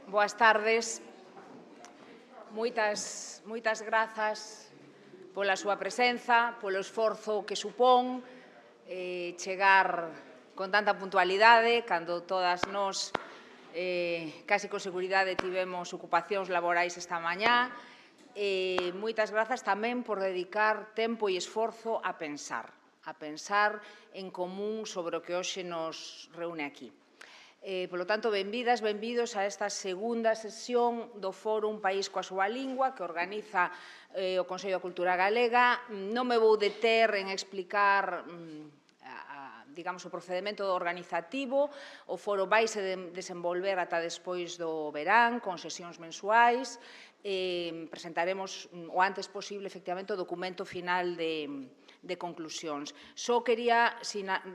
Boas tardes. Moitas grazas pola súa presenza, polo esforzo que supón chegar con tanta puntualidade, cando todas nós casi con seguridade tivemos ocupacións laborais esta mañá. Moitas grazas tamén por dedicar tempo e esforzo a pensar en común sobre o que hoxe nos reúne aquí. Polo tanto, benvidas, benvidos a esta segunda sesión do Foro Un País coa súa lingua que organiza o Consello da Cultura Galega. Non me vou deter en explicar digamos, o procedimento organizativo. O foro vaise desenvolver ata despois do verán, con sesións mensuais. Presentaremos o antes posible, efectivamente, o documento final de conclusións. Só quería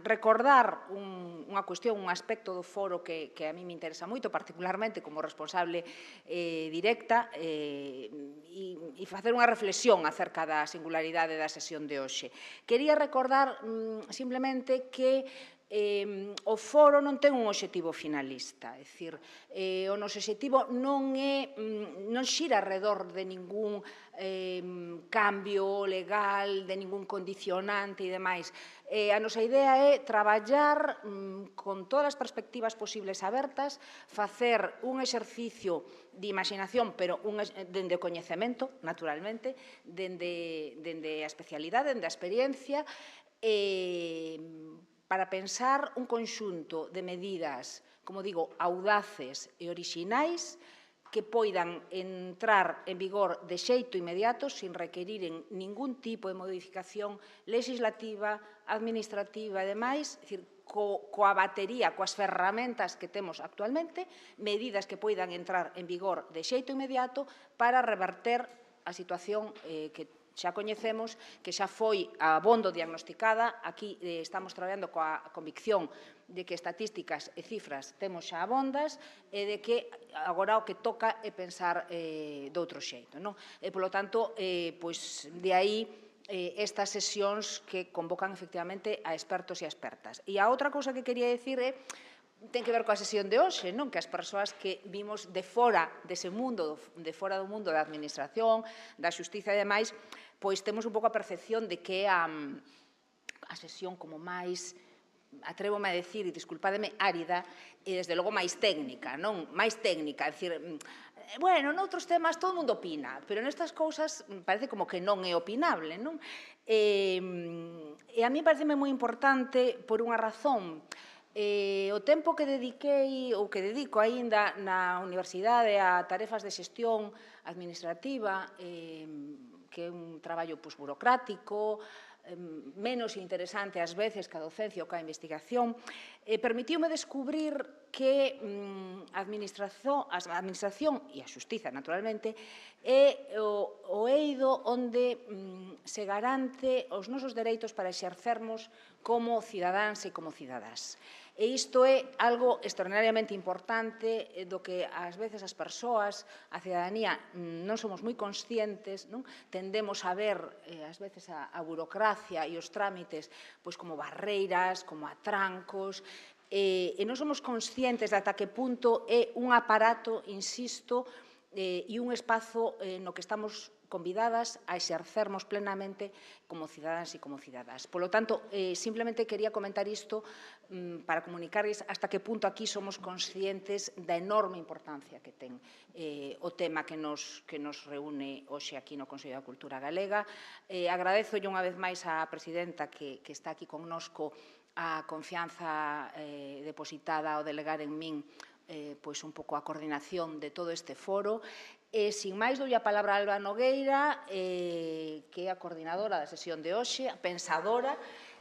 recordar unha cuestión, un aspecto do foro que a mí me interesa moito, particularmente como responsable directa, e facer unha reflexión acerca da singularidade da sesión de hoxe. Quería recordar simplemente que o foro non ten un obxectivo finalista, é dicir, o noso obxectivo non xira alrededor de ningún cambio legal, de ningún condicionante e demais. A nosa idea é traballar con todas as perspectivas posibles abertas, facer un exercicio de imaginación, pero dende o coñecemento, naturalmente, dende a especialidade, dende a experiencia, para pensar un conxunto de medidas, como digo, audaces e orixinais que poidan entrar en vigor de xeito inmediato sin requeriren ningún tipo de modificación legislativa, administrativa e demais, é dicir, coa batería, coas ferramentas que temos actualmente, medidas que poidan entrar en vigor de xeito inmediato para reverter a situación que xa coñecemos, que xa foi abondo diagnosticada. Aquí estamos traballando coa convicción de que estatísticas e cifras temos xa abondas e de que agora o que toca é pensar doutro xeito. Polo tanto, de aí estas sesións que convocan efectivamente a expertos e a expertas. E a outra cousa que quería dicir é ten que ver coa sesión de hoxe, que as persoas que vimos de fora dese mundo, de fora do mundo da administración, da xustiza e demais, pois temos un pouco a percepción de que é a sesión como máis, atrévome a decir, e disculpademe, árida, e desde logo máis técnica, non? Máis técnica, é dicir, bueno, noutros temas todo o mundo opina, pero nestas cousas parece como que non é opinable, non? E a mí pareceme moi importante por unha razón. O tempo que dediquei, ou que dedico aínda na universidade a tarefas de xestión administrativa, que é un traballo burocrático, menos interesante ás veces que a docencia ou que a investigación, permitiume descubrir que a administración e a xustiza, naturalmente, é o eido onde se garante os nosos dereitos para exercermos como cidadáns e como cidadás. E isto é algo extraordinariamente importante do que ás veces as persoas, a cidadanía, non somos moi conscientes, tendemos a ver ás veces a burocracia e os trámites como barreiras, como atrancos, e non somos conscientes de ata que punto é un aparato, insisto, e un espazo no que estamos convidadas a exercermos plenamente como cidadáns e como cidadás. Polo tanto, simplemente quería comentar isto para comunicarles hasta que punto aquí somos conscientes da enorme importancia que ten o tema que nos reúne hoxe aquí no Consello da Cultura Galega. Agradezolle unha vez máis á presidenta que está aquí connosco a confianza depositada ao delegar en min un pouco a coordinación de todo este foro. Sin máis, doulle a palabra a Alba Nogueira, que é a coordinadora da sesión de hoxe, a pensadora.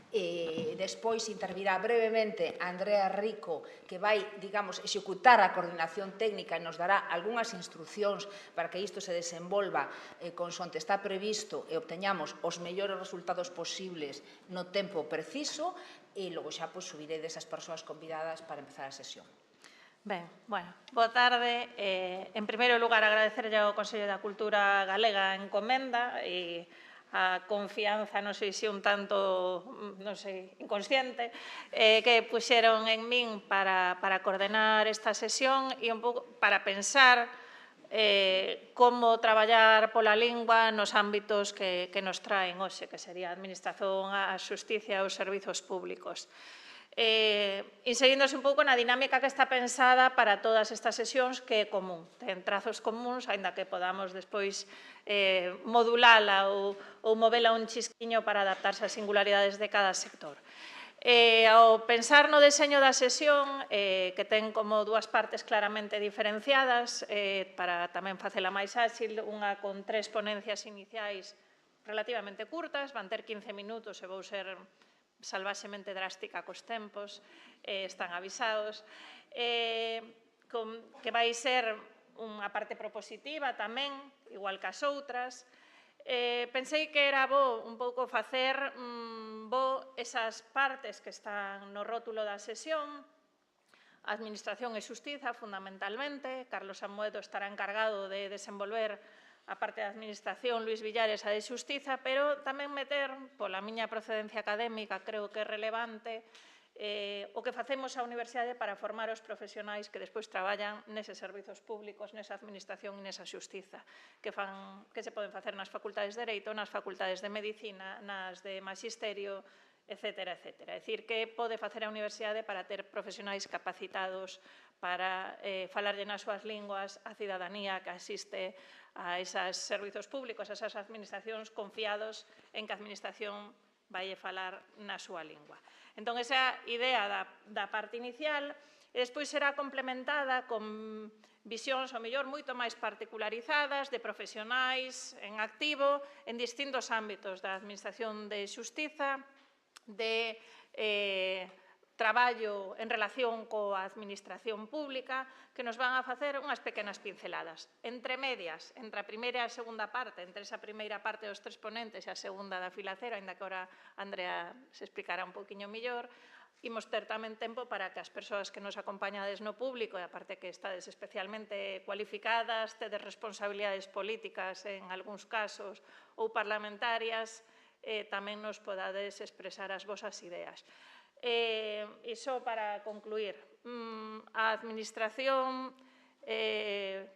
Despois intervirá brevemente Andrea Rico, que vai, digamos, executar a coordinación técnica e nos dará algunhas instruccións para que isto se desenvolva consonte está previsto e obteñamos os mellores resultados posibles no tempo preciso, e logo xa subirei desas persoas convidadas para empezar a sesión. Ben, bueno, boa tarde. En primeiro lugar, agradecerlle ao Consello da Cultura Galega a encomenda e a confianza, non sei se un tanto, non sei, inconsciente, que puxeron en min para coordenar esta sesión e un pouco para pensar como traballar pola lingua nos ámbitos que nos traen hoxe, que sería a administración, a xusticia e os servizos públicos. Inseríndose un pouco na dinámica que está pensada para todas estas sesións, que é común. Ten trazos comuns, aínda que podamos despois modulala ou movela un chisquiño para adaptarse ás singularidades de cada sector. Ao pensar no deseño da sesión, que ten como dúas partes claramente diferenciadas, para tamén facela máis áxil, unha con 3 ponencias iniciais relativamente curtas, van ter 15 minutos e vou ser salvaxemente drástica cos tempos, están avisados, que vai ser unha parte propositiva tamén, igual que as outras. Pensei que era bo un pouco facer esas partes que están no rótulo da sesión, Administración e Xustiza, fundamentalmente. Carlos Amoedo estará encargado de desenvolver a parte da Administración, Luís Villares a de Xustiza, pero tamén meter, pola miña procedencia académica, creo que é relevante, o que facemos á Universidade para formar os profesionais que despois traballan neses servizos públicos, nesa Administración e nesa Xustiza, que se poden facer nas facultades de Dereito, nas facultades de Medicina, nas de Magisterio, etcétera, etcétera. É dicir, que pode facer a Universidade para ter profesionais capacitados para falarlle nas súas linguas a cidadanía que asiste a esos servizos públicos, a esas administracións, confiados en que a administración vai falar na súa lingua. Entón, esa idea da parte inicial, e despois será complementada con visións, ao mellor, moito máis particularizadas de profesionais en activo en distintos ámbitos da Administración de Xustiza, de traballo en relación coa administración pública, que nos van a facer unhas pequenas pinceladas. Entre medias, entre a primeira e a segunda parte, entre esa primeira parte dos 3 ponentes e a segunda da filacera, ainda que ora Andrea se explicará un poquinho mellor, imos ter tamén tempo para que as persoas que nos acompañades no público, e aparte que estades especialmente cualificadas, tedes responsabilidades políticas en algúns casos ou parlamentarias, tamén nos podades expresar as vosas ideas. E só para concluir, a administración e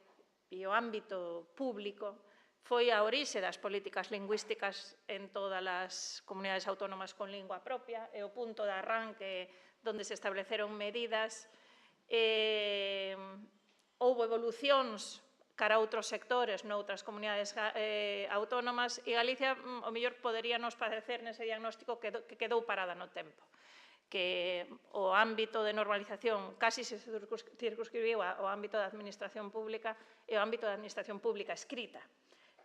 o ámbito público foi a orixe das políticas lingüísticas en todas as comunidades autónomas con lingua propia, é o punto de arranque onde se estableceron medidas. Houbo evolucións cara a outros sectores noutras comunidades autónomas e Galicia, o mellor, poderíanos parecer nese diagnóstico que quedou parada no tempo, que o ámbito de normalización casi se circunscribiu ao ámbito da administración pública e ao ámbito da administración pública escrita.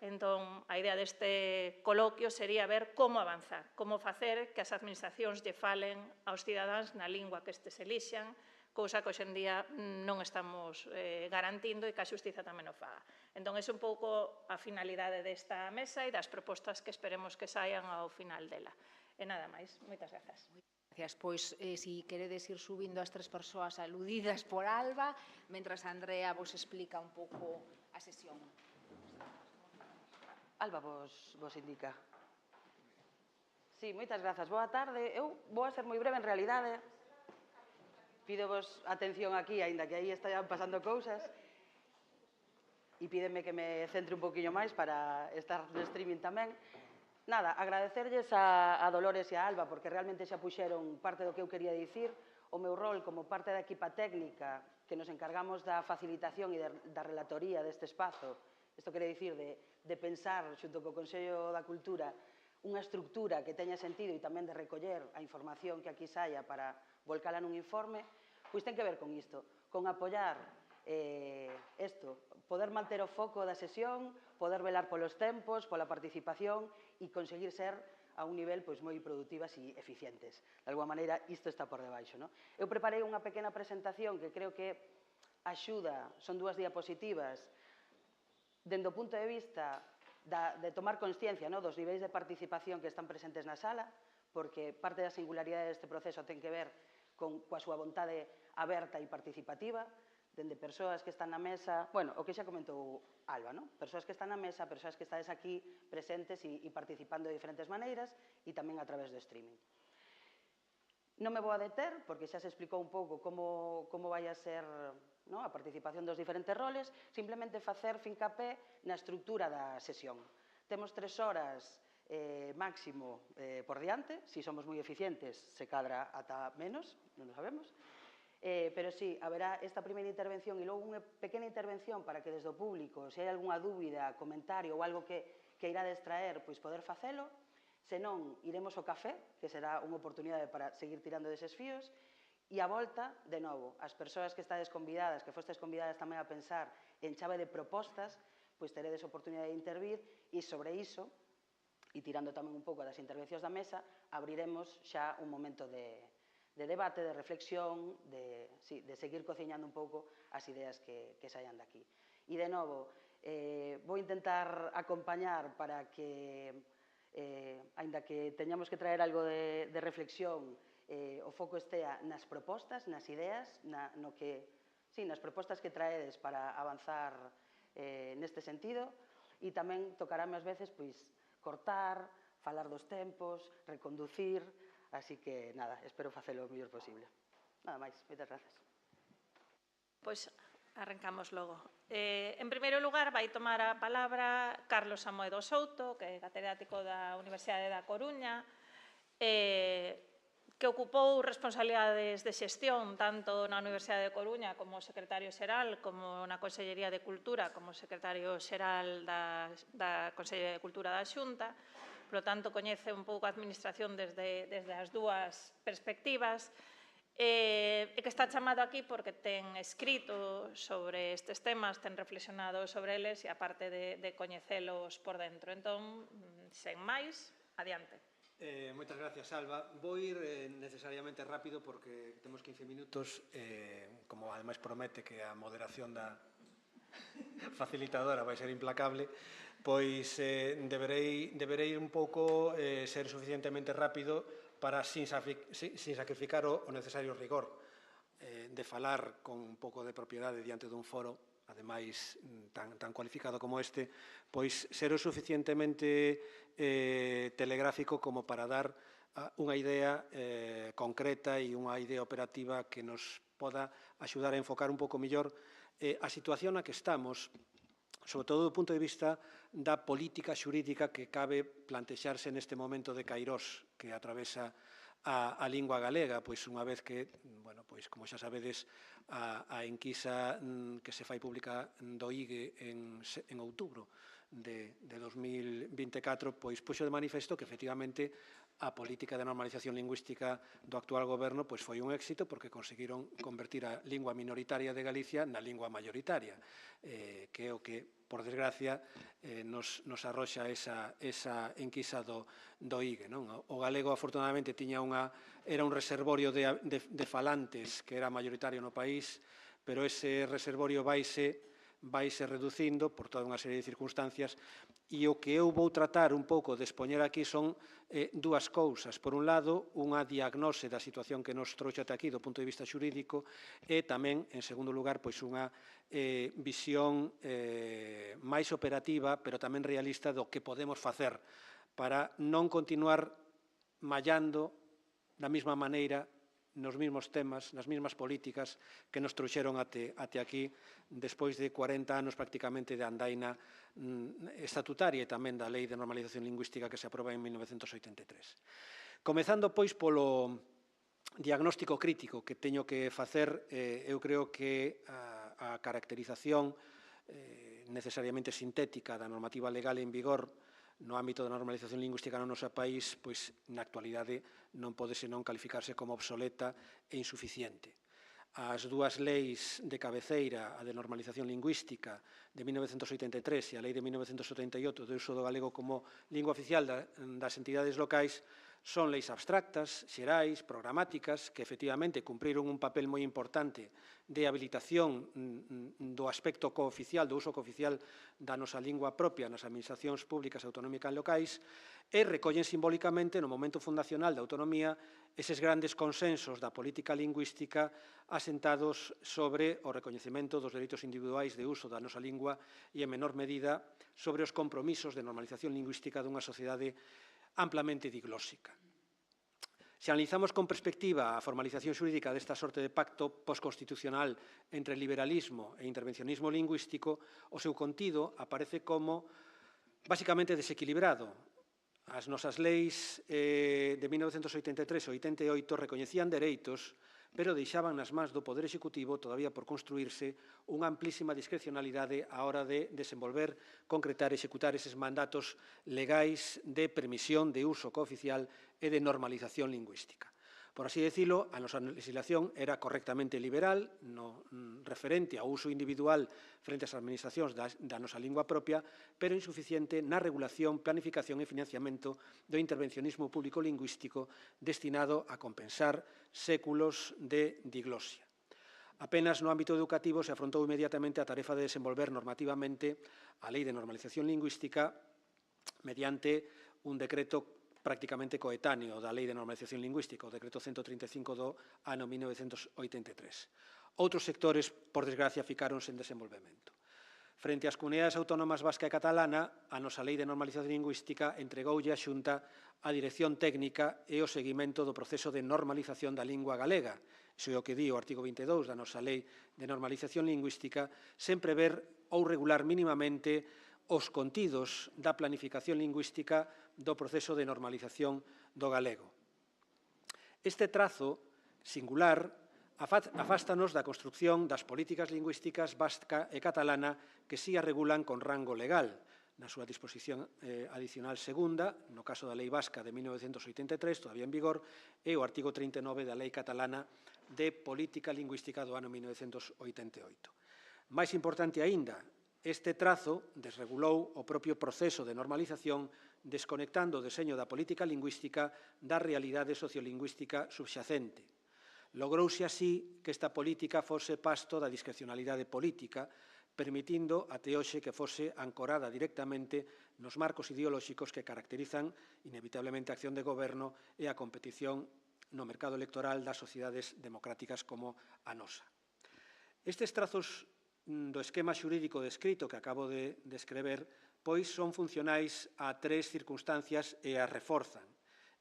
Entón, a idea deste coloquio sería ver como avanzar, como facer que as administracións lle falen aos cidadáns na lingua que estes elixan, cousa que hoxe en día non estamos garantindo e que a xustiza tamén o faga. Entón, é un pouco a finalidade desta mesa e das propostas que esperemos que saian ao final dela. E nada máis. Moitas grazas. Gracias. Pois, si queredes ir subindo as 3 persoas aludidas por Alba, mentras Andrea vos explica un pouco a sesión. Alba vos indica. Sí, moitas grazas. Boa tarde. Eu vou a ser moi breve, en realidade. Pídovos atención aquí, aínda que aí están pasando cousas. E pídeme que me centre un poquinho máis para estar no streaming tamén. Nada, agradecerlles a Dolores e a Alba, porque realmente xa puxeron parte do que eu quería dicir. O meu rol como parte da equipa técnica que nos encargamos da facilitación e da relatoría deste espazo. Isto quere dicir de pensar, xunto co Consello da Cultura, unha estructura que teña sentido e tamén de recoller a información que aquí saia para volcala nun informe, pois ten que ver con isto, con apoiar poder manter o foco da sesión, poder velar polos tempos, pola participación e conseguir ser a un nivel moi productivas e eficientes. De alguma maneira, isto está por debaixo. Eu preparei unha pequena presentación que creo que axuda, son 2 diapositivas, dende o punto de vista de tomar consciencia dos niveis de participación que están presentes na sala, porque parte da singularidade deste proceso ten que ver coa súa vontade aberta e participativa, dende persoas que están na mesa, bueno, o que xa comentou Alba, non? Persoas que están na mesa, persoas que estades aquí presentes e participando de diferentes maneiras e tamén a través do streaming. Non me vou a deter, porque xa se explicou un pouco como vai a ser a participación dos diferentes roles, simplemente facer fincapé na estructura da sesión. Temos 3 horas máximo por diante, se somos moi eficientes se cadra ata menos, non o sabemos, pero sí, haberá esta primeira intervención e logo unha pequena intervención para que desde o público, se hai algunha dúbida, comentario ou algo que irades traer, pois poder facelo. Se non, iremos ao café, que será unha oportunidade para seguir tirando deses fíos, e a volta, de novo, as persoas que estades convidadas, que fostes convidadas tamén a pensar en chave de propostas, pois teredes oportunidade de intervir, e sobre iso, e tirando tamén un pouco das intervencións da mesa, abriremos xa un momento de debate, de reflexión, de seguir cociñando un pouco as ideas que saian daqui. E, de novo, vou intentar acompañar para que aínda que teñamos que traer algo de reflexión, o foco estea nas propostas, nas ideas, nas propostas que traedes para avanzar neste sentido, e tamén tocarame ás veces cortar, falar dos tempos, reconducir, así que, nada, espero facelo o mellor posible. Nada máis, moitas grazas. Pois arrancamos logo. En primeiro lugar, vai tomar a palabra Carlos Amoedo Souto, que é catedrático da Universidade da Coruña, que ocupou responsabilidades de xestión tanto na Universidade de Coruña como secretario xeral, como na Consellería de Cultura, como secretario xeral da Consellería de Cultura da Xunta. Por lo tanto, coñece un pouco a administración desde as dúas perspectivas, e que está chamado aquí porque ten escrito sobre estes temas, ten reflexionado sobre eles e aparte de coñecelos por dentro. Entón, sen máis, adiante. Moitas gracias, Alba. Vou ir necesariamente rápido porque temos 15 minutos, como ademais promete que a moderación da facilitadora vai ser implacable, pois deberei un pouco ser suficientemente rápido para, sin sacrificar o necesario rigor, de falar con un pouco de propiedade diante dun foro, ademais tan cualificado como este, pois ser o suficientemente telegráfico como para dar unha idea concreta e unha idea operativa que nos poda axudar a enfocar un pouco mellor a situación na que estamos, sobre todo do punto de vista da política xurídica que cabe plantexarse neste momento de Cairós que atravesa a lingua galega, pois unha vez que, como xa sabedes, a enquisa que se fai pública do IGE en outubro de 2024, pois puxo de manifesto que efectivamente a política de normalización lingüística do actual goberno foi un éxito porque conseguiron convertir a lingua minoritaria de Galicia na lingua mayoritaria, que é o que, por desgracia, nos arroxa esa enquisa do IGE. O galego, afortunadamente, era un reservorio de falantes que era mayoritario no país, pero ese reservorio vaise reducindo por toda unha serie de circunstancias e o que eu vou tratar un pouco de expoñer aquí son dúas cousas. Por un lado, unha diagnose da situación que nos trouxe ata aquí do punto de vista xurídico e tamén, en segundo lugar, unha visión máis operativa, pero tamén realista do que podemos facer para non continuar mallando da mesma maneira nos mesmos temas, nas mesmas políticas que nos trouxeron até aquí despois de 40 anos prácticamente de andaina estatutaria e tamén da Lei de Normalización Lingüística que se aproba en 1983. Comezando, pois, polo diagnóstico crítico que teño que facer, eu creo que a caracterización necesariamente sintética da normativa legal en vigor no ámbito da normalización lingüística no noso país, pois na actualidade non pode senón calificarse como obsoleta e insuficiente. As dúas leis de cabeceira, a de normalización lingüística de 1983 e a lei de 1978 de uso do galego como lingua oficial das entidades locais, Son leis abstractas, xerais, programáticas, que efectivamente cumpriron un papel moi importante de habilitación do aspecto cooficial, do uso cooficial da nosa lingua propia nas administracións públicas autonómicas locais e recollen simbólicamente no momento fundacional da autonomía eses grandes consensos da política lingüística asentados sobre o recoñecemento dos dereitos individuais de uso da nosa lingua e, en menor medida, sobre os compromisos de normalización lingüística dunha sociedade amplamente diglósica. Se analizamos con perspectiva a formalización xurídica desta sorte de pacto postconstitucional entre liberalismo e intervencionismo lingüístico, o seu contido aparece como basicamente desequilibrado. As nosas leis de 1983 e 88 recoñecían dereitos, pero deixaban nas mans do Poder Executivo todavía por construirse unha amplísima discrecionalidade á hora de desenvolver, concretar e executar eses mandatos legais de permisión de uso cooficial e de normalización lingüística. Por así decirlo, a nosa legislación era correctamente liberal no referente ao uso individual frente ás administracións da nosa lingua propia, pero insuficiente na regulación, planificación e financiamento do intervencionismo público lingüístico destinado a compensar séculos de diglosia. Apenas no ámbito educativo se afrontou inmediatamente a tarefa de desenvolver normativamente a Lei de Normalización Lingüística mediante un decreto prácticamente coetáneo da Lei de Normalización Lingüística, o Decreto 135 do ano 1983. Outros sectores, por desgracia, ficaron sen desenvolvemento. Frente ás comunidades autónomas vasca e catalana, a nosa Lei de Normalización Lingüística entregoulle á Xunta a dirección técnica e o seguimento do proceso de normalización da lingua galega. Iso é o que di o artigo 22 da nosa Lei de Normalización Lingüística, sen prever ou regular mínimamente os contidos da planificación lingüística do proceso de normalización do galego. Este trazo singular afástanos da construción das políticas lingüísticas vasca e catalana que si a regulan con rango legal, na súa disposición adicional segunda, no caso da Lei Vasca de 1983, todavía en vigor, e o artigo 39 da Lei Catalana de Política Lingüística do ano 1988. Mais importante aínda, este trazo desregulou o propio proceso de normalización desconectando o deseño da política lingüística da realidade sociolingüística subxacente. Logrouse así que esta política fose pasto da discrecionalidade política, permitindo até hoxe que fose ancorada directamente nos marcos ideolóxicos que caracterizan inevitablemente a acción de goberno e a competición no mercado electoral das sociedades democráticas como a nosa. Estes trazos do esquema xurídico descrito que acabo de descrever, pois son funcionais a tres circunstancias e as reforzan.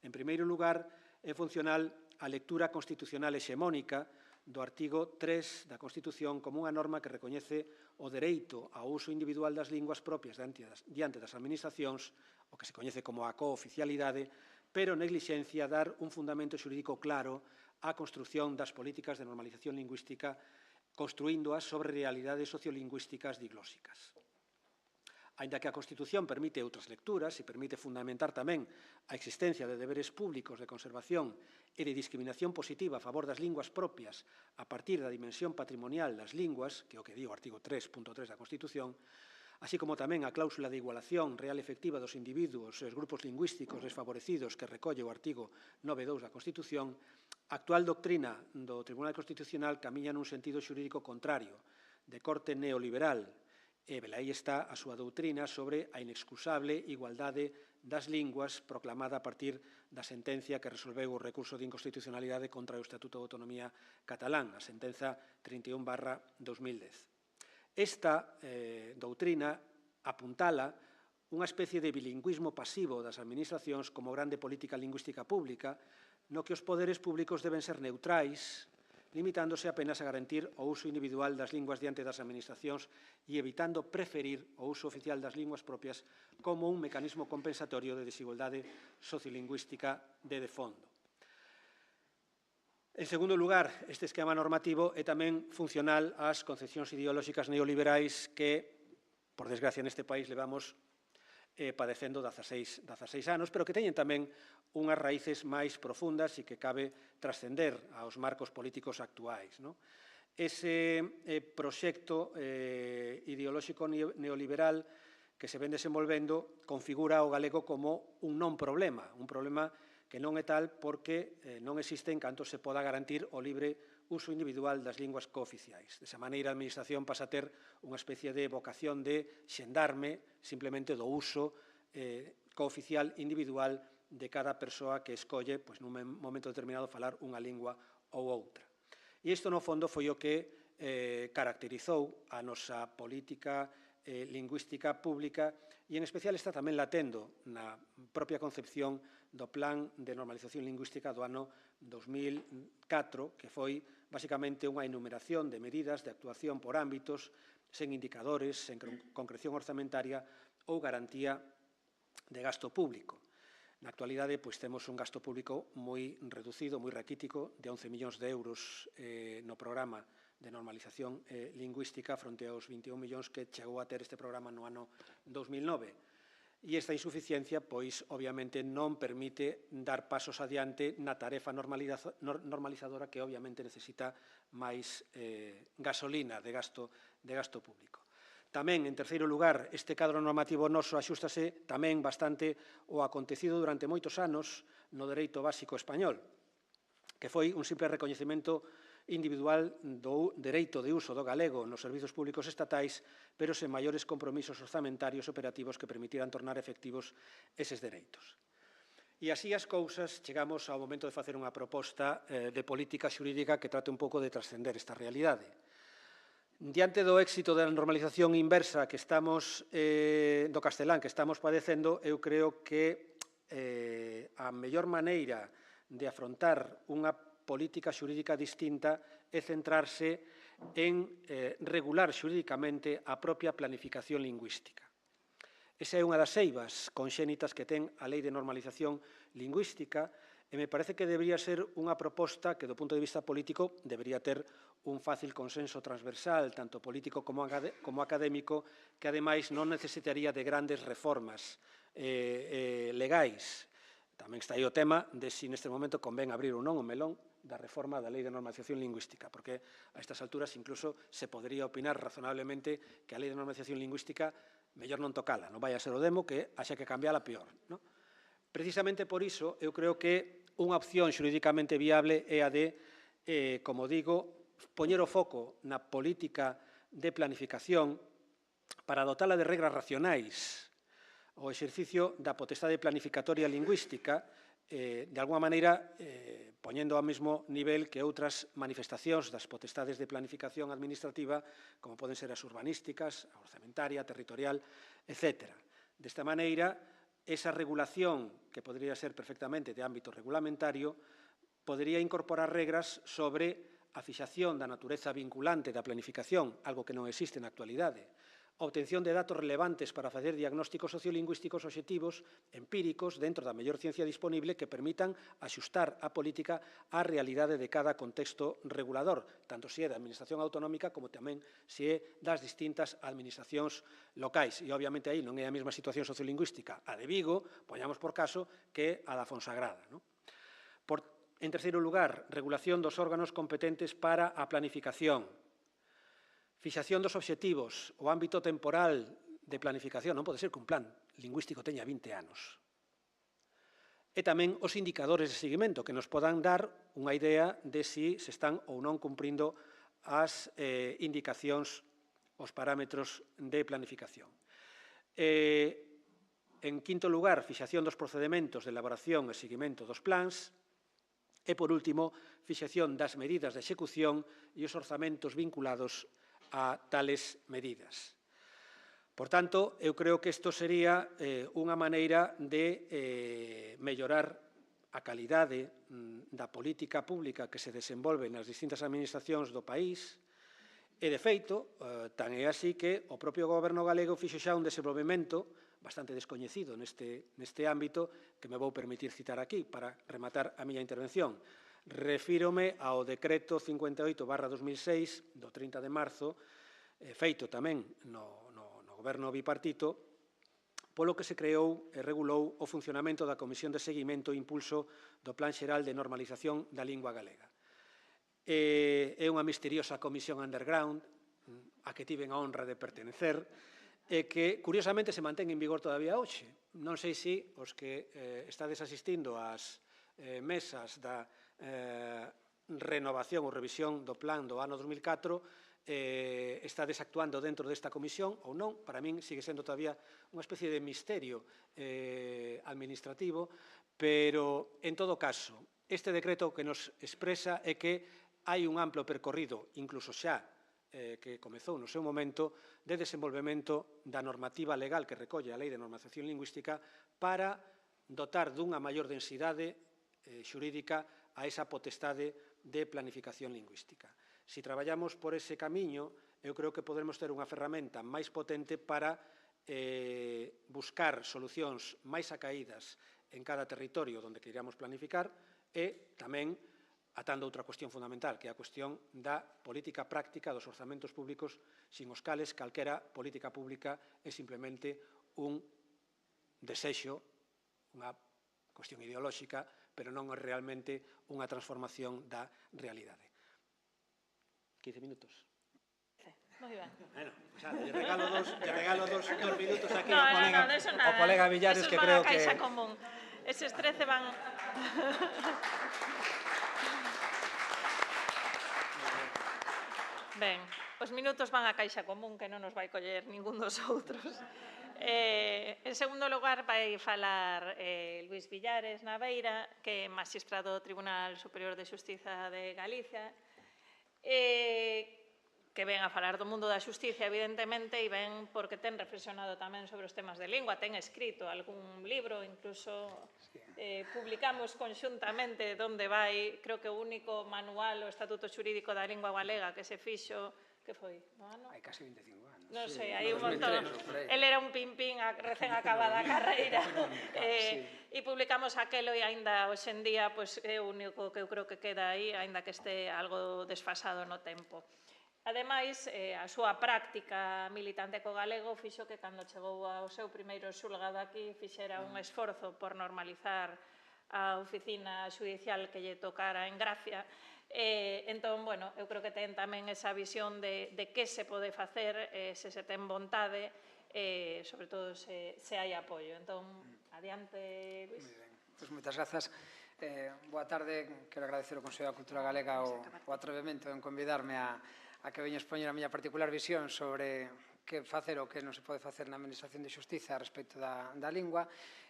En primeiro lugar, é funcional a lectura constitucional hexemónica do artigo 3 da Constitución como unha norma que recoñece o dereito ao uso individual das linguas propias diante das administracións, o que se coñece como a cooficialidade, pero neglixencia dar un fundamento xurídico claro á construción das políticas de normalización lingüística construíndoas sobre realidades sociolingüísticas diglósicas. Aínda que a Constitución permite outras lecturas e permite fundamentar tamén a existencia de deberes públicos de conservación e de discriminación positiva a favor das linguas propias a partir da dimensión patrimonial das linguas, que é o que di o artigo 3.3 da Constitución, así como tamén a cláusula de igualación real e efectiva dos individuos e os grupos lingüísticos desfavorecidos que recolle o artigo 9.2 da Constitución, a actual doctrina do Tribunal Constitucional camiña nun sentido xurídico contrario, de corte neoliberal, e velaí está a súa doutrina sobre a inexcusable igualdade das linguas proclamada a partir da sentencia que resolveu o recurso de inconstitucionalidade contra o Estatuto de Autonomía catalán, a sentenza 31/2010. Esta doutrina apuntala unha especie de bilingüismo pasivo das administracións como grande política lingüística pública, no que os poderes públicos deben ser neutrais, limitándose apenas a garantir o uso individual das linguas diante das administracións e evitando preferir o uso oficial das linguas propias como un mecanismo compensatorio de desigualdade sociolingüística de fondo. En segundo lugar, este esquema normativo é tamén funcional ás concepcións ideolóxicas neoliberais que, por desgracia, neste país levamos padecendo 16 anos, pero que teñen tamén unhas raíces máis profundas e que cabe trascender aos marcos políticos actuais. Ese proxecto ideolóxico neoliberal que se ven desenvolvendo configura o galego como un non problema que non é tal porque non existe en canto se poda garantir o libre uso individual das linguas cooficiais. Desa maneira, a Administración pasa a ter unha especie de vocación de xendarme simplemente do uso cooficial individual de cada persoa que escolle, pois, nun momento determinado, falar unha lingua ou outra. E isto, no fondo, foi o que caracterizou a nosa política lingüística pública e, en especial, está tamén latendo na propia concepción do Plan de Normalización Lingüística do ano 2004, que foi, basicamente, unha enumeración de medidas de actuación por ámbitos, sen indicadores, sen concreción orzamentaria ou garantía de gasto público. Na actualidade, pois, temos un gasto público moi reducido, moi raquítico, de 11 millóns de euros no programa de normalización lingüística fronte aos 21 millóns que chegou a ter este programa no ano 2009. E esta insuficiencia, pois, obviamente, non permite dar pasos adiante na tarefa normalizadora que, obviamente, necesita máis gasolina de gasto público. Tamén, en terceiro lugar, este cadro normativo noso axústase tamén bastante ao acontecido durante moitos anos no dereito básico español, que foi un simple recoñecemento individual do dereito de uso do galego nos servizos públicos estatais, pero sen maiores compromisos orzamentarios operativos que permitiran tornar efectivos eses dereitos. E así as cousas, chegamos ao momento de facer unha proposta de política xurídica que trate un pouco de trascender esta realidade. Diante do éxito da normalización inversa que estamos, do castelán que estamos padecendo, eu creo que a mellor maneira de afrontar unha política xurídica distinta é centrarse en regular xurídicamente a propia planificación lingüística. Esa é unha das eivas conxénitas que ten a Lei de Normalización Lingüística e me parece que debería ser unha proposta que, do punto de vista político, debería ter un fácil consenso transversal, tanto político como académico, que, ademais, non necesitaría de grandes reformas legais. Tamén está aí o tema de se neste momento convén abrir ou non o melón da reforma da Lei de Normalización Lingüística, porque a estas alturas incluso se podría opinar razonablemente que a Lei de Normalización Lingüística mellor non tocala, non vai a ser o demo que haxa que cambiala peor. Precisamente por iso, eu creo que unha opción xurídicamente viable é a de, como digo, poñer o foco na política de planificación para dotala de regras racionais o exercicio da potestade planificatoria lingüística, de alguma maneira poñendo ao mesmo nivel que outras manifestacións das potestades de planificación administrativa, como poden ser as urbanísticas, a orzamentaria, a territorial, etc. Desta maneira, esa regulación, que podría ser perfectamente de ámbito regulamentario, podería incorporar regras sobre a fixación da natureza vinculante da planificación, algo que non existe na actualidade, a obtención de datos relevantes para facer diagnósticos sociolingüísticos obxectivos, empíricos, dentro da mellor ciencia disponible que permitan axustar a política á realidade de cada contexto regulador, tanto se é da administración autonómica como tamén se é das distintas administracións locais. E, obviamente, aí non é a mesma situación sociolingüística a de Vigo, poñamos por caso, que a da Fonsagrada. En terceiro lugar, regulación dos órganos competentes para a planificación. Fixación dos obxectivos, o ámbito temporal de planificación. Non pode ser que un plan lingüístico teña 20 anos. E tamén os indicadores de seguimento que nos podan dar unha idea de se están ou non cumprindo as indicacións, os parámetros de planificación. En quinto lugar, fixación dos procedementos de elaboración e seguimento dos plans. E, por último, fixación das medidas de execución e os orzamentos vinculados a tales medidas. Por tanto, eu creo que isto sería unha maneira de mellorar a calidade da política pública que se desenvolve nas distintas administracións do país e, de feito, tan é así que o propio goberno galego fixo xa un desenvolvemento bastante descoñecido neste ámbito que me vou permitir citar aquí para rematar a miña intervención. Refírome ao decreto 58/2006 do 30 de marzo, feito tamén no goberno bipartito, polo que se creou e regulou o funcionamento da Comisión de Seguimento e Impulso do Plan Xeral de Normalización da Lingua Galega. É unha misteriosa comisión underground a que tiven a honra de pertenecer e que, curiosamente, se mantén en vigor todavía hoxe. Non sei se os que estades asistindo ás mesas da renovación ou revisión do plan do ano 2004 está desactuando dentro desta comisión ou non. Para min sigue sendo todavía unha especie de misterio administrativo, pero, en todo caso, este decreto que nos expresa é que hai un amplo percorrido, incluso xa que comezou no seu momento, de desenvolvemento da normativa legal que recolle a Lei de Normalización Lingüística para dotar dunha maior densidade xurídica a esa potestade de planificación lingüística. Se traballamos por ese camiño, eu creo que podremos ter unha ferramenta máis potente para buscar solucións máis acaídas en cada territorio onde queiramos planificar e tamén atando outra cuestión fundamental, que é a cuestión da política práctica dos orzamentos públicos, sin os cales calquera política pública é simplemente un desexo, unha cuestión ideolóxica, pero non é realmente unha transformación da realidade. 15 minutos. Moi ben. Bueno, xa, lle regalo dos minutos aquí ao colega Villares, que creo que... Esos van a caixa común. Eses 13 van... Ben, os minutos van a caixa común, que non nos vai coller ningún dos outros. En segundo lugar, vai falar Luís Villares Naveira, que é magistrado do Tribunal Superior de Xustiza de Galicia, que ven a falar do mundo da xustiza, evidentemente, e ven porque ten reflexionado tamén sobre os temas de lingua, ten escrito algún libro, incluso publicamos conxuntamente donde vai, creo que o único manual, o Estatuto Xurídico da Lingua Galega que se fixo, que foi? Hai casi 25 anos. Non sei, hai un montón. El era un pimpín recén acabada a carreira. E publicamos aquelo e aínda hoxe en día é o único que eu creo que queda aí, aínda que este algo desfasado no tempo. Ademais, a súa práctica militante co galego fixo que cando chegou ao seu primeiro xulgado aquí fixera un esforzo por normalizar a oficina xudicial que lle tocara en Gracia. Entón, bueno, eu creo que ten tamén esa visión de que se pode facer se se ten vontade, sobre todo se hai apoio. Entón, adiante, Luís. Moi ben, pois moitas grazas. Boa tarde, quero agradecer ao Consello da Cultura Galega o atrevemento en convidarme a que veño expoñer a miña particular visión sobre que facer ou que non se pode facer na Administración de Xustiza respecto da lingua.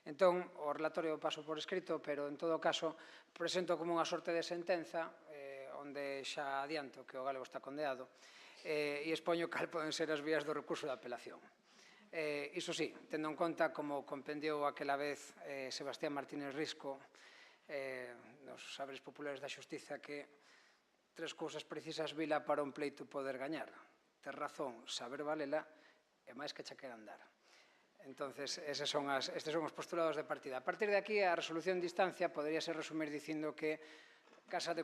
Entón, o relatorio paso por escrito, pero en todo caso presento como unha sorte de sentenza onde xa adianto que o galego está condenado e expoño cal poden ser as vías do recurso de apelación. Iso sí, tendo en conta como compendiou aquela vez Sebastián Martínez Risco nos saberes populares da xustiza que tres cousas precisas vila para un pleito poder gañar. Ter razón, saber valela e máis que chaquera andar. Entonces, estes son os postulados de partida. A partir de aquí, a resolución de instancia poderíase resumir dicindo que casa de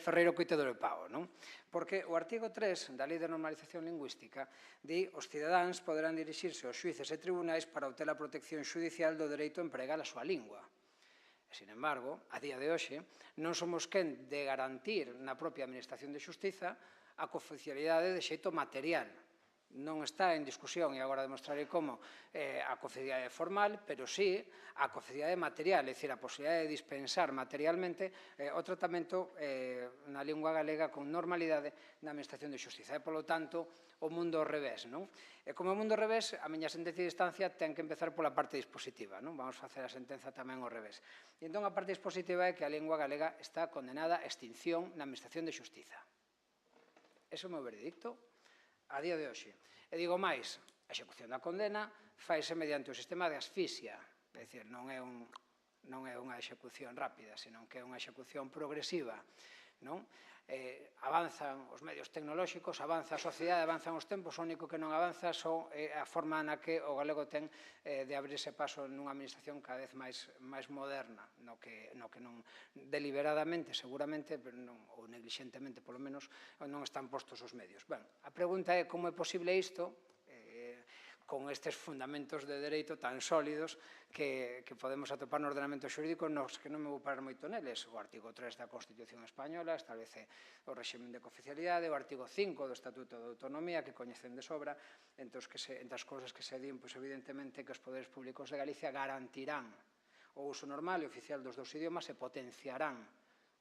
Ferreiro Coitelo de Pau, non? Porque o artigo 3 da Lei de Normalización Lingüística di os cidadáns poderán dirixirse aos xuíces e tribunais para obter a protección xudicial do dereito a empregar a súa lingua. Sin embargo, a día de hoxe, non somos quen de garantir na propia Administración de Xustiza a cooficialidade de xeito material. Non está en discusión, e agora demostrarei como, a cooficialidade formal, pero sí a cooficialidade material, é dicir, a posibilidade de dispensar materialmente o tratamento na lingua galega con normalidade na Administración de Xustiza. E, polo tanto, o mundo ao revés, non? E como o mundo ao revés, a miña sentencia de instancia ten que empezar pola parte dispositiva, non? Vamos facer a sentenza tamén ao revés. E entón a parte dispositiva é que a lingua galega está condenada a extinción na Administración de Xustiza. Ese é o meu veredicto a día de hoxe. E digo máis, a execución da condena faise mediante o sistema de asfixia, é dicir, non é unha execución rápida, senón que é unha execución progresiva, non? Avanzan os medios tecnolóxicos, avanza a sociedade, avanzan os tempos, o único que non avanza é a forma na que o galego ten de abrirse paso nunha administración cada vez máis moderna, no que non deliberadamente, seguramente, ou neglixentemente, polo menos, non están postos os medios. Ben, a pregunta é como é posible isto con estes fundamentos de dereito tan sólidos que podemos atopar no ordenamento xurídico, nos que non me vou parar moito neles. O artigo 3 da Constitución Española establece o réximen de cooficialidade, o artigo 5 do Estatuto de Autonomía, que coñecen de sobra, entre as cousas que se din, evidentemente, que os poderes públicos de Galicia garantirán o uso normal e oficial dos dous idiomas e potenciarán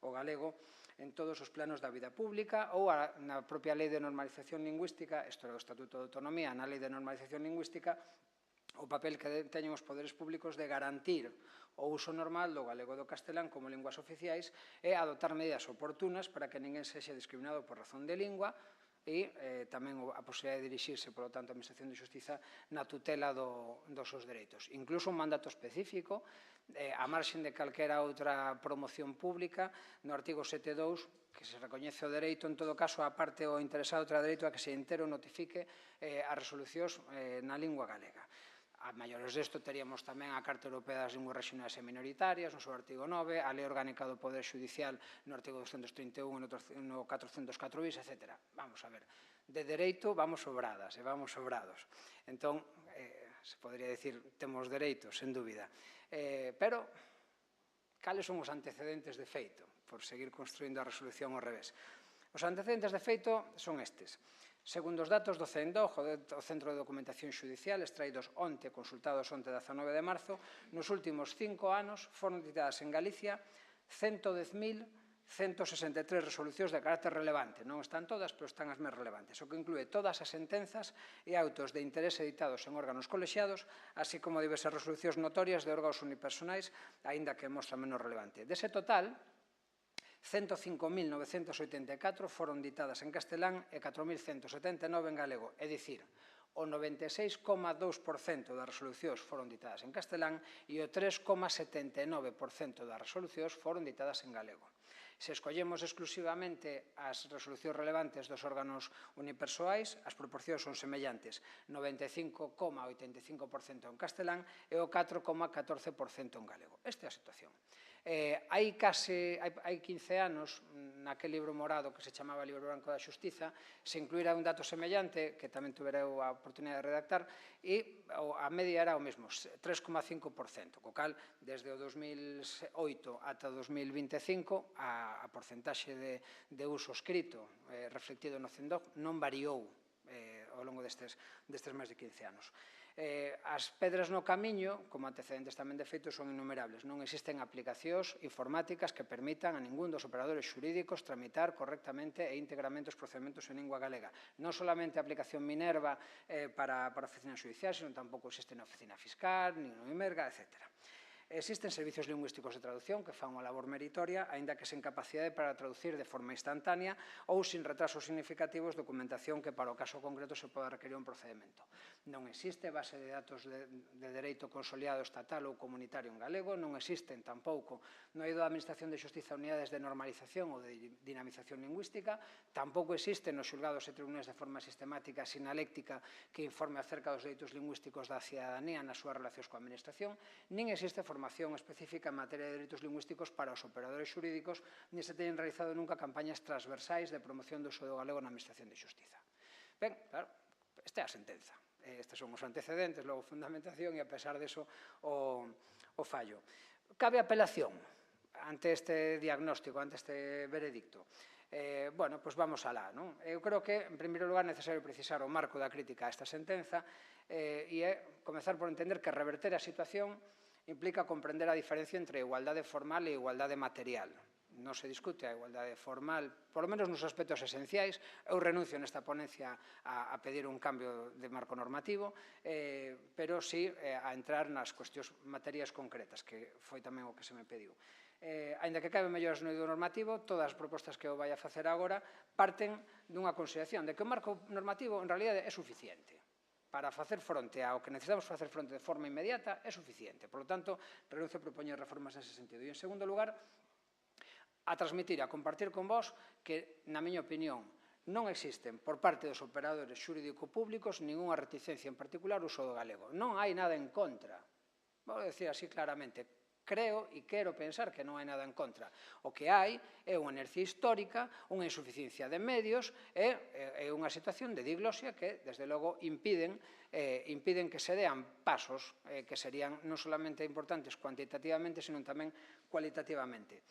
o galego en todos os planos da vida pública ou na propia Lei de Normalización Lingüística, isto é o Estatuto de Autonomía, na Lei de Normalización Lingüística, o papel que teñen os poderes públicos de garantir o uso normal do galego e do castelán como linguas oficiais e adoptar medidas oportunas para que ninguén sexa discriminado por razón de lingua e tamén a posibilidade de dirixirse, polo tanto, a Administración de Xustiza na tutela dos seus dereitos. Incluso un mandato específico, a marxen de calquera outra promoción pública, no artigo 7.2, que se recoñece o dereito, en todo caso, a parte o interesado terá dereito a que se entero notifique as resolucións na lingua galega. A maiores desto teríamos tamén a Carta Europea das Linguas Regionais e Minoritarias, no seu artigo 9, a Lei Orgánica do Poder Xudicial no artigo 231 e no 404 bis, etc. Vamos a ver, de dereito vamos sobradas e vamos sobrados. Entón, se podría dicir, temos dereito, sen dúbida. Pero, cales son os antecedentes de feito, por seguir construindo a resolución ao revés? Os antecedentes de feito son estes. Segundo os datos do CENDOG, o Centro de Documentación Xudicial, extraídos onte, consultados onte 19 de marzo, nos últimos 5 anos foron ditadas en Galicia 110.163 resolucións de carácter relevante. Non están todas, pero están as máis relevantes, o que inclúe todas as sentenzas e autos de interés editados en órganos colexiados, así como diversas resolucións notorias de órganos unipersonais, aínda que mostra menos relevante. Dese total, 105.984 foron ditadas en castelán e 4.179 en galego, é dicir, o 96,2% das resolucións foron ditadas en castelán e o 3,79% das resolucións foron ditadas en galego. Se escollemos exclusivamente as resolucións relevantes dos órganos unipersoais, as proporcións son semellantes, 95,85% en castelán e o 4,14% en galego. Esta é a situación. Hai 15 anos, naquele libro morado que se chamaba Libro Branco da Xustiza, se incluíra un dato semellante, que tamén tuvera a oportunidade de redactar, e a media era o mesmo, 3,5%, co cal, desde o 2008 ata o 2025, a porcentaxe de uso escrito reflectido no CENDOG non variou ao longo destes máis de 15 anos. As pedras no camiño, como antecedentes tamén de feito, son innumerables. Non existen aplicacións informáticas que permitan a ningún dos operadores xurídicos tramitar correctamente e íntegramente os procedementos en lingua galega. Non solamente a aplicación Minerva para a oficina judicial, sino tampouco existe na oficina fiscal, nin no Imerga, etc. Existen servicios lingüísticos de traducción que fan unha labor meritoria, aínda que sen capacidade para traducir de forma instantánea ou sin retrasos significativos documentación que para o caso concreto se poda requerir un procedimento. Non existe base de datos de dereito consolidado estatal ou comunitario en galego, non existen tampouco no eido da Administración de Xustiza unidades de normalización ou de dinamización lingüística, tampouco existen nos xulgados e tribunais de forma sistemática sinaléctica que informe acerca dos dereitos lingüísticos da cidadanía nas súas relacións coa Administración, nin existe formación específica en materia de dereitos lingüísticos para os operadores xurídicos, ni se teñen realizado nunca campañas transversais de promoción do uso do galego na Administración de Xustiza. Ben, claro, esta é a sentenza. Estes son os antecedentes, logo fundamentación e, a pesar deso, o fallo. Cabe apelación ante este diagnóstico, ante este veredicto. Bueno, pois vamos alá, non? Eu creo que, en primeiro lugar, é necesario precisar o marco da crítica a esta sentenza e é comezar por entender que reverter a situación implica comprender a diferencia entre igualdade formal e igualdade material. Non se discute a igualdade formal, por lo menos nos aspectos esenciais. Eu renuncio nesta ponencia a pedir un cambio de marco normativo, pero sí a entrar nas cuestións materias concretas, que foi tamén o que se me pediu. Aínda que cabe melloras no eido normativo, todas as propostas que eu vai a facer agora parten dunha consideración de que o marco normativo en realidad é suficiente. Para facer fronte ao que necesitamos facer fronte de forma inmediata é suficiente. Por lo tanto, renuncio a propoñer reformas nese sentido. E, en segundo lugar, a transmitir e a compartir con vós que, na miña opinión, non existen por parte dos operadores xurídico-públicos ningunha reticencia en particular ao uso do galego. Non hai nada en contra. Vou dicir así claramente. Creo e quero pensar que non hai nada en contra. O que hai é unha inercia histórica, unha insuficiencia de medios e unha situación de diglosia que, desde logo, impiden que se dean pasos que serían non solamente importantes cuantitativamente, sino tamén cualitativamente.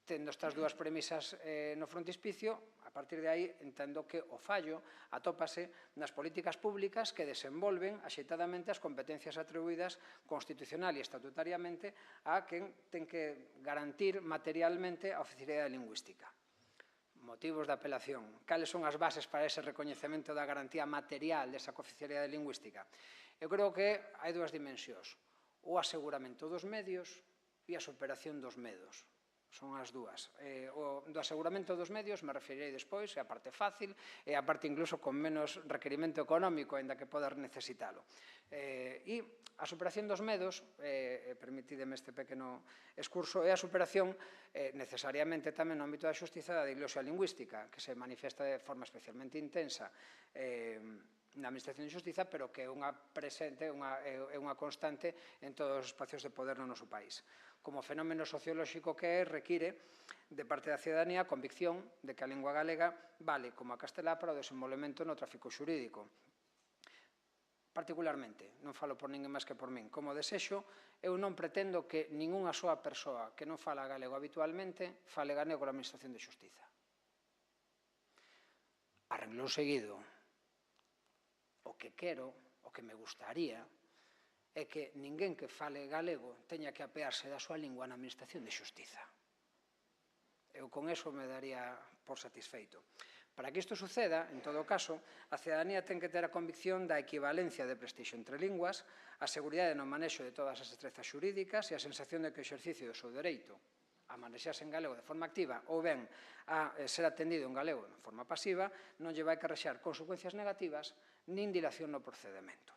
tendo estas dúas premisas no frontispicio, a partir de aí entendo que o fallo atópase nas políticas públicas que desenvolven axeitadamente as competencias atribuídas constitucional e estatutariamente a quen ten que garantir materialmente a oficialidade lingüística. Motivos de apelación. Cales son as bases para ese recoñecemento da garantía material desa cooficialidade lingüística? Eu creo que hai dúas dimensións. O aseguramento dos medios e a superación dos medos. Son as dúas. O do aseguramento dos medios me referirei despois, é a parte fácil, é a parte incluso con menos requerimento económico, ainda que podas necesitalo. E a superación dos medos, permitideme este pequeno excurso, é a superación necesariamente tamén no ámbito da xustiza da diglosia lingüística, que se manifesta de forma especialmente intensa na Administración de Xustiza, pero que é unha presente, é unha constante en todos os espacios de poder no noso país. Como fenómeno sociolóxico que é, require de parte da cidadanía a convicción de que a lingua galega vale como a castelá para o desenvolvemento no tráfico xurídico. Particularmente, non falo por ninguén máis que por min, como desexo, eu non pretendo que ningunha soa persoa que non fala galego habitualmente fale galego na Administración de Xustiza. A renglón seguido, o que quero, o que me gustaría, é que ninguén que fale galego teña que apearse da súa lingua na Administración de Xustiza. Eu con eso me daría por satisfeito. Para que isto suceda, en todo caso, a cidadanía ten que ter a convicción da equivalencia de prestixio entre linguas, a seguridade no manexo de todas as destrezas xurídicas e a sensación de que o exercicio do seu dereito a manexarse en galego de forma activa ou ben a ser atendido en galego de forma pasiva non lle vai carrexar consecuencias negativas nin dilación no procedemento.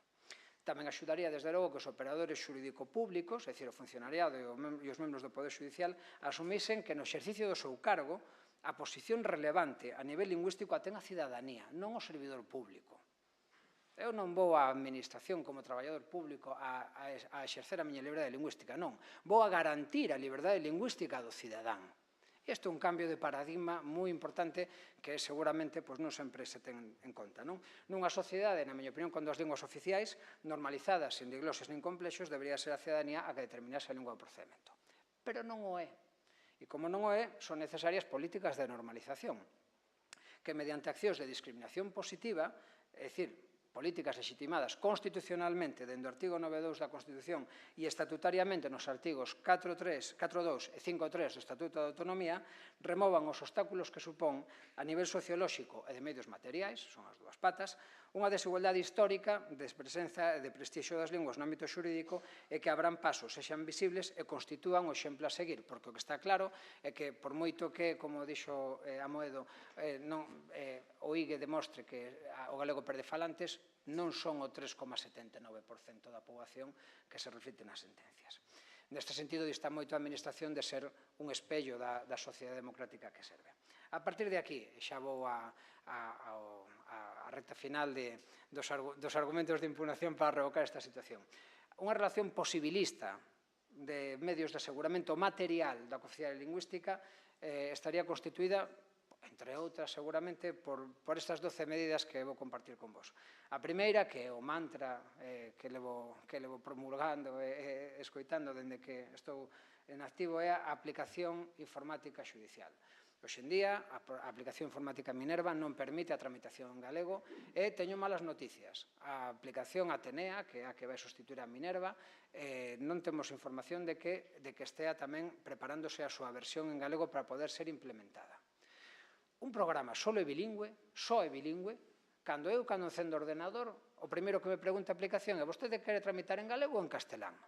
Tamén axudaría, desde logo, que os operadores xurídico-públicos, é dicir, o funcionariado e os membros do Poder Judicial, asumisen que no exercicio do seu cargo a posición relevante a nivel lingüístico a ten a cidadanía, non o servidor público. Eu non vou á administración como traballador público a exercer a miña liberdade lingüística, non. Vou a garantir a liberdade lingüística do cidadán. Isto é un cambio de paradigma moi importante que seguramente non sempre se ten en conta. Nunha sociedade, na miña opinión, con 2 linguas oficiais normalizadas, sen digloses nin complexos, debería ser a cidadanía a que determinase a lingua do procedemento. Pero non o é. E como non o é, son necesarias políticas de normalización que mediante accións de discriminación positiva, é dicir, políticas legitimadas constitucionalmente dentro do artigo 9.2 da Constitución e estatutariamente nos artigos 4.2 e 5.3 do Estatuto de Autonomía, removan os obstáculos que supón a nivel sociolóxico e de medios materiais, son as dúas patas, unha desigualdade histórica de presenza e de prestixio das linguas no ámbito xurídico e que abran pasos, sexan visibles e constitúan o exemplo a seguir, porque o que está claro é que, por moito que, como dixo Amoedo, o IGE demostre que o galego perde falantes, non son o 3,79% da poboación que se reflite nas sentencias. Neste sentido, dista moito a Administración de ser un espello da sociedade democrática que serve. A partir de aquí, xa vou a recta final dos argumentos de impugnación para revocar esta situación. Unha relación posibilista de medios de aseguramento material da cooficialidade lingüística estaría constituída, entre outras, seguramente, por estas 12 medidas que vou compartir con vos. A primeira, que é o mantra que levo promulgando e escoitando dende que estou en activo, é a aplicación informática xudicial. Hoxe en día, a aplicación informática Minerva non permite a tramitación en galego e teño malas noticias. A aplicación Atenea, que é a que vai sustituir a Minerva, non temos información de que estea tamén preparándose a súa versión en galego para poder ser implementada. Un programa só é bilingüe, cando encendo o ordenador, o primeiro que me pregunta a aplicación é: vostede quere tramitar en galego ou en castelán?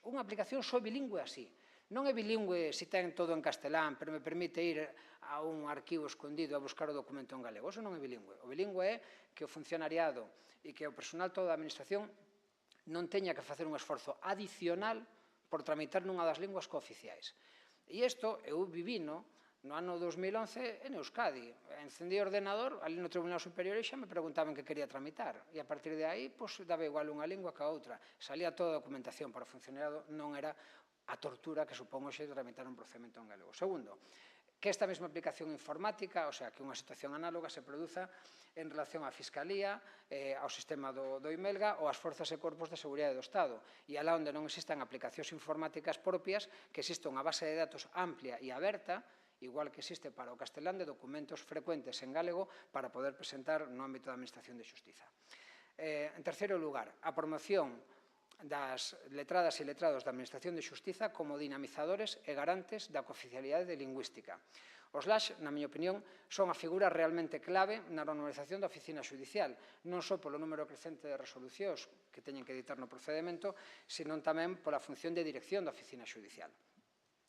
Unha aplicación só bilingüe así. Non é bilingüe se ten todo en castelán, pero me permite ir a un arquivo escondido a buscar o documento en galego. Eso non é bilingüe. O bilingüe é que o funcionariado e que o personal todo da administración non teña que facer un esforzo adicional por tramitar nunha das linguas cooficiais. E isto eu vivino no ano 2011 en Euskadi. Encendí o ordenador, ali no Tribunal Superior, e xa me preguntaban que quería tramitar. E a partir de aí, daba igual unha lingua que a outra. Salía toda a documentación para o funcionariado, non era a tortura que supón hoxe tramitar un procedimento en galego. Segundo, que esta mesma aplicación informática, o sea, que unha situación análoga se produza en relación á Fiscalía, ao sistema do IMELGA ou ás forzas e corpos de seguridade do Estado. E alá onde non existan aplicacións informáticas propias, que exista unha base de datos amplia e aberta, igual que existe para o castelán, de documentos frecuentes en galego para poder presentar no ámbito da Administración de Xustiza. En terceiro lugar, a promoción das letradas e letrados da Administración de Xustiza como dinamizadores e garantes da cooficialidade lingüística. Os LAX, na miña opinión, son a figura realmente clave na normalización da oficina xudicial, non só polo número crecente de resolucións que teñen que editar no procedemento, senón tamén pola función de dirección da oficina xudicial.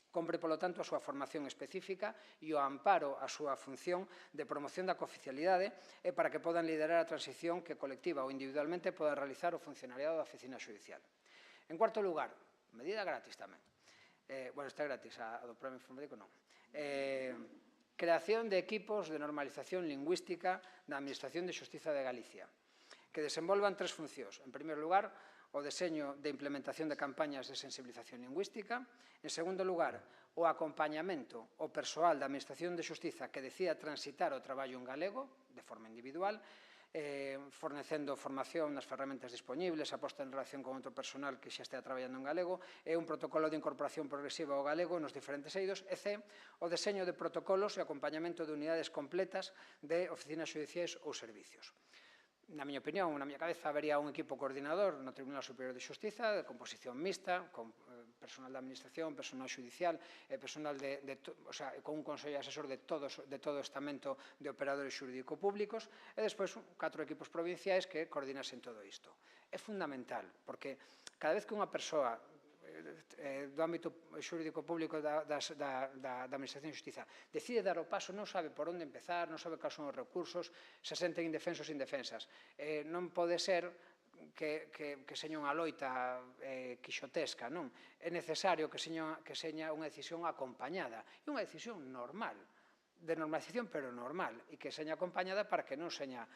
Compre, polo tanto, a súa formación específica e o amparo a súa función de promoción da cooficialidade e para que podan liderar a transición que colectiva ou individualmente podan realizar o funcionariado da oficina xudicial. En cuarto lugar, medida gratis tamén. Bueno, está gratis, a do programa informático non. Creación de equipos de normalización lingüística da Administración de Xustiza de Galicia, que desenvolvan tres funcións. En primeiro lugar, o deseño de implementación de campañas de sensibilización lingüística. En segundo lugar, o acompañamento ao persoal da Administración de Xustiza que decida transitar o traballo en galego, de forma individual, fornecendo formación nas ferramentas disponibles, aposta en relación con outro personal que xa estea traballando en galego, e un protocolo de incorporación progresiva ao galego nos diferentes eidos, e C, o deseño de protocolos e acompañamento de unidades completas de oficinas xudiciais ou servicios. Na miña opinión, na miña cabeza, habería un equipo coordinador no Tribunal Superior de Xustiza, de composición mixta, con personal da Administración, personal xudicial, personal con un consello asesor de todo o estamento de operadores xurídico-públicos, e despois 4 equipos provinciais que coordinasen todo isto. É fundamental, porque cada vez que unha persoa do ámbito xurídico público da Administración de Xustiza decide dar o paso, non sabe por onde empezar, non sabe cales son os recursos, se senten indefensos e indefensas. Non pode ser que seña unha loita quixotesca, non? É necesario que seña unha decisión acompañada, e unha decisión normal, de normalización, pero normal, e que seña acompañada para que non seña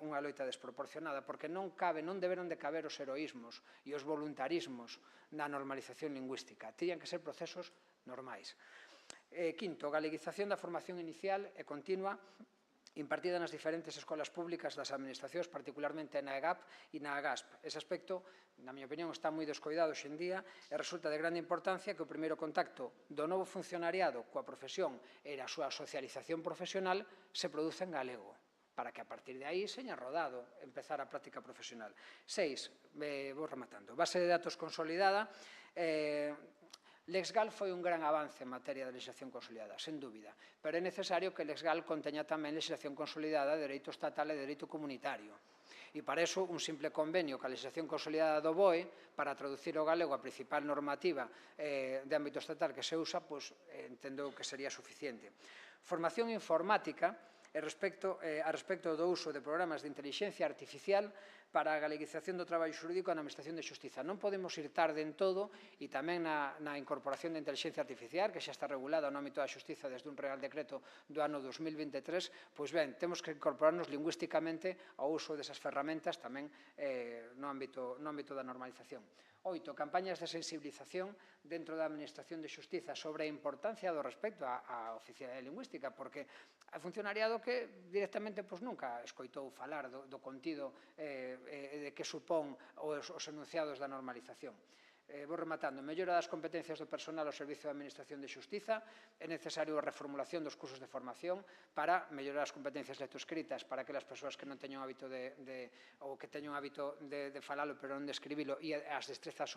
unha loita desproporcionada, porque non deberon de caber os heroísmos e os voluntarismos na normalización lingüística. Teñen que ser procesos normais. Quinto, galeguización da formación inicial e continua impartida nas diferentes escolas públicas das administracións, particularmente na EGAP e na AGASP. Ese aspecto, na miña opinión, está moi descoidado hoxe en día e resulta de grande importancia que o primeiro contacto do novo funcionariado coa profesión e a súa socialización profesional se produza en galego, para que a partir de aí seña rodado empezar a práctica profesional. 6, vou rematando, base de datos consolidada. LexGal foi un gran avance en materia de legislación consolidada, sen dúbida, pero é necesario que LexGal conteña tamén legislación consolidada de dereito estatal e de dereito comunitario. E para iso, un simple convenio ca legislación consolidada do BOE para traducir ao galego a principal normativa de ámbito estatal que se usa, entendo que sería suficiente. Formación informática a respecto do uso de programas de inteligencia artificial para a galeguización do traballo xurídico na Administración de Xustiza. Non podemos ir tarde en todo e tamén na incorporación de inteligencia artificial, que xa está regulada no ámbito da Xustiza desde un Real Decreto do ano 2023, pois ben, temos que incorporarnos lingüísticamente ao uso desas ferramentas tamén no ámbito da normalización. 8. Campañas de sensibilización dentro da Administración de Xustiza sobre a importancia do respecto á oficialidade lingüística, porque hai funcionariado que directamente nunca escoitou falar do contido e de que supón os enunciados da normalización. Vou rematando. Mellora das competencias do personal ao servicio da Administración de Xustiza. É necesario a reformulación dos cursos de formación para mellorar as competencias lectoescritas para aquelas persoas que non teñen o hábito ou que teñen o hábito de falalo pero non de escribilo, e as destrezas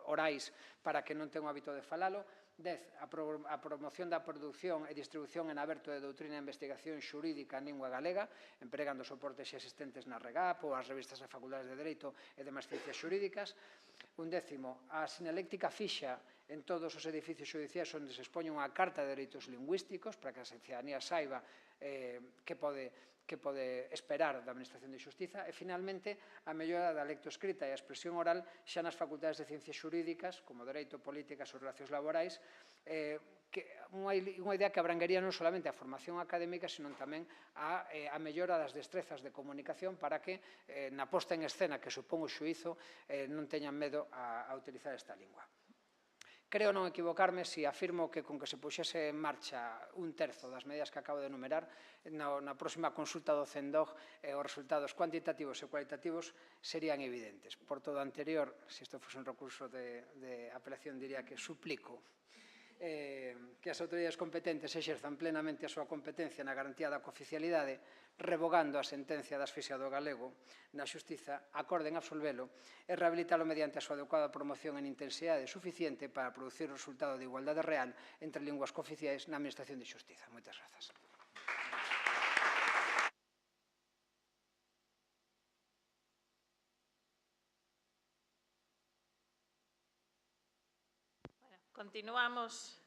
orais para que non teñen o hábito de falalo. 10. A promoción da produción e distribución en aberto de doutrina e investigación xurídica en lingua galega, empregando soportes existentes na REGAP ou as revistas das Facultades de Dereito e demais ciencias xurídicas. 11. A sinaléctica fixa en todos os edificios xudiciais onde se expoña unha carta de dereitos lingüísticos para que a cidadanía saiba que pode esperar da Administración de Xustiza. E, finalmente, a mellora da lectoescrita e a expresión oral xa nas facultades de ciencias xurídicas, como Dereito, Políticas ou Relacións Laborais, unha idea que abranguería non solamente a formación académica, senón tamén a mellora das destrezas de comunicación para que na posta en escena que supón o xuízo non teñan medo a utilizar esta lingua. Creo non equivocarme se afirmo que con que se puxese en marcha un terzo das medidas que acabo de enumerar, na próxima consulta do CENDOG os resultados cuantitativos e cualitativos serían evidentes. Por todo o anterior, se isto fose un recurso de apelación, diría que suplico que as autoridades competentes exerzan plenamente a súa competencia na garantía da cooficialidade, revogando a sentencia da asfixia do galego na xustiza, acorden absolvelo e rehabilitalo mediante a súa adecuada promoción en intensidade suficiente para producir o resultado de igualdade real entre linguas cooficiais na Administración de Xustiza. Moitas grazas. Continuamos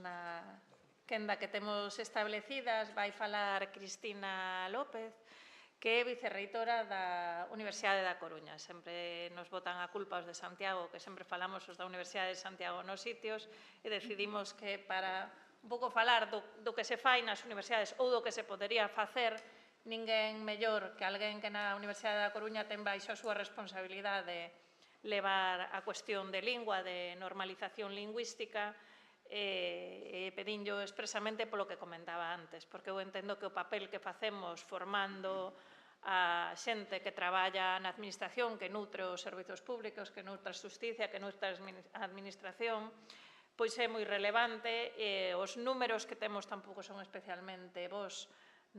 na quenda que temos establecidas. Vai falar Cristina López, que é vicerreitora da Universidade da Coruña. Sempre nos botan a culpa os de Santiago, que sempre falamos os da Universidade de Santiago nos sitios, e decidimos que para un pouco falar do que se fai nas universidades ou do que se podería facer, ninguén mellor que alguén que na Universidade da Coruña ten baixo a súa responsabilidade levar a cuestión de lingua, de normalización lingüística, e pedinllo expresamente polo que comentaba antes, porque eu entendo que o papel que facemos formando a xente que traballa na administración, que nutre os servizos públicos, que nutre a justicia, que nutre a administración, pois é moi relevante, e os números que temos tampouco son especialmente bons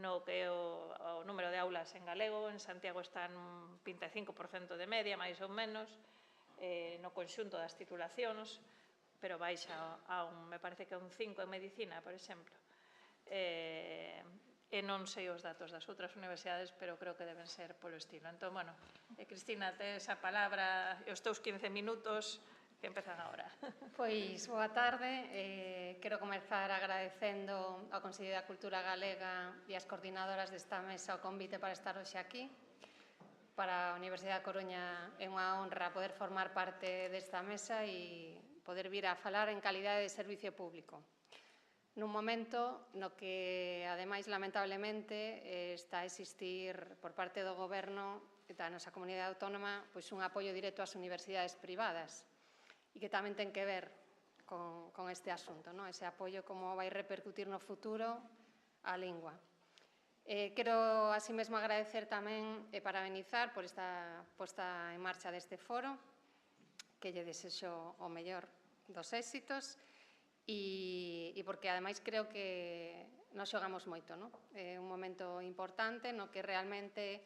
no que é o número de aulas en galego. En Santiago está nun 25% de media, máis ou menos, no conxunto das titulacións, pero baixa me parece que a un 5 en medicina, por exemplo. E non sei os datos das outras universidades, pero creo que deben ser polo estilo. Entón, bueno, Cristina, tes a palabra e os teus 15 minutos que empezan agora. Pois, boa tarde. Quero comezar agradecendo ao Consello da Cultura Galega e as coordinadoras desta mesa o convite para estar hoxe aquí. Para a Universidade da Coruña é unha honra poder formar parte desta mesa e poder vir a falar en calidade de servicio público. Nun momento no que, ademais, lamentablemente, está a existir por parte do Goberno e da nosa comunidade autónoma pois un apoio directo ás universidades privadas e que tamén ten que ver con este asunto, ese apoio como vai repercutir no futuro a lingua. Quero, así mesmo, agradecer tamén e parabenizar por esta posta en marcha deste foro, que lle desexo o mellor dos éxitos, e porque, ademais, creo que nos xogamos moito. É un momento importante no que realmente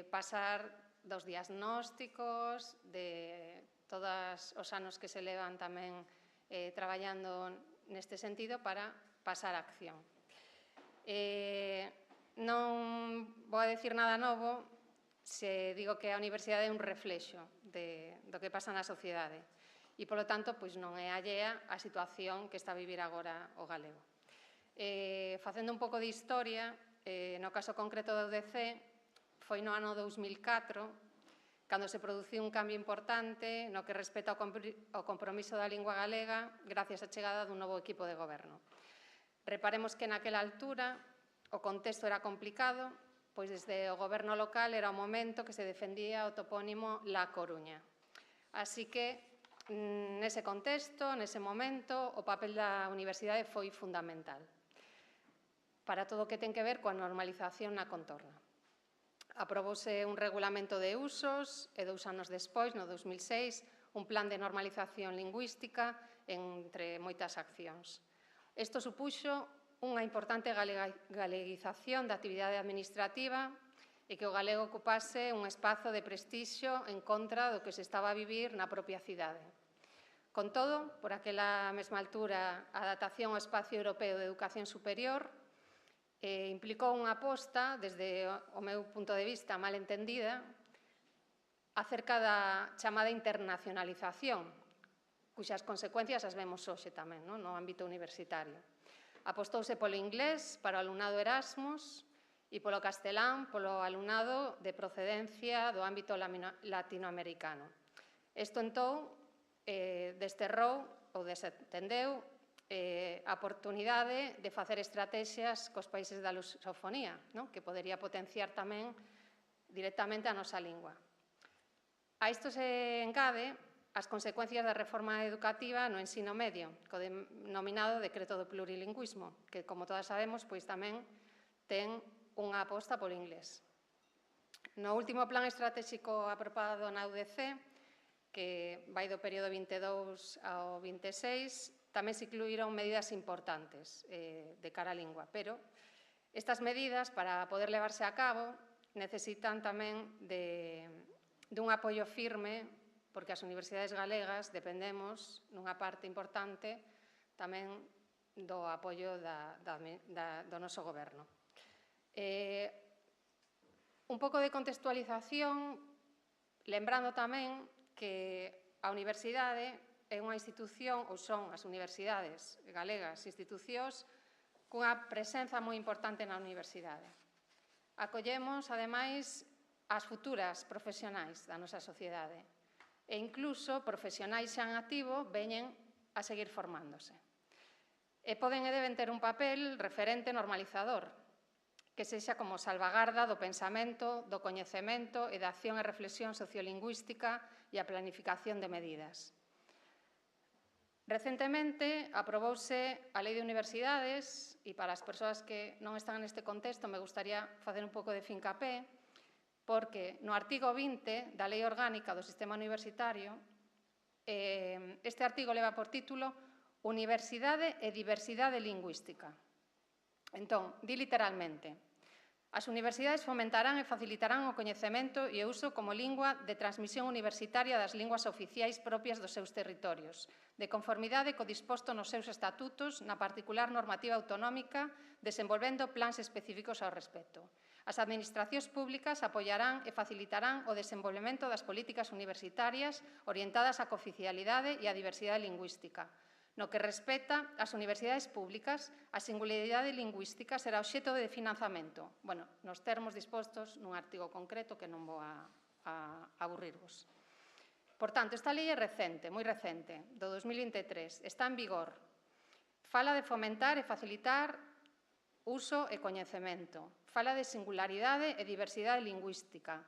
pasar dos diagnósticos, de todos os anos que se levan tamén traballando neste sentido, para pasar a acción. Non vou a decir nada novo se digo que a universidade é un reflexo do que pasa na sociedade e, polo tanto, non é allea a situación que está a vivir agora o galego. Facendo un pouco de historia, no caso concreto da UDC, foi no ano 2004 cando se produciu un cambio importante no que respecta ao compromiso da lingua galega gracias á chegada dun novo equipo de goberno. Reparemos que naquela altura o contexto era complicado, pois desde o goberno local era o momento que se defendía o topónimo La Coruña. Así que, nese contexto, nese momento, o papel da universidade foi fundamental para todo o que ten que ver coa normalización na contorna. Aprobouse un regulamento de usos e 2 anos despois, no 2006, un plan de normalización lingüística entre moitas accións. Isto supuxo unha importante galeguización da actividade administrativa e que o galego ocupase un espazo de prestixio en contra do que se estaba a vivir na propia cidade. Con todo, por aquela mesma altura, a adaptación ao espacio europeo de educación superior implicou unha aposta, desde o meu punto de vista mal entendida, acerca da chamada internacionalización, cuxas consecuencias as vemos hoxe tamén no ámbito universitario. Apostouse polo inglés para o alumnado Erasmus e polo castelán polo alumnado de procedencia do ámbito latinoamericano. Isto, entón, desterrou ou desentendeu a oportunidade de facer estrategias cos países da lusofonía, que podería potenciar tamén directamente a nosa lingua. A isto se engade as consecuencias da reforma educativa no ensino medio, co denominado Decreto do Plurilingüismo, que, como todas sabemos, pois tamén ten unha aposta polo inglés. No último plan estratégico aprobado na UDC, que vai do período 22 ao 26, tamén se incluíron medidas importantes de cara á lingua, pero estas medidas, para poder levarse a cabo, necesitan tamén dun apoio firme, porque as universidades galegas dependemos, nunha parte importante, tamén do apoio do noso goberno. Un pouco de contextualización, lembrando tamén que a universidade é unha institución, ou son as universidades galegas institucións, cunha presenza moi importante na universidade. Acollemos, ademais, as futuras profesionais da nosa sociedade e incluso profesionais xa en activo veñen a seguir formándose. E poden e deben ter un papel referente normalizador, que sexa como salvagarda do pensamento, do coñecemento e da acción e reflexión sociolingüística e a planificación de medidas. Recentemente aprobouse a Lei de Universidades e para as persoas que non están neste contexto me gustaría facer un pouco de fincapé porque no artigo 20 da Lei Orgánica do Sistema Universitario este artigo leva por título Universidade e Diversidade Lingüística. Entón, di literalmente: as universidades fomentarán e facilitarán o coñecemento e o uso como lingua de transmisión universitaria das linguas oficiais propias dos seus territorios, de conformidade co disposto nos seus estatutos, na particular normativa autonómica, desenvolvendo plans específicos ao respecto. As administracións públicas apoiarán e facilitarán o desenvolvemento das políticas universitarias orientadas á cooficialidade e á diversidade lingüística. No que respecta ás universidades públicas, a singularidade lingüística será obxecto de financiamento, nos termos dispostos nun artigo concreto que non vou a aburrirvos. Por tanto, esta lei é recente, moi recente, do 2023, está en vigor. Fala de fomentar e facilitar uso e coñecemento. Fala de singularidade e diversidade lingüística.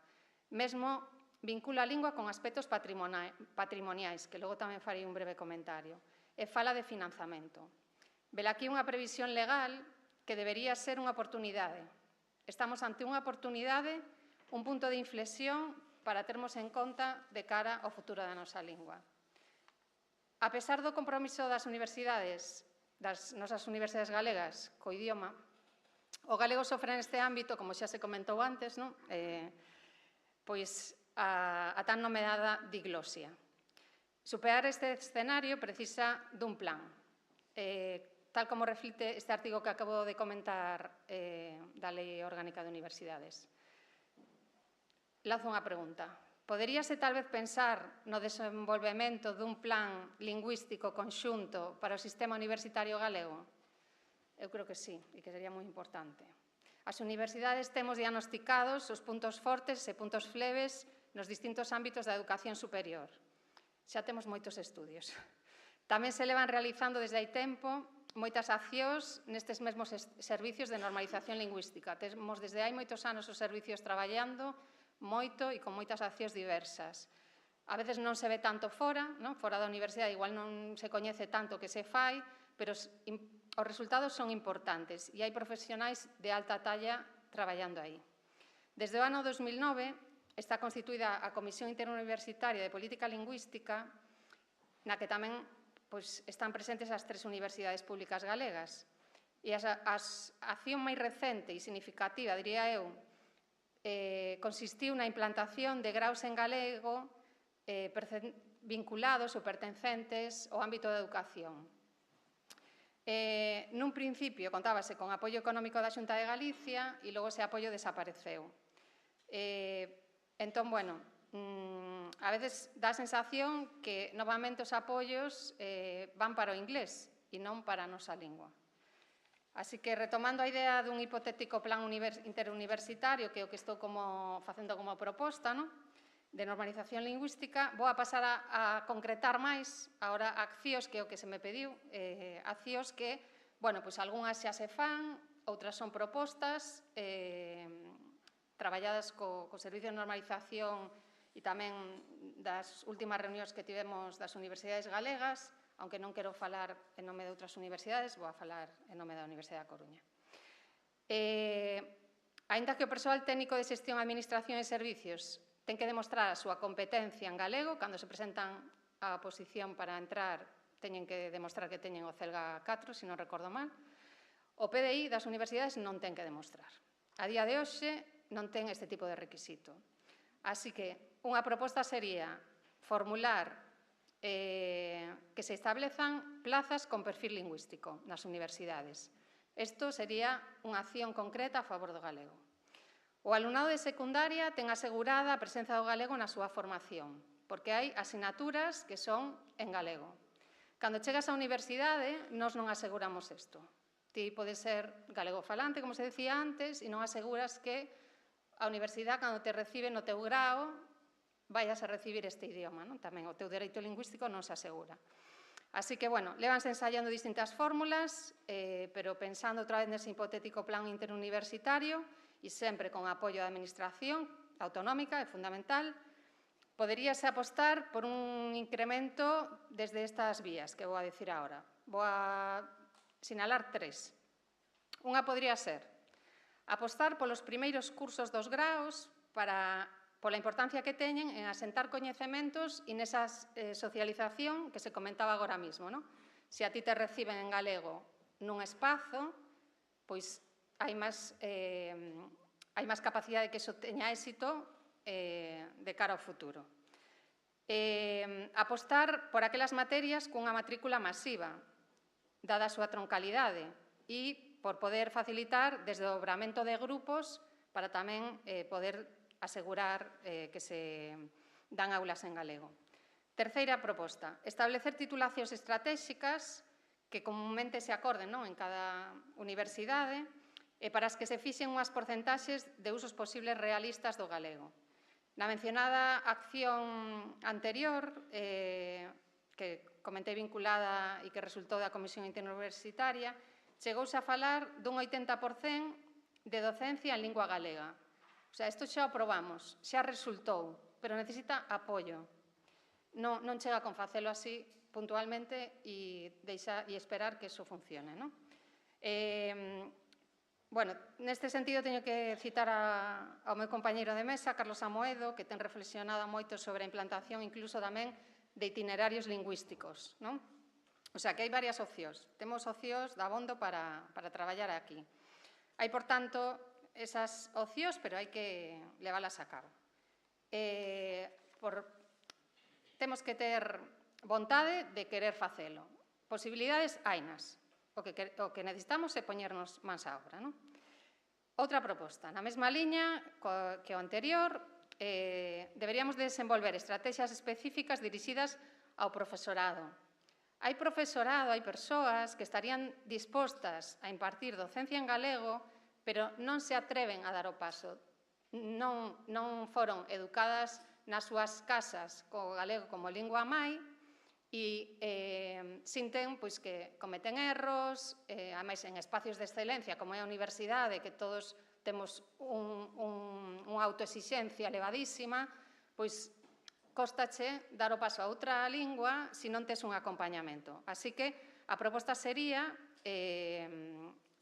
Mesmo vincula a lingua con aspectos patrimoniais, que logo tamén farei un breve comentario. E fala de financiamento. Velaquí unha previsión legal que debería ser unha oportunidade. Estamos ante unha oportunidade, un punto de inflexión para termos en conta de cara ao futuro da nosa lingua. A pesar do compromiso das universidades, das nosas universidades galegas, co idioma, o galego sofre neste ámbito, como xa se comentou antes, pois a tan nomeada diglosia. Superar este escenario precisa dun plan, tal como reflicte este artigo que acabo de comentar da Lei Orgánica de Universidades. Lanzo unha pregunta. Poderíase tal vez pensar no desenvolvemento dun plan lingüístico conxunto para o sistema universitario galego? Eu creo que sí, e que sería moi importante. As universidades temos diagnosticados os puntos fortes e puntos fleves nos distintos ámbitos da educación superior. Xa temos moitos estudios. Tamén se levan realizando desde hai tempo moitas accións nestes mesmos servicios de normalización lingüística. Temos desde hai moitos anos os servicios traballando moito e con moitas accións diversas. A veces non se ve tanto fora da universidade, igual non se coñece tanto que se fai, pero os resultados son importantes e hai profesionais de alta talla traballando aí. Desde o ano 2009 está constituída a Comisión Interuniversitaria de Política Lingüística, na que tamén están presentes as 3 universidades públicas galegas. E a acción máis recente e significativa, diría eu, consistiu na implantación de graus en galego vinculados ou pertencentes ao ámbito da educación. Nun principio contábase con apoio económico da Xunta de Galicia e logo ese apoio desapareceu. Entón, a veces dá a sensación que novamente os apoios van para o inglés e non para a nosa lingua. Así que, retomando a idea dun hipotético plan interuniversitario, que é o que estou facendo como proposta, de normalización lingüística, vou a pasar a concretar máis agora accións que é o que se me pediu, accións que, algunhas xa se fan, outras son propostas, traballadas co Servicio de Normalización e tamén das últimas reunións que tivemos das universidades galegas, aunque non quero falar en nome de outras universidades, vou a falar en nome da Universidade da Coruña. Aínda que o persoal técnico de xestión, administración e servicios ten que demostrar a súa competencia en galego, cando se presentan a oposición para entrar, teñen que demostrar que teñen o CELGA 4, se non recordo mal, o PDI das universidades non ten que demostrar. A día de hoxe non ten este tipo de requisito. Así que unha proposta sería formular que se establezan plazas con perfil lingüístico nas universidades. Isto sería unha acción concreta a favor do galego. O alumnado de secundaria ten asegurada a presenza do galego na súa formación, porque hai asignaturas que son en galego. Cando chegas á universidade, nós non aseguramos isto. Ti pode ser galego falante, como se decía antes, e non aseguras que a universidade, cando te recibe no teu grao, vayas a recibir este idioma, non? Tamén o teu dereito lingüístico non se asegura. Así que, bueno, levanse ensayando distintas fórmulas, pero pensando outra vez nese hipotético plan interuniversitario e sempre con apoio da administración autonómica, é fundamental, poderíase apostar por un incremento desde estas vías que vou a decir agora. Vou a sinalar 3. Unha podría ser apostar polos primeiros cursos dos graos pola importancia que teñen en asentar coñecementos e nesa socialización que se comentaba agora mesmo. Se a ti te reciben en galego nun espazo, pois hai máis capacidade de que iso teña éxito de cara ao futuro. Apostar por aquelas materias cunha matrícula masiva, dada a súa troncalidade, e por poder facilitar desdobramento de grupos para tamén poder asegurar que se dan aulas en galego. Terceira proposta, establecer titulacións estratégicas que comúnmente se acorden en cada universidade e para as que se fixen unhas porcentaxes de usos posibles realistas do galego. Na mencionada acción anterior, que comentei vinculada e que resultou da Comisión Interuniversitaria, chegouse a falar dun 80% de docencia en lingua galega. O sea, isto xa o probamos, xa resultou, pero necesita apoio. Non chega con facelo así puntualmente e esperar que iso funcione. Bueno, neste sentido teño que citar ao meu compañeiro de mesa, Carlos Amoedo, que ten reflexionado moito sobre a implantación incluso tamén de itinerarios lingüísticos. O sea, que hai varias opcións. Temos opcións dabondo para traballar aquí. Hai, por tanto, esas opcións, pero hai que leválas a cabo. Temos que ter vontade de querer facelo. Posibilidades hainas. O que necesitamos é poñernos mans á obra. Outra proposta. Na mesma liña que o anterior, deberíamos desenvolver estrategias específicas dirixidas ao profesorado. Hai profesorado, hai persoas que estarían dispostas a impartir docencia en galego, pero non se atreven a dar o paso. Non foron educadas nas súas casas co galego como lingua mai e sinten que cometen erros, ademais en espacios de excelencia como é a universidade, que todos temos unha autoexixencia elevadísima, pois costache dar o paso a outra lingua se non tes un acompañamento. Así que a proposta sería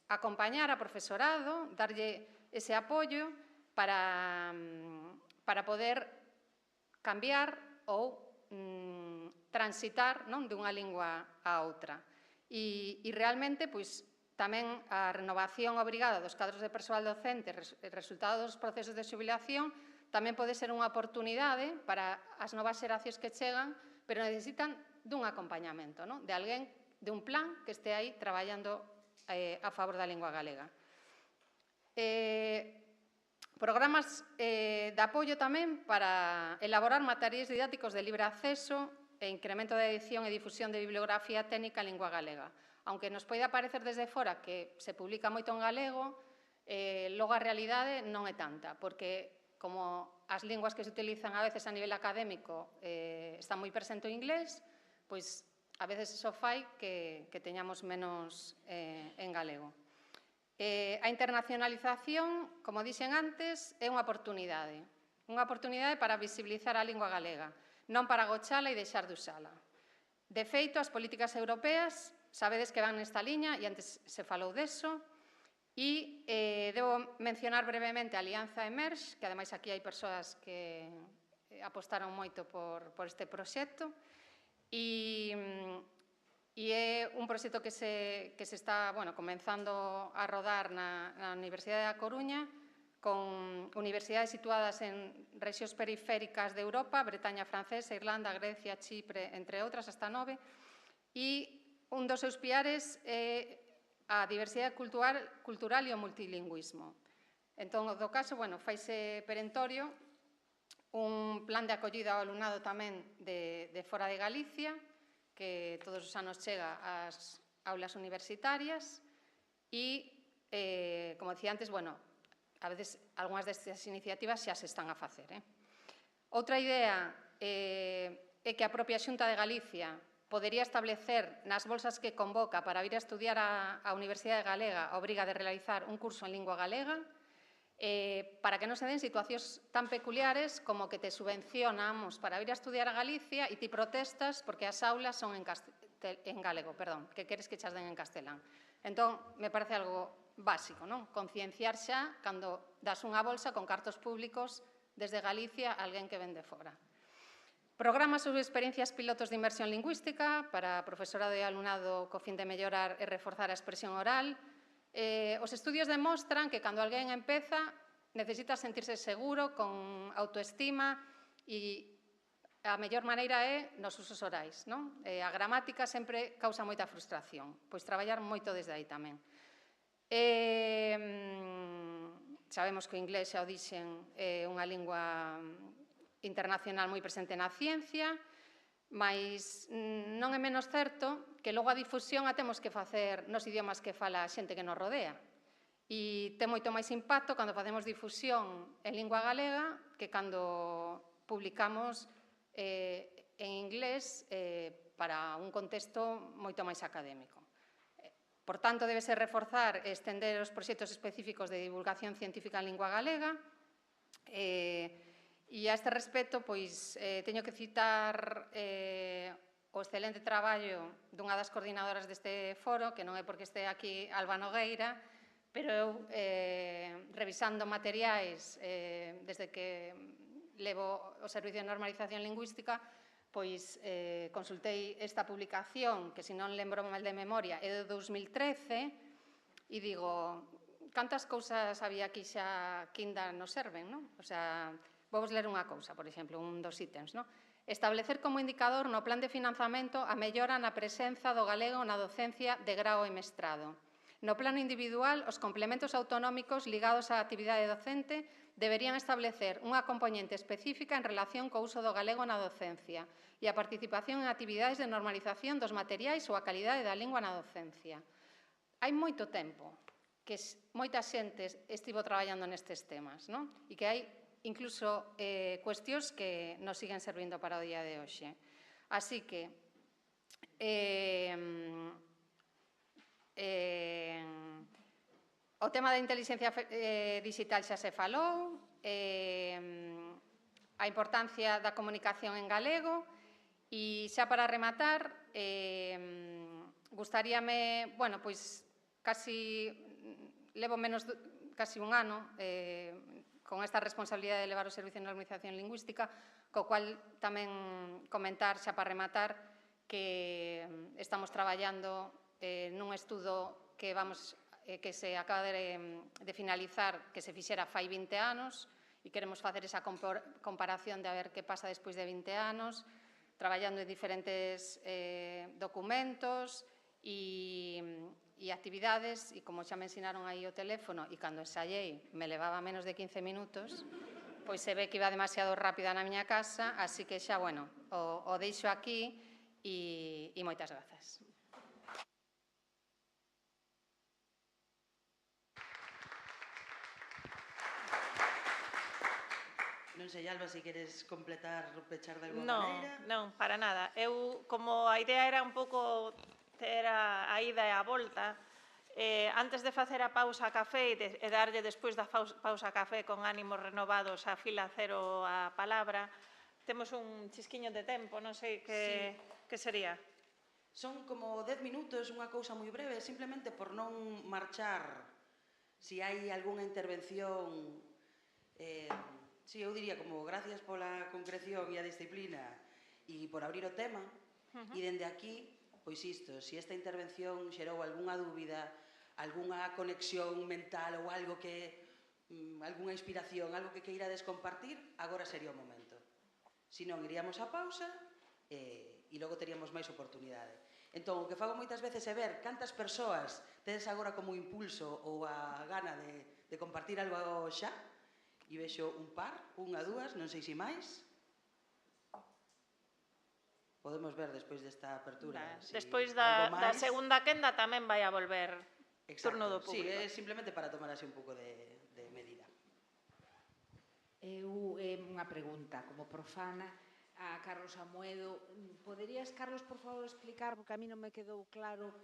acompañar a profesorado, darlle ese apoio para poder cambiar ou transitar dunha lingua a outra. E realmente, tamén a renovación obrigada dos cadros de persoal docente, resultado dos procesos de xubilación, tamén pode ser unha oportunidade para as novas xeracións que chegan, pero necesitan dun acompañamento, de alguén, de un plan que este aí traballando a favor da lingua galega. Programas de apoio tamén para elaborar materiais didácticos de libre acceso e incremento da edición e difusión de bibliografía técnica en lingua galega. Aunque nos poida parecer desde fora que se publica moito en galego, logo a realidade non é tanta, porque como as linguas que se utilizan a veces a nivel académico están moi presente o inglés, pois a veces iso fai que teñamos menos en galego. A internacionalización, como dixen antes, é unha oportunidade para visibilizar a lingua galega, non para agochala e deixar de usala. De feito, as políticas europeas sabedes que van nesta liña, e antes se falou deso, e debo mencionar brevemente a Alianza Emerge, que ademais aquí hai persoas que apostaron moito por este proxecto, e é un proxecto que se está comenzando a rodar na Universidade da Coruña, con universidades situadas en rexións periféricas de Europa, Bretaña francesa, Irlanda, Grecia, Chipre, entre outras, hasta 9, e un dos seus piares é a diversidade cultural e o multilingüismo. Entón, do caso, faise perentorio un plan de acollida ao alumnado tamén de fora de Galicia, que todos os anos chega ás aulas universitarias e, como dicía antes, a veces algunhas destas iniciativas xa se están a facer. Outra idea é que a propia Xunta de Galicia podería establecer nas bolsas que convoca para vir a estudiar a Universidade Galega a obriga de realizar un curso en lingua galega, para que non se den situacións tan peculiares como que te subvencionamos para vir a estudiar a Galicia e ti protestas porque as aulas son en galego, que queres que chas den en castelán. Entón, me parece algo básico, non? Concienciar xa cando das unha bolsa con cartos públicos desde Galicia a alguén que ven de fora. Programas sobre experiencias pilotos de inmersión lingüística para profesorado e alumnado co fin de mellorar e reforzar a expresión oral. Os estudios demostran que cando alguén empeza necesita sentirse seguro, con autoestima, e a mellor maneira é nos usos orais, non? A gramática sempre causa moita frustración, pois traballar moito desde aí tamén. Sabemos que o inglés, xa o dixen, é unha lingua internacional moi presente na ciencia, mas non é menos certo que logo a difusión a temos que facer nos idiomas que fala a xente que nos rodea. E ten moito máis impacto cando facemos difusión en lingua galega que cando publicamos en inglés para un contexto moito máis académico. Por tanto, debese reforzar e estender os proxectos específicos de divulgación científica en lingua galega. E a este respecto, teño que citar o excelente traballo dunha das coordinadoras deste foro, que non é porque este aquí Alba Nogueira, pero eu, revisando materiais desde que levo o Servicio de Normalización Lingüística, consultei esta publicación, que se non lembro mal de memoria, é de 2013, e digo, cantas cousas había aquí xa que ainda nos serven, non? O sea, vou ler unha cousa, por exemplo, un dos ítems, non? Establecer como indicador no plan de financiamento a mellora na presenza do galego na docencia de grao e mestrado. No plano individual, os complementos autonómicos ligados á actividade docente deberían establecer unha componente específica en relación co uso do galego na docencia e a participación en actividades de normalización dos materiais ou a calidade da lingua na docencia. Hai moito tempo que moita xente estivo traballando nestes temas, non? E que hai incluso cuestións que nos siguen servindo para o día de hoxe. Así que o tema da inteligencia digital xa se falou, a importancia da comunicación en galego, e xa para rematar, gustaríame, levo menos casi un ano con esta responsabilidade de levar o Servicio de Normalización Lingüística, co cual tamén comentar xa para rematar que estamos traballando nun estudo que se acaba de finalizar, que se fixera fai 20 anos, e queremos facer esa comparación de a ver que pasa despois de 20 anos, traballando en diferentes documentos e actividades, e como xa me ensinaron aí o teléfono, e cando ensaiei me levaba menos de 15 minutos, pois se ve que iba demasiado rápida na miña casa, así que xa, o deixo aquí e moitas grazas. Non sei, Alba, se queres completar, pechar de alguma maneira. Non, para nada. Eu, como a idea era un pouco ter a ida e a volta, antes de facer a pausa a café e darlle despois da pausa a café con ánimos renovados a Fila Cero a palabra, temos un chisquiño de tempo, non sei que sería. Son como 10 minutos, unha cousa moi breve, simplemente por non marchar. Si hai algunha intervención, si eu diría como gracias pola concreción e a disciplina e por abrir o tema, e dende aquí, pois isto, si esta intervención xerou algunha dúbida, algunha conexión mental ou algo que, algunha inspiración, algo que queirades compartir, agora sería o momento. Si non, iríamos a pausa e logo teríamos máis oportunidade. Entón, o que fago moitas veces é ver cantas persoas tedes agora como impulso ou a gana de compartir algo xa, e vexo un par, unha, dúas, non sei se máis. Podemos ver despois desta apertura. Despois da segunda quenda tamén vai a volver turno do público. Sí, é simplemente para tomar así un pouco de medida. Eu, unha pregunta como profana a Carlos Amoedo. Poderías, Carlos, por favor, explicar, porque a mí non me quedou claro,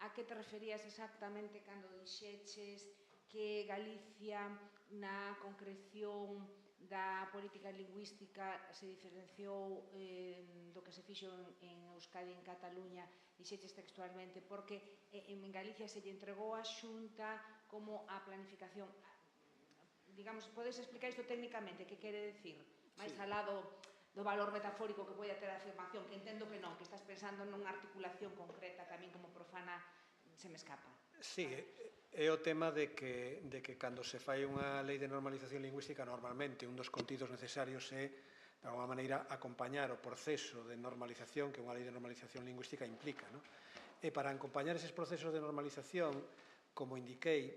a que te referías exactamente cando dixeches que Galicia na concreción da política lingüística se diferenciou do que se fixo en Euskadi e en Cataluña, dixeches textualmente, porque en Galicia se lle entregou a Xunta como a planificación. Digamos, podes explicar isto técnicamente, que quere decir? Mais alá do valor metafórico que pode ter a afirmación, que entendo que non, que estás pensando nunha articulación concreta que a min como profana se me escapa. Sí, é o tema de que cando se fai unha lei de normalización lingüística, normalmente un dos contidos necesarios é, de alguma maneira, acompañar o proceso de normalización que unha lei de normalización lingüística implica. E para acompañar eses procesos de normalización, como indiquei,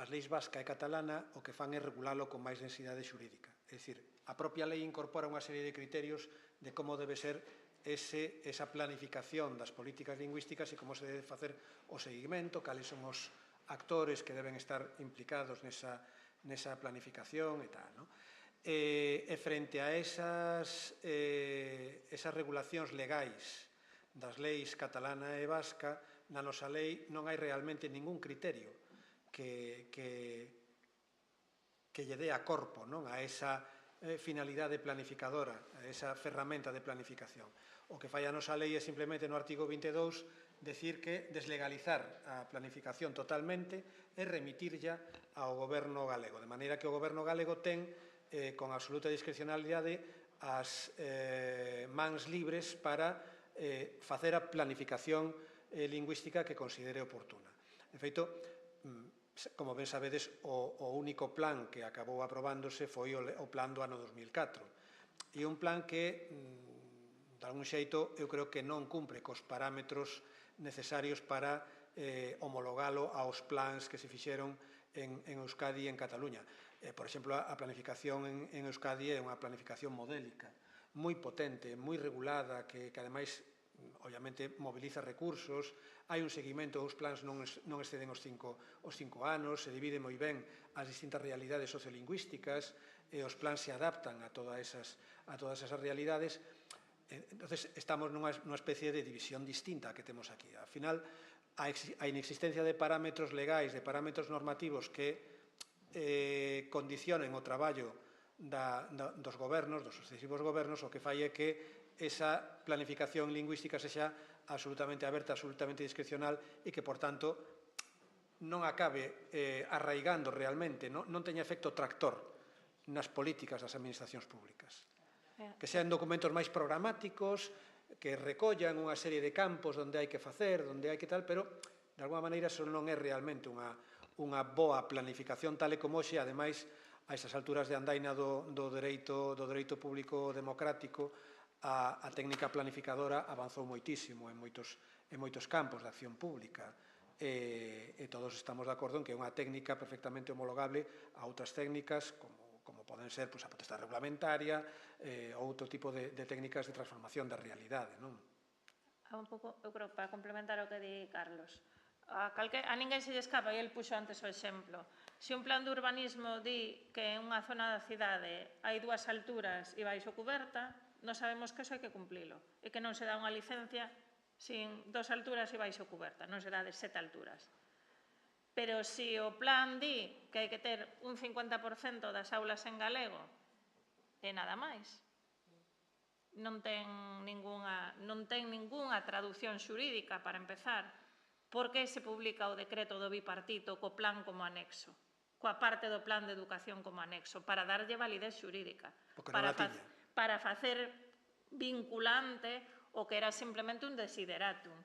as leis vasca e catalana o que fan é regulalo con máis densidade xurídica. É dicir, a propia lei incorpora unha serie de criterios de como debe ser esa planificación das políticas lingüísticas e como se debe facer o seguimento, cales son os actores que deben estar implicados nesa planificación e tal. E frente a esas regulacións legais das leis catalana e vasca, na nosa lei non hai realmente ningún criterio que lle dé a corpo a esa finalidade planificadora, a esa ferramenta de planificación. O que fai a nosa lei é simplemente no artigo 22 decir que deslegalizar a planificación totalmente e remitirlla ao goberno galego, de maneira que o goberno galego ten con absoluta discrecionalidade as mans libres para facer a planificación lingüística que considere oportuna. De feito, como ben sabedes, o único plan que acabou aprobándose foi o plan do ano 2004. E un plan que, de algún xeito, eu creo que non cumpre cos parámetros necesarios para homologalo aos plans que se fixeron en Euskadi e en Cataluña. Por exemplo, a planificación en Euskadi é unha planificación modélica, moi potente, moi regulada, que ademais, obviamente, mobiliza recursos, hai un seguimento, os plans non exceden os 5 anos, se divide moi ben as distintas realidades sociolingüísticas, e os plans se adaptan a todas esas realidades. Entonces, estamos nunha especie de división distinta que temos aquí. Al final, a inexistencia de parámetros legais, de parámetros normativos que condicionen o traballo dos gobernos, dos sucesivos gobernos, o que fai é que esa planificación lingüística sexa absolutamente aberta, absolutamente discrecional e que, por tanto, non acabe arraigando realmente, non teña efecto tractor nas políticas das administracións públicas. Que sean documentos máis programáticos, que recollan unha serie de campos onde hai que facer, onde hai que tal, pero, de alguma maneira, eso non é realmente unha boa planificación tal e como hoxe, ademais, a esas alturas de andaina do dereito público democrático, a técnica planificadora avanzou moitísimo en moitos campos de acción pública e todos estamos de acordo en que é unha técnica perfectamente homologable a outras técnicas como poden ser a potestade regulamentaria ou outro tipo de técnicas de transformación da realidade. Un pouco, eu creo, para complementar o que di Carlos, a ninguén se lle escapa, e el puxo antes o exemplo. Se un plan de urbanismo di que en unha zona da cidade hai 2 alturas e baixo cuberta, non sabemos que eso hai que cumplilo e que non se dá unha licencia sin 2 alturas e baixo cuberta, non será de 7 alturas. Pero se o plan di que hai que ter un 50% das aulas en galego e nada máis, non ten ningunha traducción xurídica, para empezar. Por que se publica o decreto do bipartito co plan como anexo? Coa parte do plan de educación como anexo, para darlle validez xurídica. Para facer vinculante o que era simplemente un desideratum.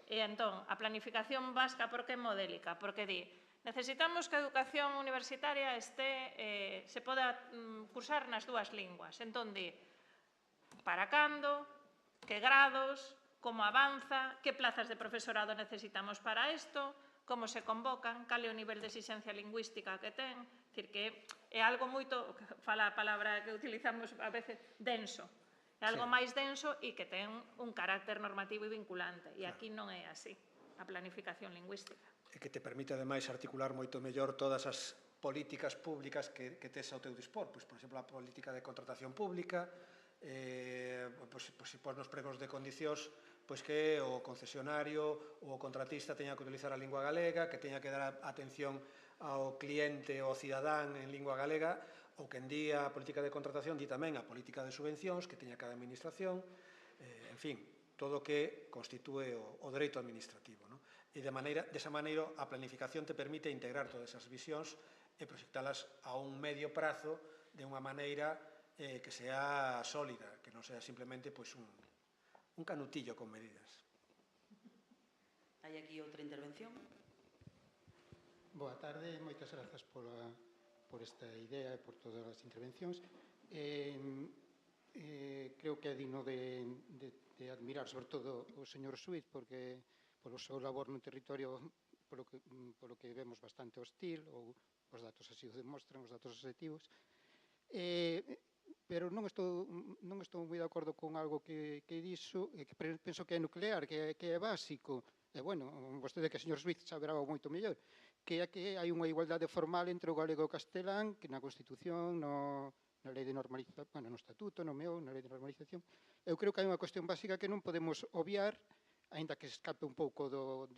E entón, a planificación vasca, por que modélica? Porque di, necesitamos que a educación universitaria se poda cursar nas dúas linguas. Entón, di, para cando, que grados, como avanza, que plazas de profesorado necesitamos para isto, como se convocan, cal é o nivel de exigencia lingüística que ten. É dicir, que é algo moito, fala a palabra que utilizamos a veces, denso. É algo máis denso e que ten un carácter normativo e vinculante. E aquí non é así, a planificación lingüística. E que te permite, ademais, articular moito mellor todas as políticas públicas que tes ao teu dispor. Pois, por exemplo, a política de contratación pública, se pos nos pregos de condicións, pois que o concesionario ou o contratista teña que utilizar a lingua galega, que teña que dar atención ao cliente ou ao cidadán en lingua galega, ou que en día a política de contratación di tamén a política de subvencións que teña cada administración, en fin, todo o que constitúe o dereito administrativo. E desa maneira a planificación te permite integrar todas esas visións e proxectalas a un medio prazo de unha maneira que sea sólida, que non sea simplemente un canutillo con medidas. Hai aquí outra intervención. Boa tarde, moitas grazas por esta idea e por todas as intervencións. Creo que é digno de admirar, sobre todo, o señor Suiz, porque polo seu labor no territorio, polo que vemos bastante hostil, ou os datos así o demostran, os datos objetivos. Pero non estou moi de acordo con algo que dixo, que penso que é nuclear, que é básico. E, bueno, vostede que o señor Suiz saberá moito mellor, que é que hai unha igualdade formal entre o galego e o castelán, que na Constitución, na lei de normalización, bueno, no Estatuto, no meu, na lei de normalización. Eu creo que hai unha cuestión básica que non podemos obviar, aínda que se escape un pouco do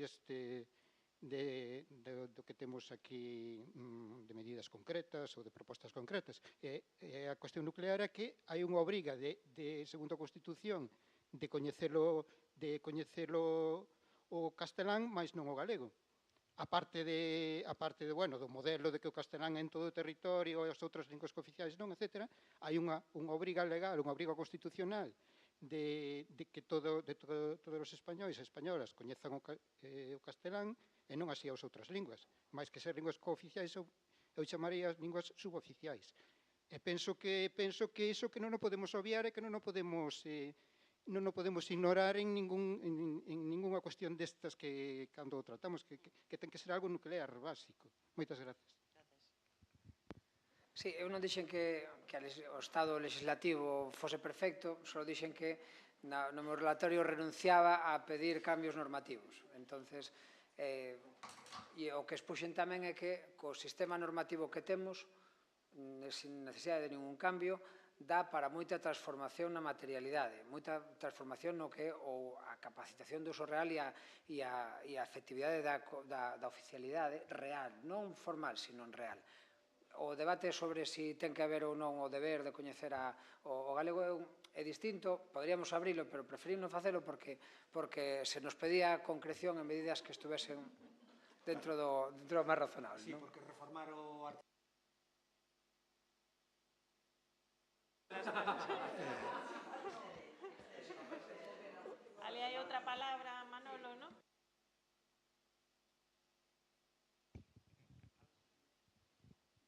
que temos aquí de medidas concretas ou de propostas concretas. A cuestión nuclear é que hai unha obriga segundo a Constitución, de coñecelo o castelán, mais non o galego. A parte do modelo de que o castelán en todo o territorio e as outras linguas cooficiais non, etc., hai unha obriga legal, unha obriga constitucional de que todos os españois e españolas coñezan o castelán e non así as outras linguas. Mais que ser linguas cooficiais, eu chamaría as linguas suboficiais. E penso que iso que non o podemos obviar e que non o podemos ignorar en ninguna cuestión destas que cando tratamos, que ten que ser algo nuclear básico. Moitas grazas. Sí, eu non dixen que o Estado legislativo fose perfecto, só dixen que no meu relatorio renunciaba a pedir cambios normativos. Entonces, o que expuxen tamén é que co sistema normativo que temos, sin necesidade de ningún cambio, dá para moita transformación na materialidade, moita transformación no que é a capacitación do uso real e a efectividade da oficialidade real, non formal, sino real. O debate sobre se ten que haber ou non o deber de coñecer o galego é distinto, poderíamos abrilo, pero preferí non facelo porque se nos pedía concreción en medidas que estuvesen dentro do máis razonable. Sí, porque reformar o artículo... Ali hai outra palabra, Manolo, non?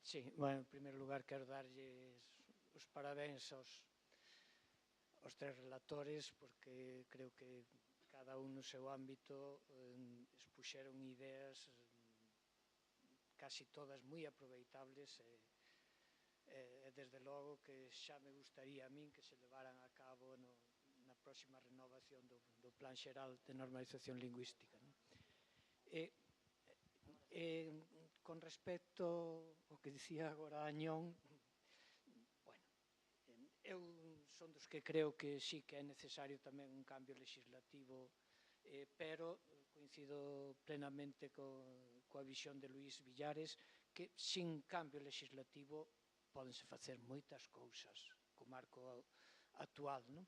Sí, bueno, en primeiro lugar quero darlles os parabéns aos tres relatores, porque creo que cada un no seu ámbito expuxeron ideas casi todas moi aproveitables e desde logo que xa me gustaría a min que se levaran a cabo na próxima renovación do Plan Xeral de Normalización Lingüística. Con respecto ao que dicía agora Añón, eu son dos que creo que sí que é necesario tamén un cambio legislativo, pero coincido plenamente coa visión de Luís Villares que sin cambio legislativo pódense facer moitas cousas co marco actual. Non?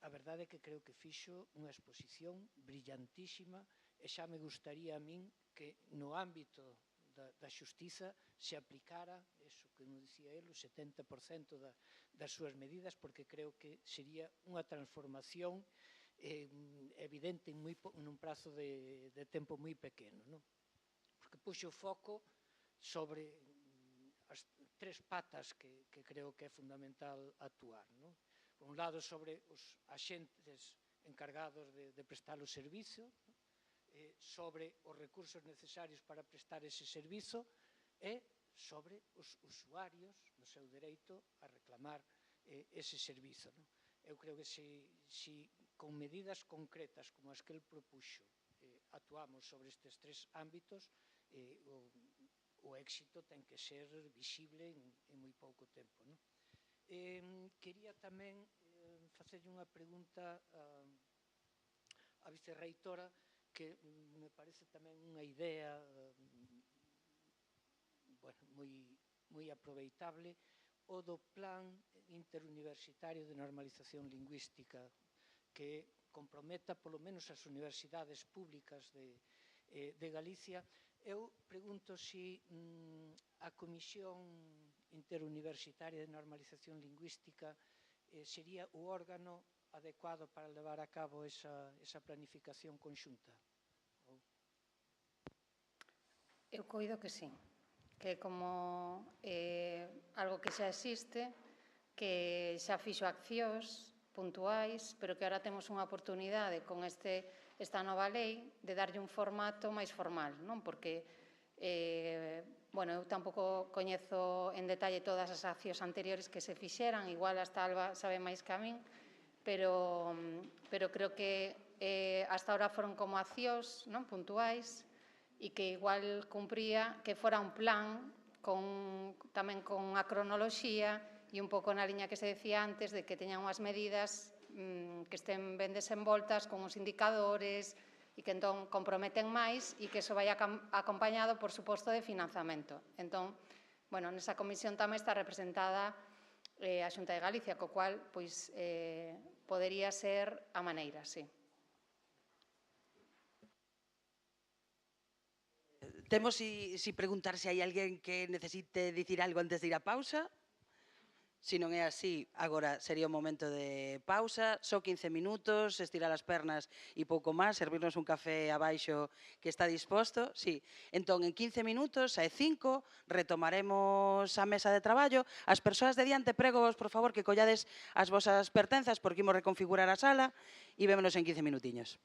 A verdade é que creo que fixo unha exposición brillantísima e xa me gustaría a min que no ámbito da xustiza se aplicara, eso que nos dicía el, o 70% das súas medidas, porque creo que sería unha transformación evidente nun prazo de tempo moi pequeno. Non? Porque puxo o foco sobre as tres patas que creo que é fundamental actuar. Non? Por un lado, sobre os axentes encargados de prestar o servizo, sobre os recursos necesarios para prestar ese servizo e sobre os usuarios no seu dereito a reclamar ese servizo. Non? Eu creo que se con medidas concretas como as que el propuxo actuamos sobre estes tres ámbitos, o éxito ten que ser visible en moi pouco tempo. Non? Quería tamén facerlle unha pregunta á vicerreitora que me parece tamén unha idea moi aproveitable, o do Plan Interuniversitario de Normalización Lingüística, que comprometa polo menos as universidades públicas de Galicia. Eu pregunto se a Comisión Interuniversitaria de Normalización Lingüística sería o órgano adecuado para levar a cabo esa planificación conxunta? Eu coido que sí, que como algo que xa existe, que xa fixo accións puntuais, pero que ahora temos unha oportunidade con esta nova lei de darlle un formato máis formal, non? Porque eu tampouco coñezo en detalle todas as accións anteriores que se fixeran, igual hasta Alba sabe máis que a min, pero creo que hasta ahora foron como accións puntuais e que igual cumpría que fora un plan tamén con a cronoloxía e un pouco na liña que se decía antes de que teñan unhas medidas que estén ben desenvoltas con os indicadores e que entón comprometen máis e que iso vai acompañado, por suposto, de financiamento. Entón, nesa comisión tamén está representada a Xunta de Galicia, co cual podería ser a maneira, sí. Temos si preguntar se hai alguén que necesite dicir algo antes de ir a pausa. Se non é así, agora sería o momento de pausa, só 15 minutos, estirar as pernas e pouco máis, servirnos un café abaixo que está disposto. Sí. Entón, en 15 minutos, a 5, retomaremos a mesa de traballo. As persoas de diante, prego-vos, por favor, que collades as vosas pertenzas, porque imos reconfigurar a sala e vémonos en 15 minutiños.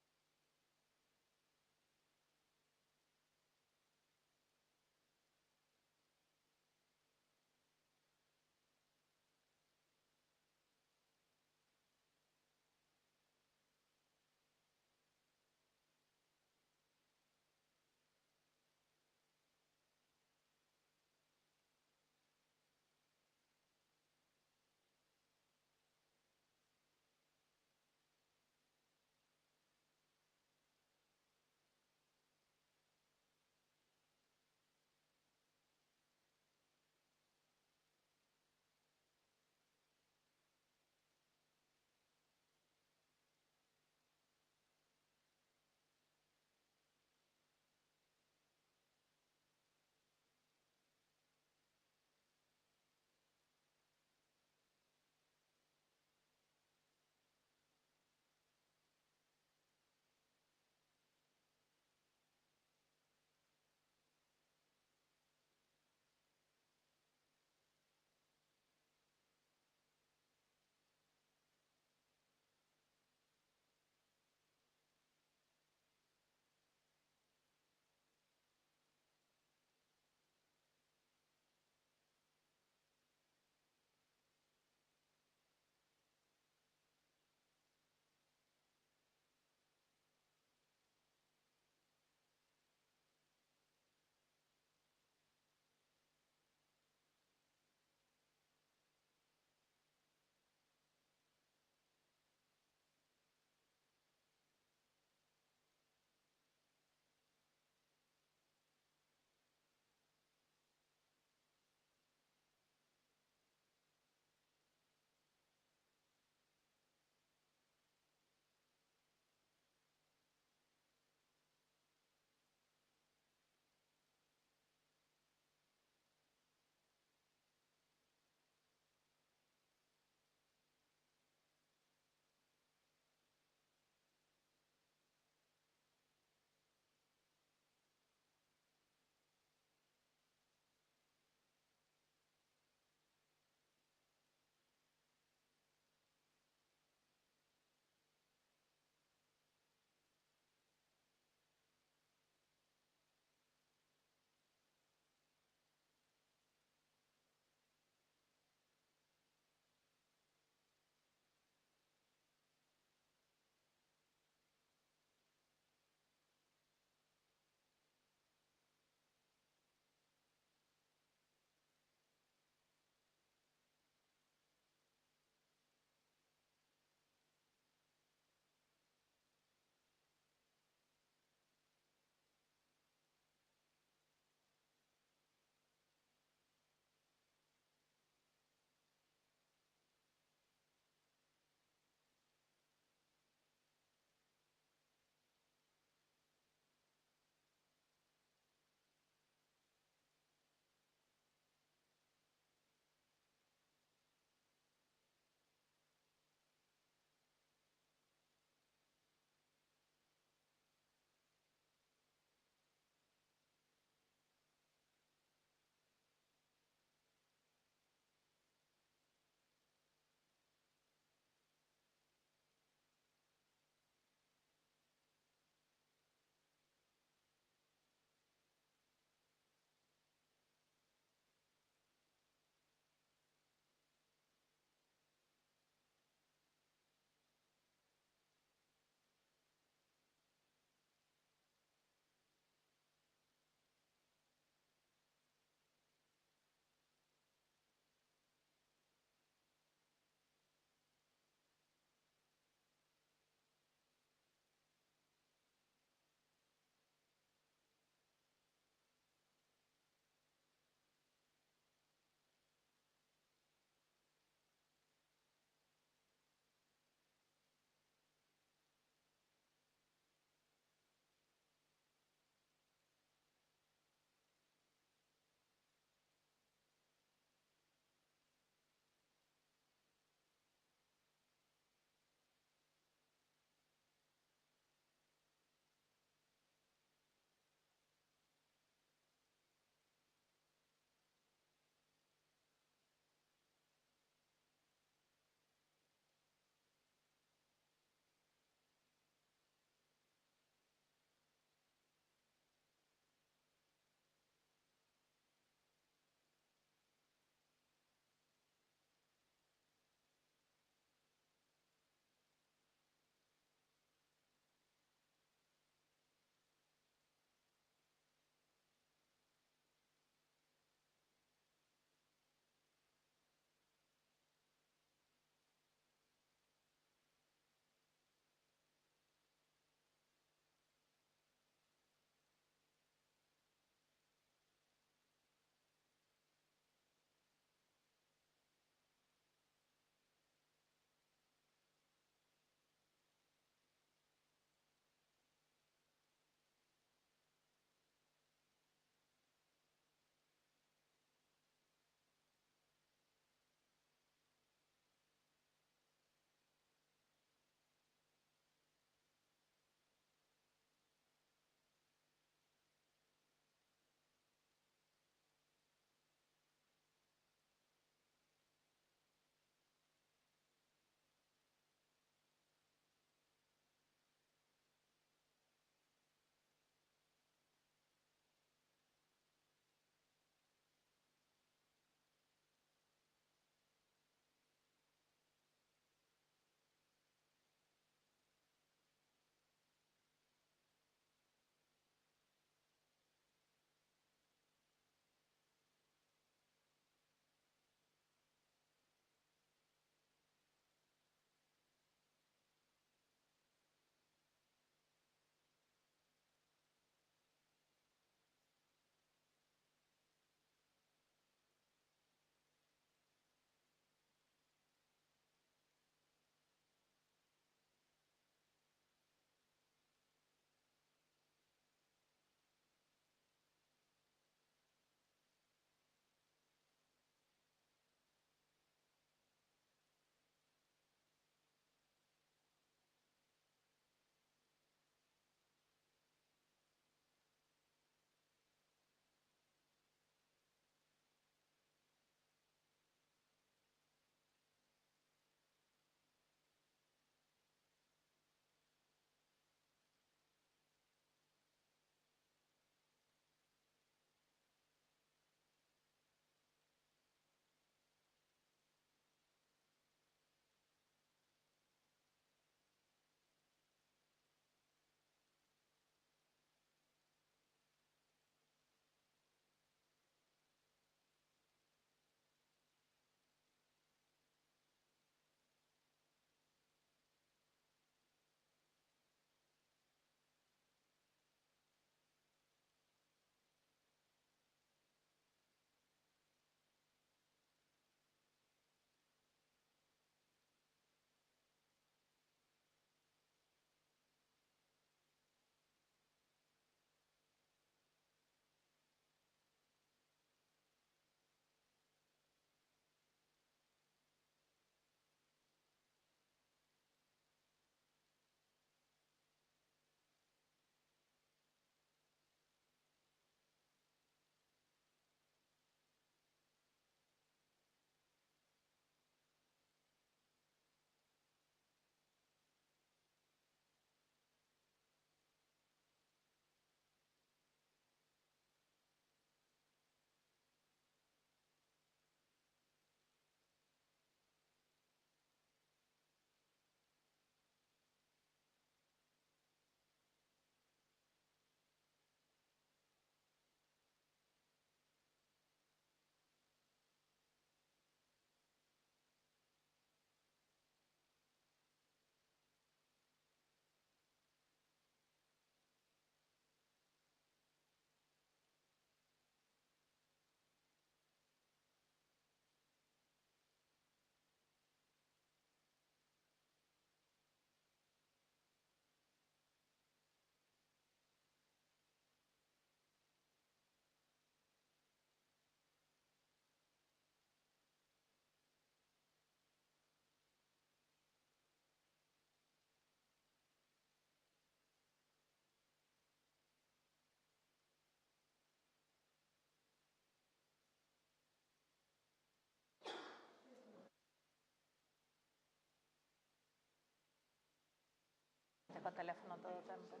teléfono todo o tempo.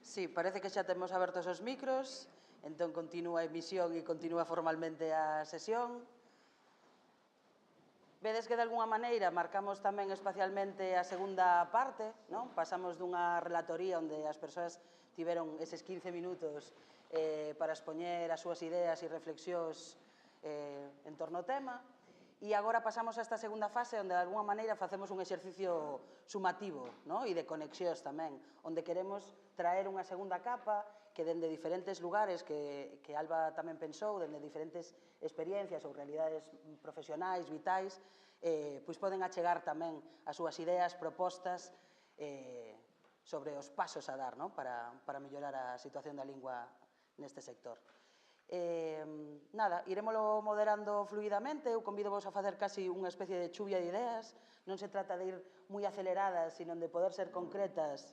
Sí, parece que xa temos abertos os micros, entón continúa a emisión e continúa formalmente a sesión. Vedes que de alguna maneira marcamos tamén especialmente a segunda parte, non? Pasamos dunha relatoría onde as persoas tiveron eses 15 minutos para expoñer as súas ideas e reflexións en torno ao tema. E agora pasamos a esta segunda fase onde de alguna maneira facemos un exercicio sumativo, e de conexións tamén, onde queremos traer unha segunda capa que dende diferentes lugares que Alba tamén pensou, dende diferentes experiencias ou realidades profesionais, vitais, pois poden achegar tamén as súas ideas, propostas sobre os pasos a dar para mellorar a situación da lingua neste sector. Nada, irémolo moderando fluidamente, eu convido vos a facer casi unha especie de chuvia de ideas, non se trata de ir moi aceleradas, sino de poder ser concretas.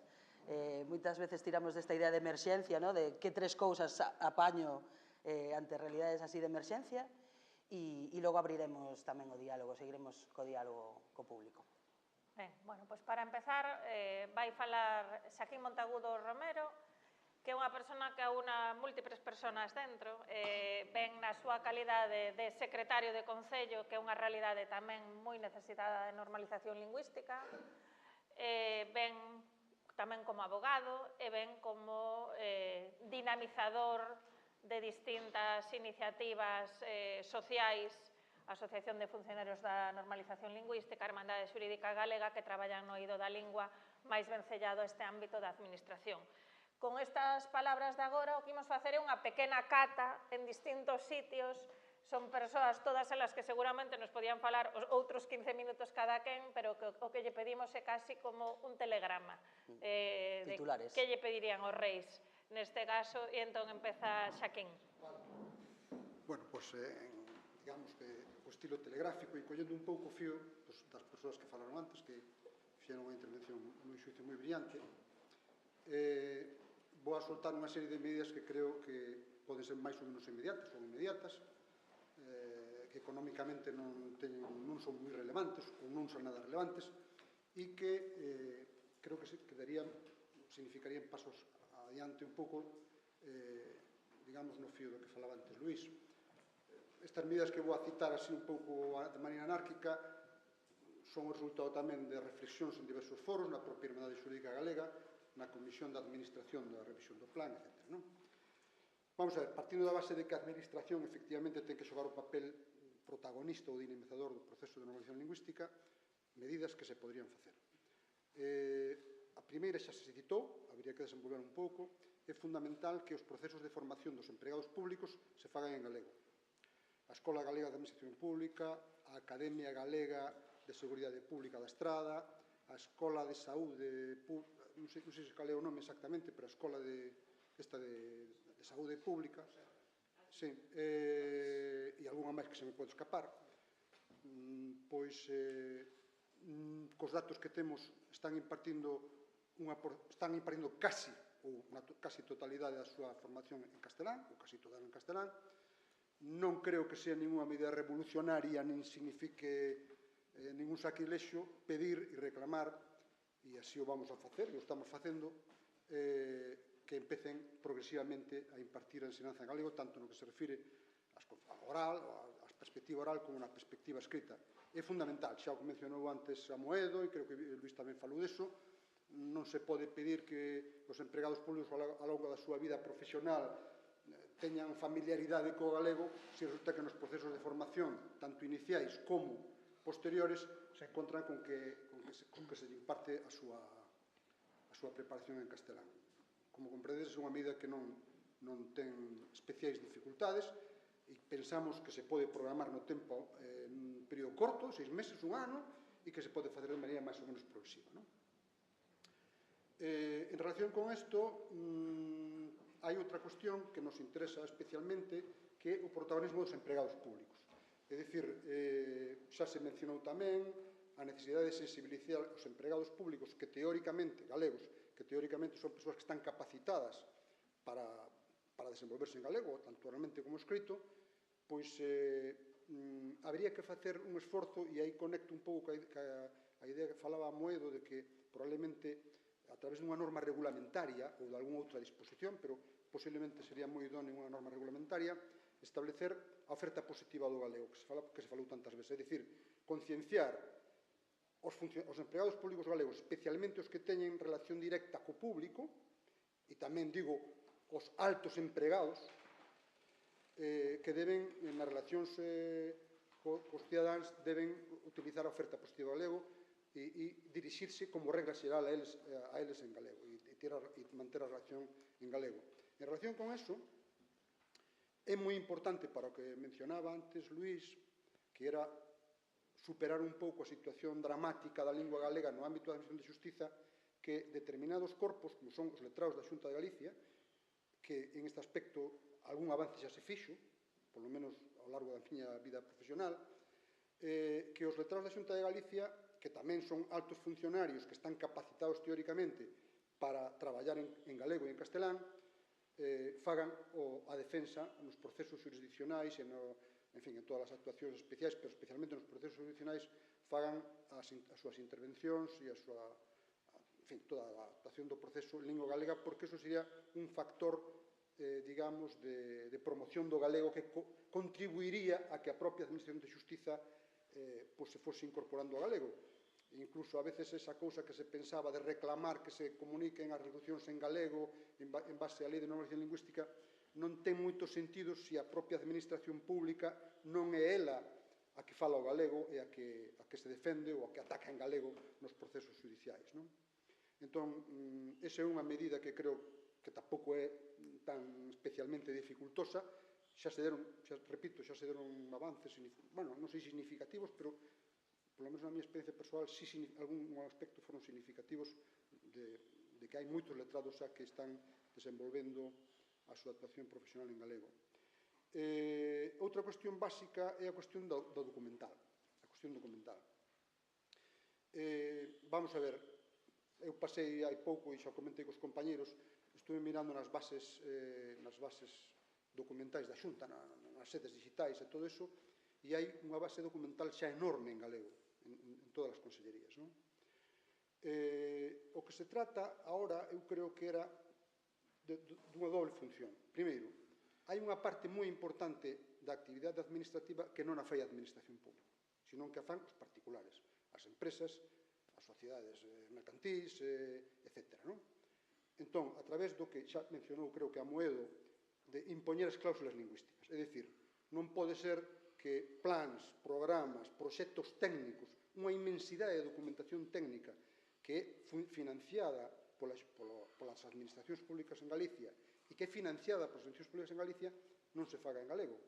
Moitas veces tiramos desta idea de emerxencia, de que tres cousas apaño ante realidades así de emerxencia, e logo abriremos tamén o diálogo, seguiremos co diálogo co público. Ben, bueno, pois para empezar, vai falar Xaquín Monteagudo Romero, que é unha persona que aúna múltiples persoas dentro, ven na súa calidade de secretario de Concello, que é unha realidade tamén moi necesitada de normalización lingüística, ven tamén como abogado e ven como dinamizador de distintas iniciativas sociais, Asociación de Funcionarios da Normalización Lingüística, Hermandade Xurídica Galega, que traballan no eido da lingua máis vencellado a este ámbito da administración. Con estas palabras de agora, o que imos facer é unha pequena cata en distintos sitios. Son persoas, todas elas que seguramente nos podían falar os outros 15 minutos cada quen, pero o que lle pedimos é casi como un telegrama. Titulares. Que lle pedirían os reis neste caso, e entón empeza Xaquín. Bueno, pois, digamos que o estilo telegráfico e collendo un pouco o fío das persoas que falaron antes, que fixeron unha intervención moi xuicio moi brillante, vou a soltar unha serie de medidas que creo que poden ser máis ou menos inmediatas ou inmediatas, que económicamente non son moi relevantes ou non son nada relevantes e que creo que significarían pasos adiante un pouco, digamos, no fío do que falaba antes Luís. Estas medidas que vou a citar así un pouco de maneira anárquica son o resultado tamén de reflexións en diversos foros, na propia Hermandade Xurídica Galega, na Comisión de Administración da Revisión do Plan, etc. Vamos a ver, partindo da base de que a Administración efectivamente ten que xogar o papel protagonista ou dinamizador do proceso de normalización lingüística, medidas que se poderían facer. A primeira xa se citou, habería que desenvolver un pouco, é fundamental que os procesos de formación dos empregados públicos se fagan en galego. A Escola Galega de Administración Pública, a Academia Galega de Seguridade Pública da Estrada, a Escola de Saúde Pública, non sei se cal é o nome exactamente, pero a Escola de Saúde Pública, e algunha máis que se me pode escapar, pois, cos datos que temos, están impartindo casi, ou na casi totalidade da súa formación en castelán, ou casi toda en castelán. Non creo que sea ninguna medida revolucionaria, nin signifique ningún sacrilexio pedir e reclamar, e así o vamos a facer, e o estamos facendo, que empecen progresivamente a impartir a ensinanza en galego, tanto no que se refire a oral, a perspectiva oral, como na perspectiva escrita. É fundamental, xa o mencionou antes Amoedo, e creo que Luís tamén falou deso, non se pode pedir que os empregados públicos ao longo da súa vida profesional teñan familiaridade co galego se resulta que nos procesos de formación, tanto iniciais como posteriores, se encontran con que se imparte a súa preparación en castelán. Como comprendedes, é unha medida que non ten especiais dificultades e pensamos que se pode programar no tempo en un período corto, 6 meses, un ano, e que se pode facer de maneira máis ou menos progresiva. En relación con isto, hai outra cuestión que nos interesa especialmente, que é o protagonismo dos empregados públicos. É dicir, xa se mencionou tamén a necesidade de sensibilizar os empregados públicos que teóricamente, galegos, que teóricamente son persoas que están capacitadas para desenvolverse en galego, tanto oralmente como escrito, pois habría que facer un esforzo, e aí conecto un pouco a idea que falaba Amoedo, de que probablemente a través dunha norma regulamentaria ou de algunha outra disposición, pero posiblemente sería moi idóneo unha norma regulamentaria, establecer a oferta positiva do galego, que se falou tantas veces, é dicir, concienciar os empregados públicos galegos, especialmente os que teñen relación directa co público, e tamén digo os altos empregados, que deben, nas relacións cos cidadáns, deben utilizar a oferta positiva do galego e dirixirse como regra xeral a eles en galego e manter a relación en galego. En relación con eso, é moi importante para o que mencionaba antes Luís, que era superar un pouco a situación dramática da lingua galega no ámbito da Administración de Xustiza, que determinados corpos, como son os letrados da Xunta de Galicia, que en este aspecto algún avance xa se fixo, polo menos ao largo da miña vida profesional, que os letrados da Xunta de Galicia, que tamén son altos funcionarios que están capacitados teóricamente para traballar en galego e en castelán, fagan a defensa nos procesos jurisdiccionais e en todas as actuacións especiais, pero especialmente nos procesos jurisdiccionais, fagan as súas intervencións e toda a actuación do proceso en lingua galega, porque eso sería un factor, digamos, de promoción do galego que contribuiría a que a propia Administración de Xustiza se fose incorporando ao galego. Incluso a veces esa cousa que se pensaba de reclamar que se comuniquen as resolucións en galego en base á Lei de Normalización Lingüística non ten moito sentido se a propia administración pública non é ela a que fala o galego e a que se defende ou a que ataca en galego nos procesos judiciais. Entón, esa é unha medida que creo que tampouco é tan especialmente dificultosa. Xa se deron avances, non sei significativos, pero polo menos na miña experiencia persoal, algún aspecto foron significativos de que hai moitos letrados xa que están desenvolvendo a súa actuación profesional en galego. Outra cuestión básica é a cuestión do documental. Vamos a ver, eu pasei hai pouco, e xa comentei cos compañeros, estuve mirando nas bases documentais da Xunta, nas sedes digitais e todo eso, e hai unha base documental xa enorme en galego, en todas as consellerías. O que se trata agora, eu creo que era dunha doble función. Primeiro, hai unha parte moi importante da actividade administrativa que non a fai a administración pública, senón que a fan os particulares, as empresas, as sociedades mercantís, etc. Entón, a través do que xa mencionou, creo que Amoedo, de impoñer as cláusulas lingüísticas. É dicir, non pode ser que plans, programas, proxectos técnicos, unha inmensidade de documentación técnica que é financiada polas administracións públicas en Galicia e que é financiada polas administracións públicas en Galicia, non se faga en galego.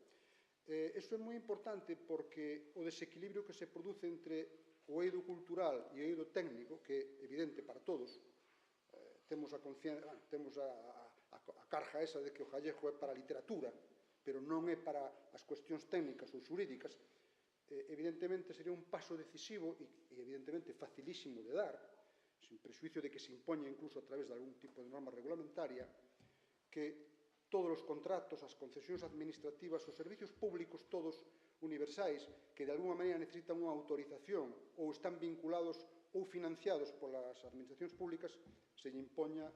Isto é moi importante porque o desequilibrio que se produce entre o eido cultural e o eido técnico, que é evidente para todos, temos a carga esa de que o gallego é para a literatura, pero non é para as cuestións técnicas ou xurídicas, evidentemente sería un paso decisivo e evidentemente facilísimo de dar, sin prexuicio de que se impoña incluso a través de algún tipo de norma regulamentaria, que todos os contratos, as concesións administrativas, os servicios públicos todos universais, que de alguma maneira necesitan unha autorización ou están vinculados ou financiados polas administracións públicas, se lle impoña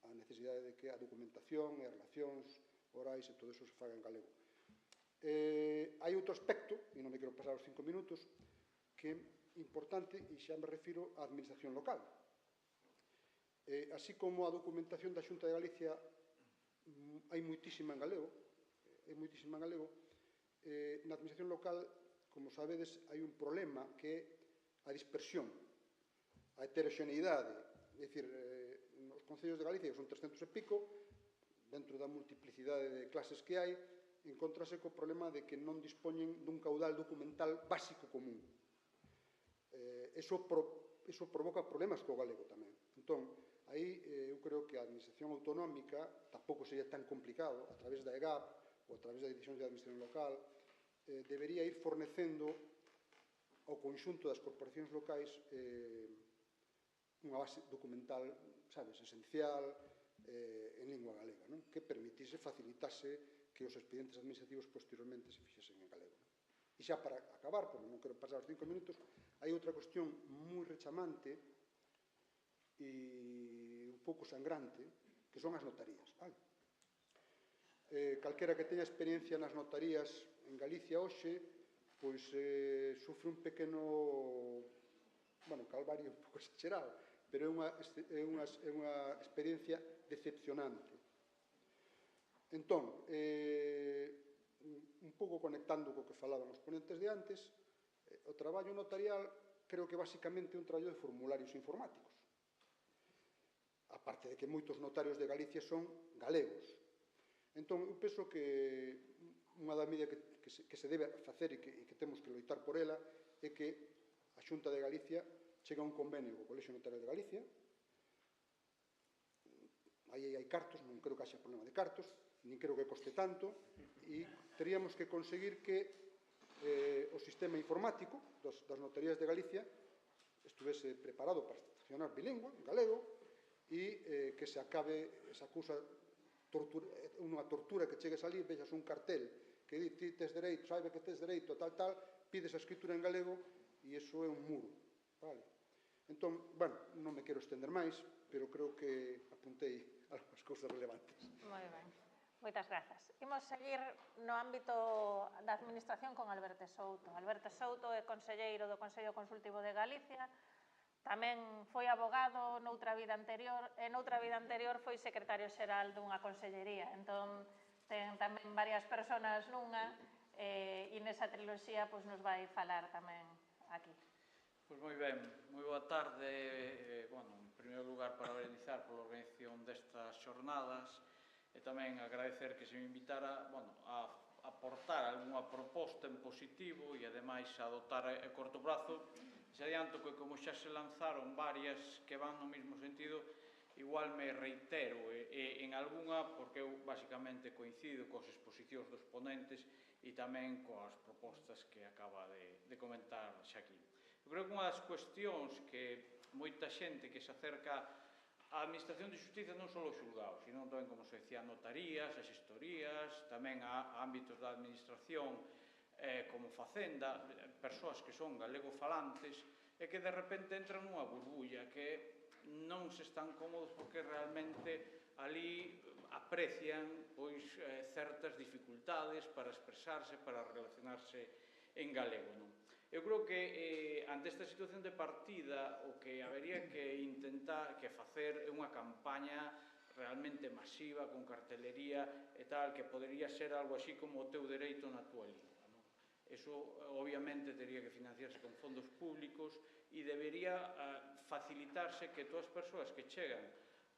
a necesidade de que a documentación e as relacións orais e todo eso se faga en galego. Hai outro aspecto, e non me quero pasar os 5 minutos, que é importante, e xa me refiro á administración local. Así como a documentación da Xunta de Galicia hai moitísima en galego, na administración local, como sabedes, hai un problema que é a dispersión, a heteroxeneidade. É dicir, nos concellos de Galicia, que son 300 e pico, dentro da multiplicidade de clases que hai, encontrase co problema de que non dispoñen dun caudal documental básico común. Eso provoca problemas co galego tamén. Entón, aí eu creo que a administración autonómica tampouco sería tan complicado, a través da EGAP ou a través da Dirección de Administración Local, debería ir fornecendo ao conxunto das corporacións locais unha base documental, sabes, esencial, en lingua galega, que permitise, facilitase que os expedientes administrativos posteriormente se fixesen en galego. E xa para acabar, porque non quero pasar os 5 minutos, hai outra cuestión moi rechamante e pouco sangrante, que son as notarías. Vale? Calquera que teña experiencia nas notarías en Galicia hoxe, pois sufre un pequeno, calvario un pouco exagerado, pero é unha experiencia decepcionante. Entón, un pouco conectando co que falaban os ponentes de antes, o traballo notarial creo que basicamente é un traballo de formularios informáticos. Aparte de que moitos notarios de Galicia son galegos. Entón, eu penso que unha da medida que se debe facer e que temos que loitar por ela é que a Xunta de Galicia chega a un convenio co Colexio Notario de Galicia. Aí hai cartos, non creo que haxa problema de cartos, nin creo que coste tanto, e teríamos que conseguir que o sistema informático das notarías de Galicia estuvese preparado para funcionar bilingüe, en galego, e que se acabe esa cousa, unha tortura que chegues ali, vexas un cartel que di ti tes dereito, saibe que tes dereito, tal, pides a escritura en galego e iso é un muro. Entón, non me quero estender máis, pero creo que apuntei algunhas cousas relevantes. Moi ben. Moitas grazas. Imos seguir no ámbito da Administración con Alberto Souto. Alberto Souto é conselleiro do Consello Consultivo de Galicia, tamén foi abogado noutra vida anterior, e noutra vida anterior foi secretario xeral dunha consellería. Entón, ten tamén varias persoas nunha, e nesa triloxía nos vai falar tamén aquí. Pois moi ben, moi boa tarde. En primeiro lugar, parabenizar pola organización destas xornadas e tamén agradecer que se me invitara a aportar algunha proposta en positivo e, ademais, a adoptar a corto prazo. Se adianto que, como xa se lanzaron varias que van no mesmo sentido, igual me reitero en algunha, porque eu, basicamente, coincido coas exposicións dos ponentes e tamén coas propostas que acaba de comentar Xaquín. Eu creo que unha das cuestións que moita xente que se acerca á Administración de Xustiza non só os xulgados, sino tamén, como se decía, notarías, as xestorías, tamén a ámbitos da Administración como Facenda, persoas que son galego-falantes e que de repente entran nunha burbulla que non se están cómodos porque realmente ali aprecian certas dificultades para expresarse, para relacionarse en galego. Eu creo que ante esta situación de partida o que habería que intentar que facer é unha campaña realmente masiva, con cartelería e tal, que podería ser algo así como o teu dereito na túa lingua. Eso, obviamente, teria que financiarse con fondos públicos e debería facilitarse que todas as persoas que chegan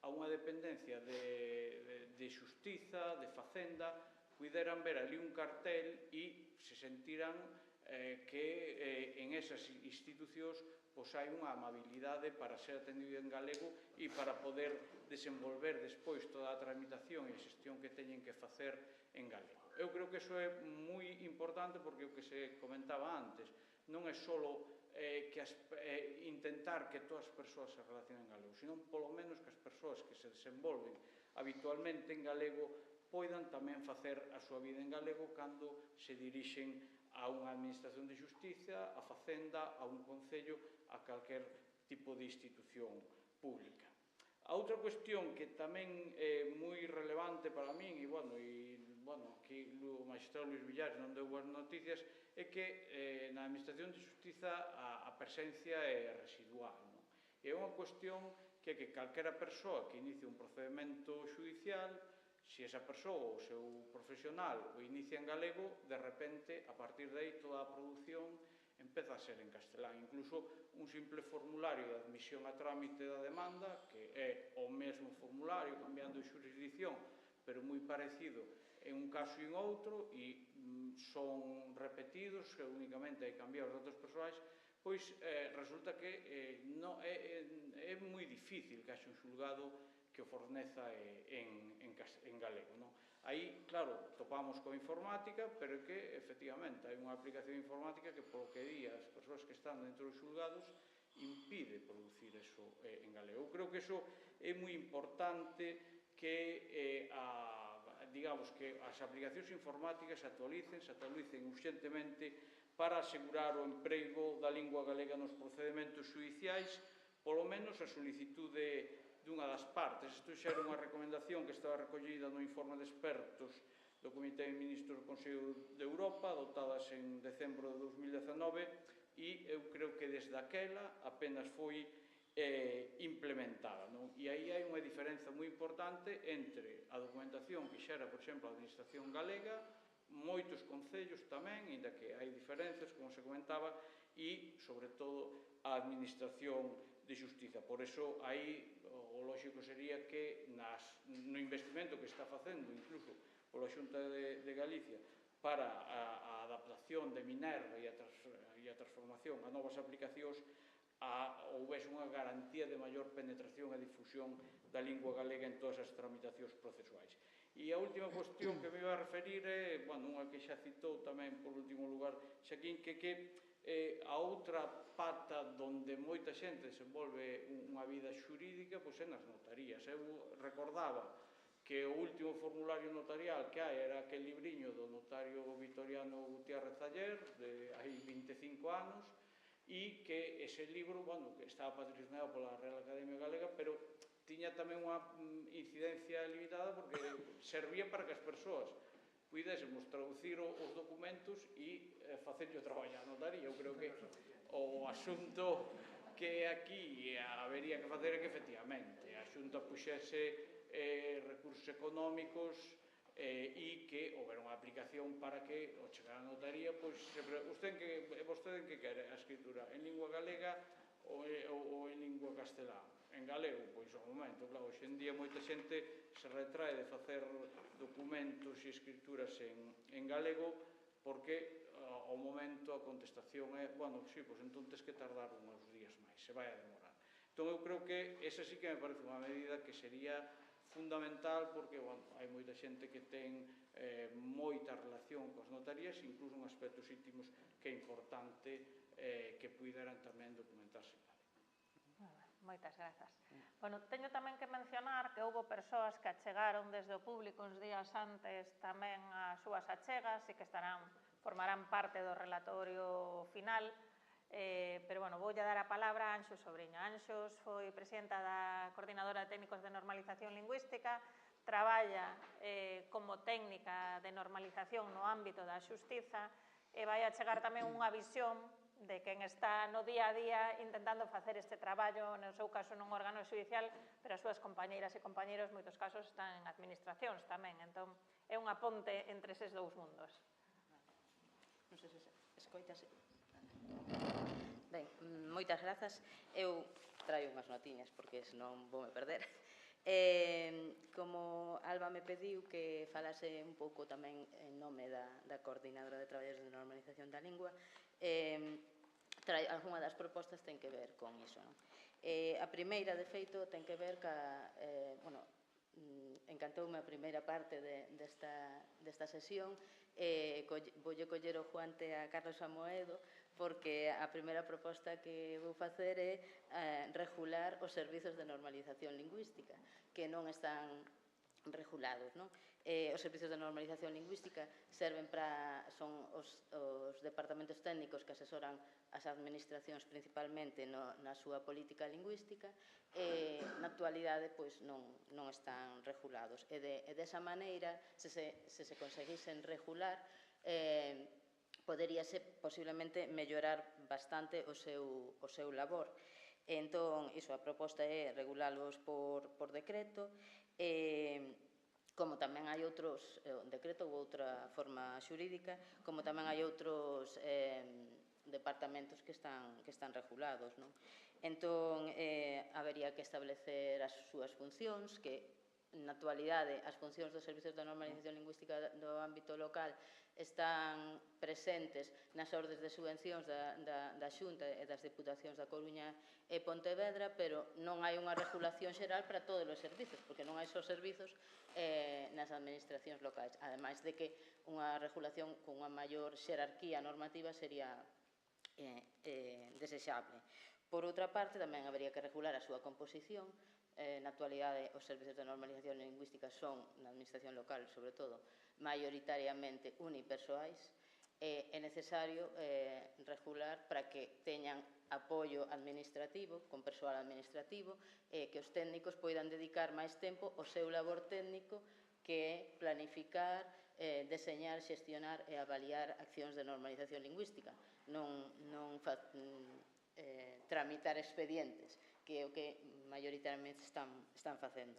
a unha dependencia de xustiza, de facenda, puderan ver ali un cartel e se sentiran que en esas institucións hai unha amabilidade para ser atendido en galego e para poder desenvolver despois toda a tramitación e a xestión que teñen que facer en galego. Eu creo que iso é moi importante porque o que se comentaba antes non é só intentar que todas as persoas se relacionen en galego, sino polo menos que as persoas que se desenvolven habitualmente en galego poidan tamén facer a súa vida en galego cando se dirixen a unha administración de xustiza, a Facenda, a un concello, a calquer tipo de institución pública. A outra cuestión que tamén é moi relevante para min, aquí o magistrado Luís Villares non deu boas noticias, é que na administración de xustiza a presencia é residual. É unha cuestión que calquera persoa que inicie un procedimento judicial, se esa persoa ou o seu profesional o inicia en galego, de repente, a partir de aí, toda a produción empeza a ser en castelán. Incluso un simple formulario de admisión a trámite da demanda, que é o mesmo formulario, cambiando de xurisdicción, pero moi parecido en un caso e en outro, e son repetidos, que únicamente hai que cambiar os datos persoais, pois resulta que é moi difícil que haxe un xulgado que o forneza en galego. Aí, claro, topamos coa informática, pero que, efectivamente, hai unha aplicación informática que, polo que di as persoas que están dentro dos xulgados, impide producir eso en galego. Eu creo que eso é moi importante que as aplicacións informáticas se actualicen urxentemente para asegurar o emprego da lingua galega nos procedimentos xudiciais, polo menos a solicitude dunha das partes. Isto xa era unha recomendación que estaba recollida no informe de expertos do Comité de Ministros do Consello de Europa, adotadas en decembro de 2019, e eu creo que desde aquela apenas foi implementada. E aí hai unha diferenza moi importante entre a documentación que xera, por exemplo, a Administración galega, moitos concellos tamén, ainda que hai diferenzas, como se comentaba, e, sobre todo, a Administración de Xustiza. Por iso, aí, o lóxico sería que no investimento que está facendo, incluso pola Xunta de Galicia, para a adaptación de Minerva e a transformación a novas aplicacións, houvese unha garantía de maior penetración e difusión da lingua galega en todas as tramitacións procesuais. E a última cuestión que me iba a referir é, unha que xa citou tamén por último lugar Xaquín, que a outra pata donde moita xente desenvolve unha vida xurídica pois é nas notarías. Eu recordaba que o último formulario notarial que hai era aquel libriño do notario Victoriano Gutiérrez Aller, de hai 25 anos, e que ese libro, que estaba patrocinado pola Real Academia Galega, pero tiña tamén unha incidencia limitada porque servía para que as persoas puidésemos traducir os documentos e facerlle o traballo á notaría. Eu creo que o asunto que aquí habería que facer é que, efectivamente, a Xunta puxese recursos económicos e que houbera unha aplicación para que, ao chegar á notaría, vostede en que quere a escritura? En lingua galega ou en lingua castelá? En galego, pois ao momento, claro, hoxe en día moita xente se retrae de facer documentos e escrituras en galego porque ao momento a contestación é, sí, pois entón tes que tardar uns días máis, se vai a demorar. Entón eu creo que esa sí que me parece unha medida que sería fundamental porque hai moita xente que ten moita relación coas notarías, incluso en aspectos íntimos que é importante que puideran tamén documentarse. Moitas grazas. Teño tamén que mencionar que houve persoas que achegaron desde o público uns días antes tamén as súas achegas e que formarán parte do relatorio final, pero, voulle dar a palabra a Anxo Sobriño. Anxos foi presidenta da Coordinadora de Técnicos de Normalización Lingüística, traballa como técnica de normalización no ámbito da xustiza e vai achegar tamén unha visión de quen está no día a día intentando facer este traballo, no seu caso nun órgano xudicial, pero as súas compañeiras e compañeiros, en moitos casos, están en administracións tamén. Entón, é unha ponte entre eses dous mundos. Non sei se escoitase. Ben, moitas grazas. Eu traio unhas notiñas, porque senón voume perder. Como Alba me pediu que falase un pouco tamén en nome da Coordinadora de Traballadores de Normalización da Lingua, algunha das propostas ten que ver con iso. A primeira, de feito, ten que ver ca... encantoume a primeira parte desta sesión, voulle coller o guante a Carlos Amoedo, porque a primeira proposta que vou facer é regular os servizos de normalización lingüística, que non están regulados. Os servizos de normalización lingüística son os departamentos técnicos que asesoran as administracións principalmente na súa política lingüística e na actualidade non están regulados. E desa maneira, se se conseguisen regular, poderíase posiblemente mellorar bastante o seu labor. Entón, a proposta é regulalos por decreto, como tamén hai outros, decreto ou outra forma xurídica, como tamén hai outros departamentos que están regulados. Entón, habería que establecer as súas funcións, que na actualidade as funcións dos servizos de normalización lingüística do ámbito local están presentes nas ordes de subvencións da Xunta e das Diputacións da Coruña e Pontevedra, pero non hai unha regulación xeral para todos os servizos, porque non hai só servizos nas administracións locais. Ademais de que unha regulación con unha maior xerarquía normativa sería desexable. Por outra parte, tamén habería que regular a súa composición. Na actualidade, os servizos de normalización lingüística son, na administración local, sobre todo, maioritariamente unipersoais, é necesario regular para que teñan apoio administrativo, con persoal administrativo, que os técnicos poidan dedicar máis tempo ao seu labor técnico, que é planificar, deseñar, xestionar e avaliar accións de normalización lingüística, non tramitar expedientes, que é o que maioritariamente están facendo.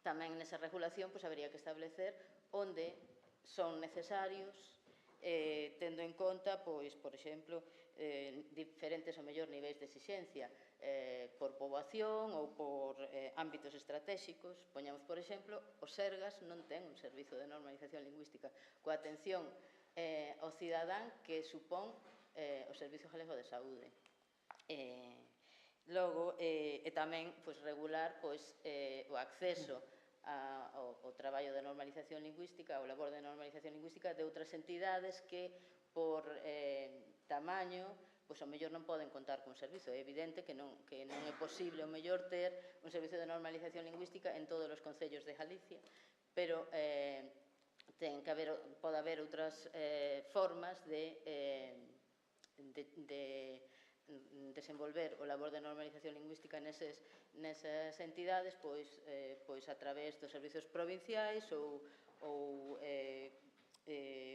Tamén nesa regulación habería que establecer onde son necesarios, tendo en conta, por exemplo, diferentes ou mellor niveis de exixencia por poboación ou por ámbitos estratégicos. Poñamos, por exemplo, os Sergas non ten un servizo de normalización lingüística coa atención ao cidadán que supón o Servizo Galego de Saúde. Logo, tamén regular o acceso ao traballo de normalización lingüística, ao labor de normalización lingüística de outras entidades que, por tamaño, ao mellor non poden contar cun servizo. É evidente que non é posible, ao mellor, ter un servizo de normalización lingüística en todos os concellos de Galicia, pero pode haber outras formas de desenvolver o labor de normalización lingüística nesas entidades, pois a través dos servizos provinciais ou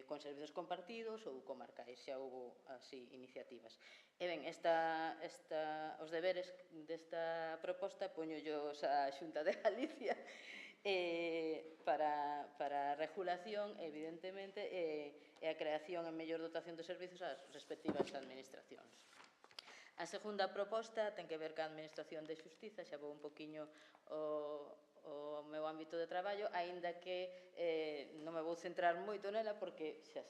con servizos compartidos ou comarcais. Xa houve así iniciativas. E ben, os deberes desta proposta poñollos a Xunta de Galicia para a regulación, evidentemente, e a creación e mellor dotación de servizos ás respectivas administracións. A segunda proposta ten que ver ca Administración de Xustiza, xa vou un poquinho o meu ámbito de traballo, aínda que non me vou centrar moito nela porque xa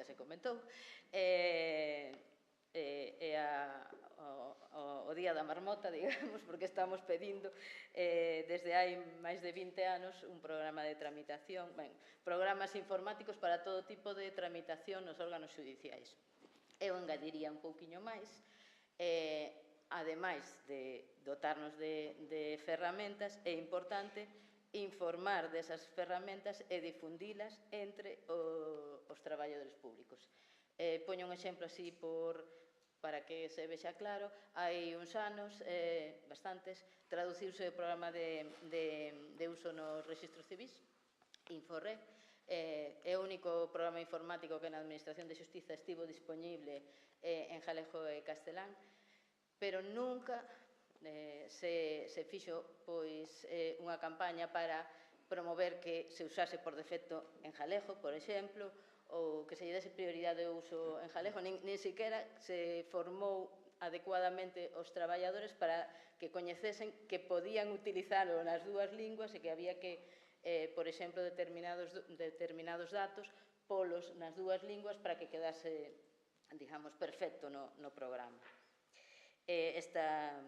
se comentou. É o Día da Marmota, digamos, porque estamos pedindo desde hai máis de 20 anos un programa de tramitación, programas informáticos para todo tipo de tramitación nos órganos judiciais. Eu engadiría un pouquiño máis, ademais de dotarnos de ferramentas, é importante informar desas ferramentas e difundilas entre os traballadores públicos. Poño un exemplo así para que se vexa claro. Hai uns anos, bastantes, traduciuse o programa de uso nos registros civis, Inforre. É o único programa informático que na Administración de Xustiza estivo disponible en galego e castelán, pero nunca se fixo unha campaña para promover que se usase por defecto en galego, por exemplo, ou que se lle dese prioridade ao uso en galego. Nin sequera se formou adecuadamente os traballadores para que coñecesen que podían utilizalo nas dúas linguas e que había que, por exemplo, determinados datos polos nas dúas linguas para que quedase, digamos, perfecto no programa. Esta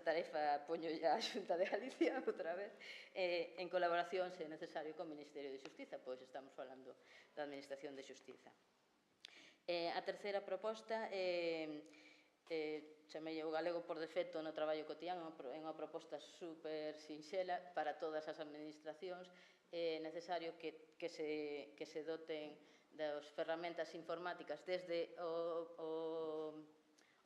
tarefa poño a Xunta de Galicia outra vez, en colaboración, se é necesario, con o Ministerio de Xustiza, pois estamos falando da Administración de Xustiza. A terceira proposta chamei o galego por defecto no traballo cotián, é unha proposta super sinxela para todas as administracións. É necesario que se doten das ferramentas informáticas desde o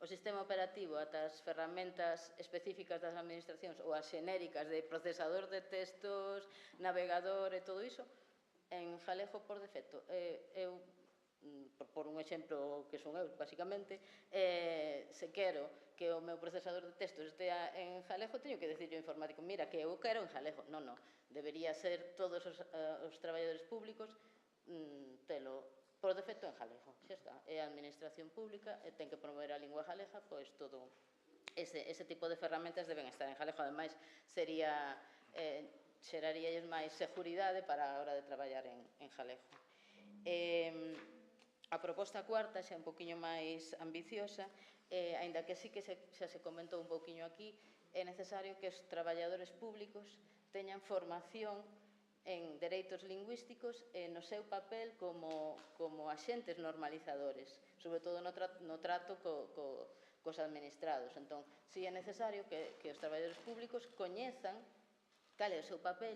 sistema operativo ata as ferramentas específicas das administracións ou as xenéricas de procesador de textos, navegador e todo iso, en galego por defecto. Eu, por un exemplo que son eu, basicamente, se quero que o meu procesador de textos estea en galego, teño que dicirle ao informático, mira, que eu quero en galego. Non, debería ser todos os traballadores públicos telo por defecto en galego, xa está. É a administración pública e ten que promover a lingua galega, pois todo ese tipo de ferramentas deben estar en galego. Ademais, xeraríalles máis seguridade para a hora de traballar en galego. A proposta cuarta xa é un poquinho máis ambiciosa, aínda que sí que xa se comentou un poquinho aquí, é necesario que os traballadores públicos teñan formación en dereitos lingüísticos e no seu papel como axentes normalizadores, sobre todo no trato cos administrados. Entón, si é necesario que os traballadores públicos coñezan cal é o seu papel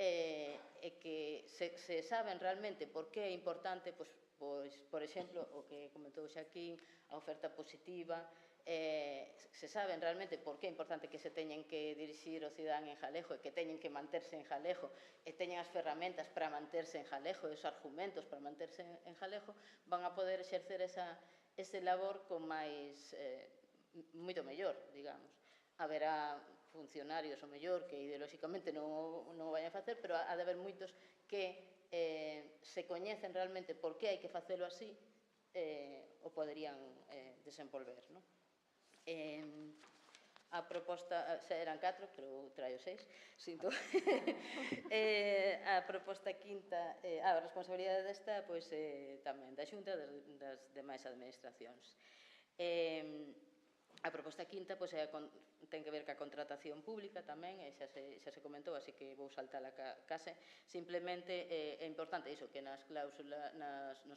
e que se saben realmente por que é importante, por exemplo, o que comentou Xaquín, a oferta positiva, se saben realmente por que é importante que se teñen que dirixir o cidadán en galego e que teñen que manterse en galego e teñen as ferramentas para manterse en galego e os argumentos para manterse en galego, van a poder exercer ese labor con máis, moito mellor, digamos. Haberá funcionarios o mellor que ideolóxicamente non o vayan a facer, pero ha de haber moitos que se coñecen realmente por que hai que facelo así, o poderían desenvolver, non? A proposta, xa eran 4, pero traio 6, sinto. A proposta quinta, a responsabilidade desta, pois, tamén da Xunta das demais administracións. A proposta quinta ten que ver ca contratación pública tamén, xa se comentou, así que vou saltala case. Simplemente é importante iso, que nas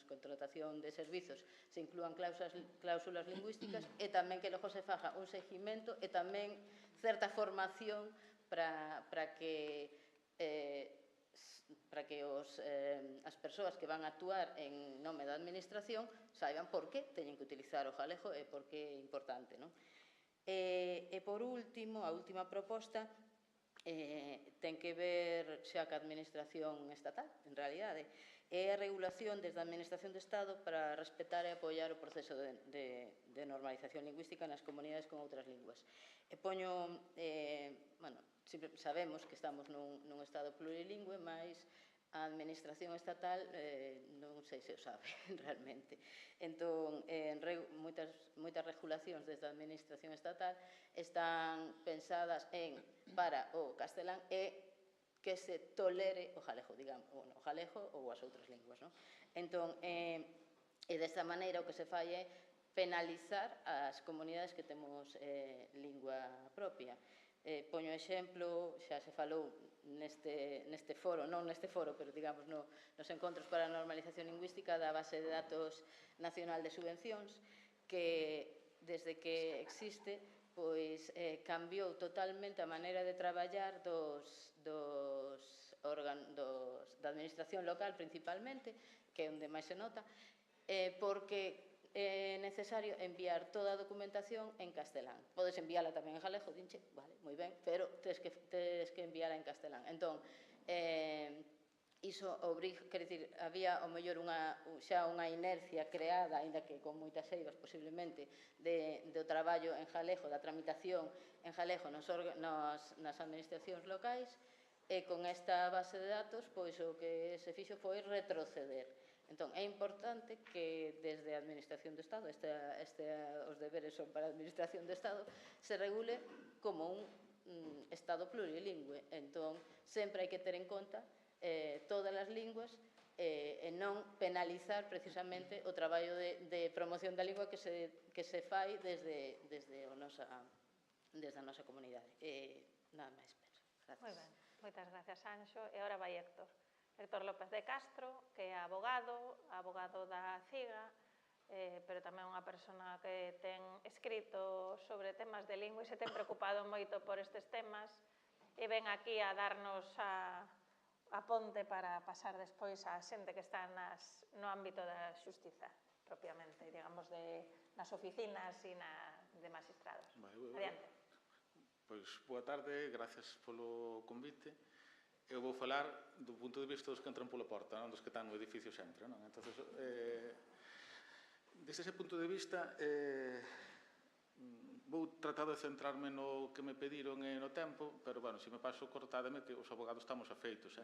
contratación de servizos se inclúan cláusulas lingüísticas e tamén que logo se faga un seguimento e tamén certa formación para que as persoas que van a actuar en nome da administración saiban por que teñen que utilizar o galego e por que é importante, non? E por último, a última proposta ten que ver xa ca administración estatal, en realidade, é a regulación desde a administración do Estado para respetar e apoiar o proceso de normalización lingüística nas comunidades con outras linguas. E poño, bueno, sabemos que estamos nun Estado plurilingüe, mas a administración estatal non sei se o sabe realmente. Entón, moitas regulacións desde a administración estatal están pensadas para o castelán e que se tolere o galego, digamos, o galego ou as outras linguas, non? Entón, desta maneira o que se fai é penalizar as comunidades que temos lingua propia. Poño exemplo, xa se falou neste foro, non neste foro, pero digamos nos encontros para a normalización lingüística da base de datos nacional de subvencións, que desde que existe, pois cambiou totalmente a maneira de traballar da administración local principalmente, que é onde máis se nota, porque é necesario enviar toda a documentación en castelán. Podes enviala tamén en galego, dinche, vale, moi ben, pero tes que enviala en castelán. Entón, iso obriga, quer dicir, había ao mellor xa unha inercia creada, aínda que con moitas eivas posiblemente, do traballo en galego, da tramitación en galego nas administracións locais, e con esta base de datos, pois o que se fixo foi retroceder. Entón, é importante que desde a Administración do Estado, os deberes son para a Administración do Estado, se regule como un Estado plurilingüe. Entón, sempre hai que ter en conta todas as linguas e non penalizar precisamente o traballo de promoción da lingua que se fai desde a nosa comunidade. Nada máis, gracias. Moi ben, moitas gracias, Anxo. E agora vai Héctor. Héctor López de Castro, que é abogado da CIGA, pero tamén unha persona que ten escrito sobre temas de lingua e se ten preocupado moito por estes temas e ven aquí a darnos a ponte para pasar despois a xente que está no ámbito da xustiza propiamente, digamos, nas oficinas e de magistrados. Adiante. Pois, boa tarde, gracias polo convite. Eu vou falar do punto de vista dos que entran pola porta, non dos que están no edificio sempre, non? Entón, desde ese punto de vista, vou tratar de centrarme no que me pediron e no tempo, pero, bueno, se me paso, cortádeme, que os abogados estamos afeitos,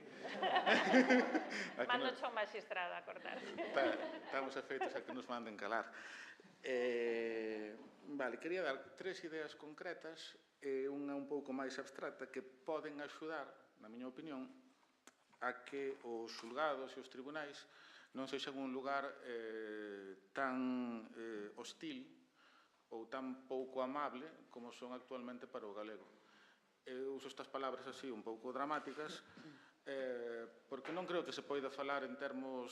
Mando cho magistrado a cortar. Estamos afeitos a que nos manden calar. Vale, quería dar 3 ideas concretas e unha un pouco máis abstracta que poden axudar, na miña opinión, a que os xulgados e os tribunais non sexan un lugar tan hostil ou tan pouco amable como son actualmente para o galego. Eu uso estas palabras así un pouco dramáticas porque non creo que se poida falar en termos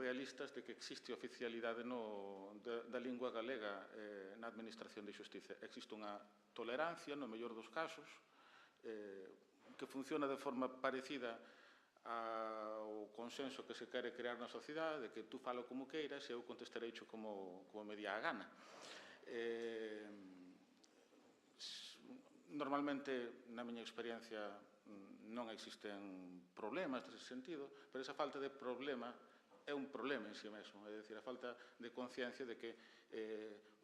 realistas de que existe oficialidade da lingua galega na administración de xustiza. Existe unha tolerancia, no mellor dos casos, que funciona de forma parecida ao consenso que se quere crear na sociedade, de que tú falo como queiras e eu contestarei como me día a gana. Normalmente, na miña experiencia, non existen problemas nese sentido, pero esa falta de problema é un problema en si mesmo, é dicir, a falta de conciencia de que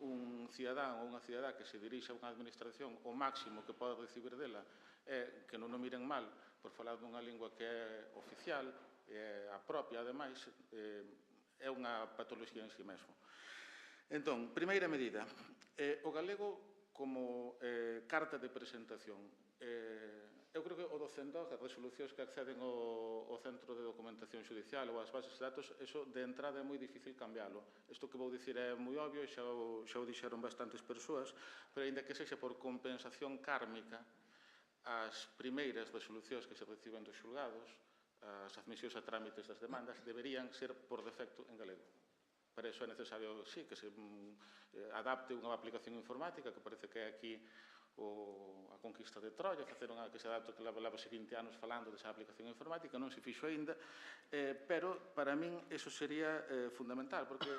un cidadán ou unha cidadá que se dirixe a unha administración, o máximo que pode recibir dela é que non o miren mal por falar dunha lingua que é oficial, a propia, ademais, é unha patoloxía en si mesmo. Entón, primeira medida, o galego como carta de presentación. Eu creo que o do CENDOG, as resolucións que acceden ao Centro de Documentación Judicial ou ás bases de datos, eso de entrada é moi difícil cambiálo. Isto que vou dicir é moi obvio, xa o dixeron bastantes persoas, pero ainda que sexa por compensación kármica, as primeiras resolucións que se reciben dos xulgados, as admisións a trámites das demandas, deberían ser por defecto en galego. Para iso é necesario, sí, que se adapte unha aplicación informática, que parece que é aquí a conquista de Troia, facer unha que se adapte que leva 20 anos falando desa aplicación informática, non se fixo aínda, pero para min eso sería fundamental, porque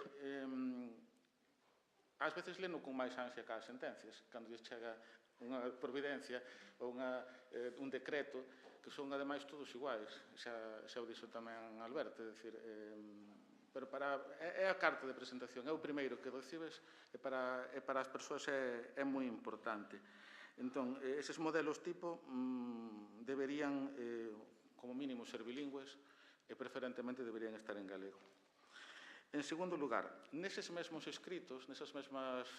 ás veces leno con máis ansia que as sentencias, cando lles chega unha providencia ou un decreto, que son ademais todos iguais, xa o dixo tamén Alberto, é dicir, pero é a carta de presentación, é o primeiro que recibes e para as persoas é moi importante. Entón, eses modelos tipo deberían, como mínimo, ser bilingües e preferentemente deberían estar en galego. En segundo lugar, neses mesmos escritos, nesas mesmas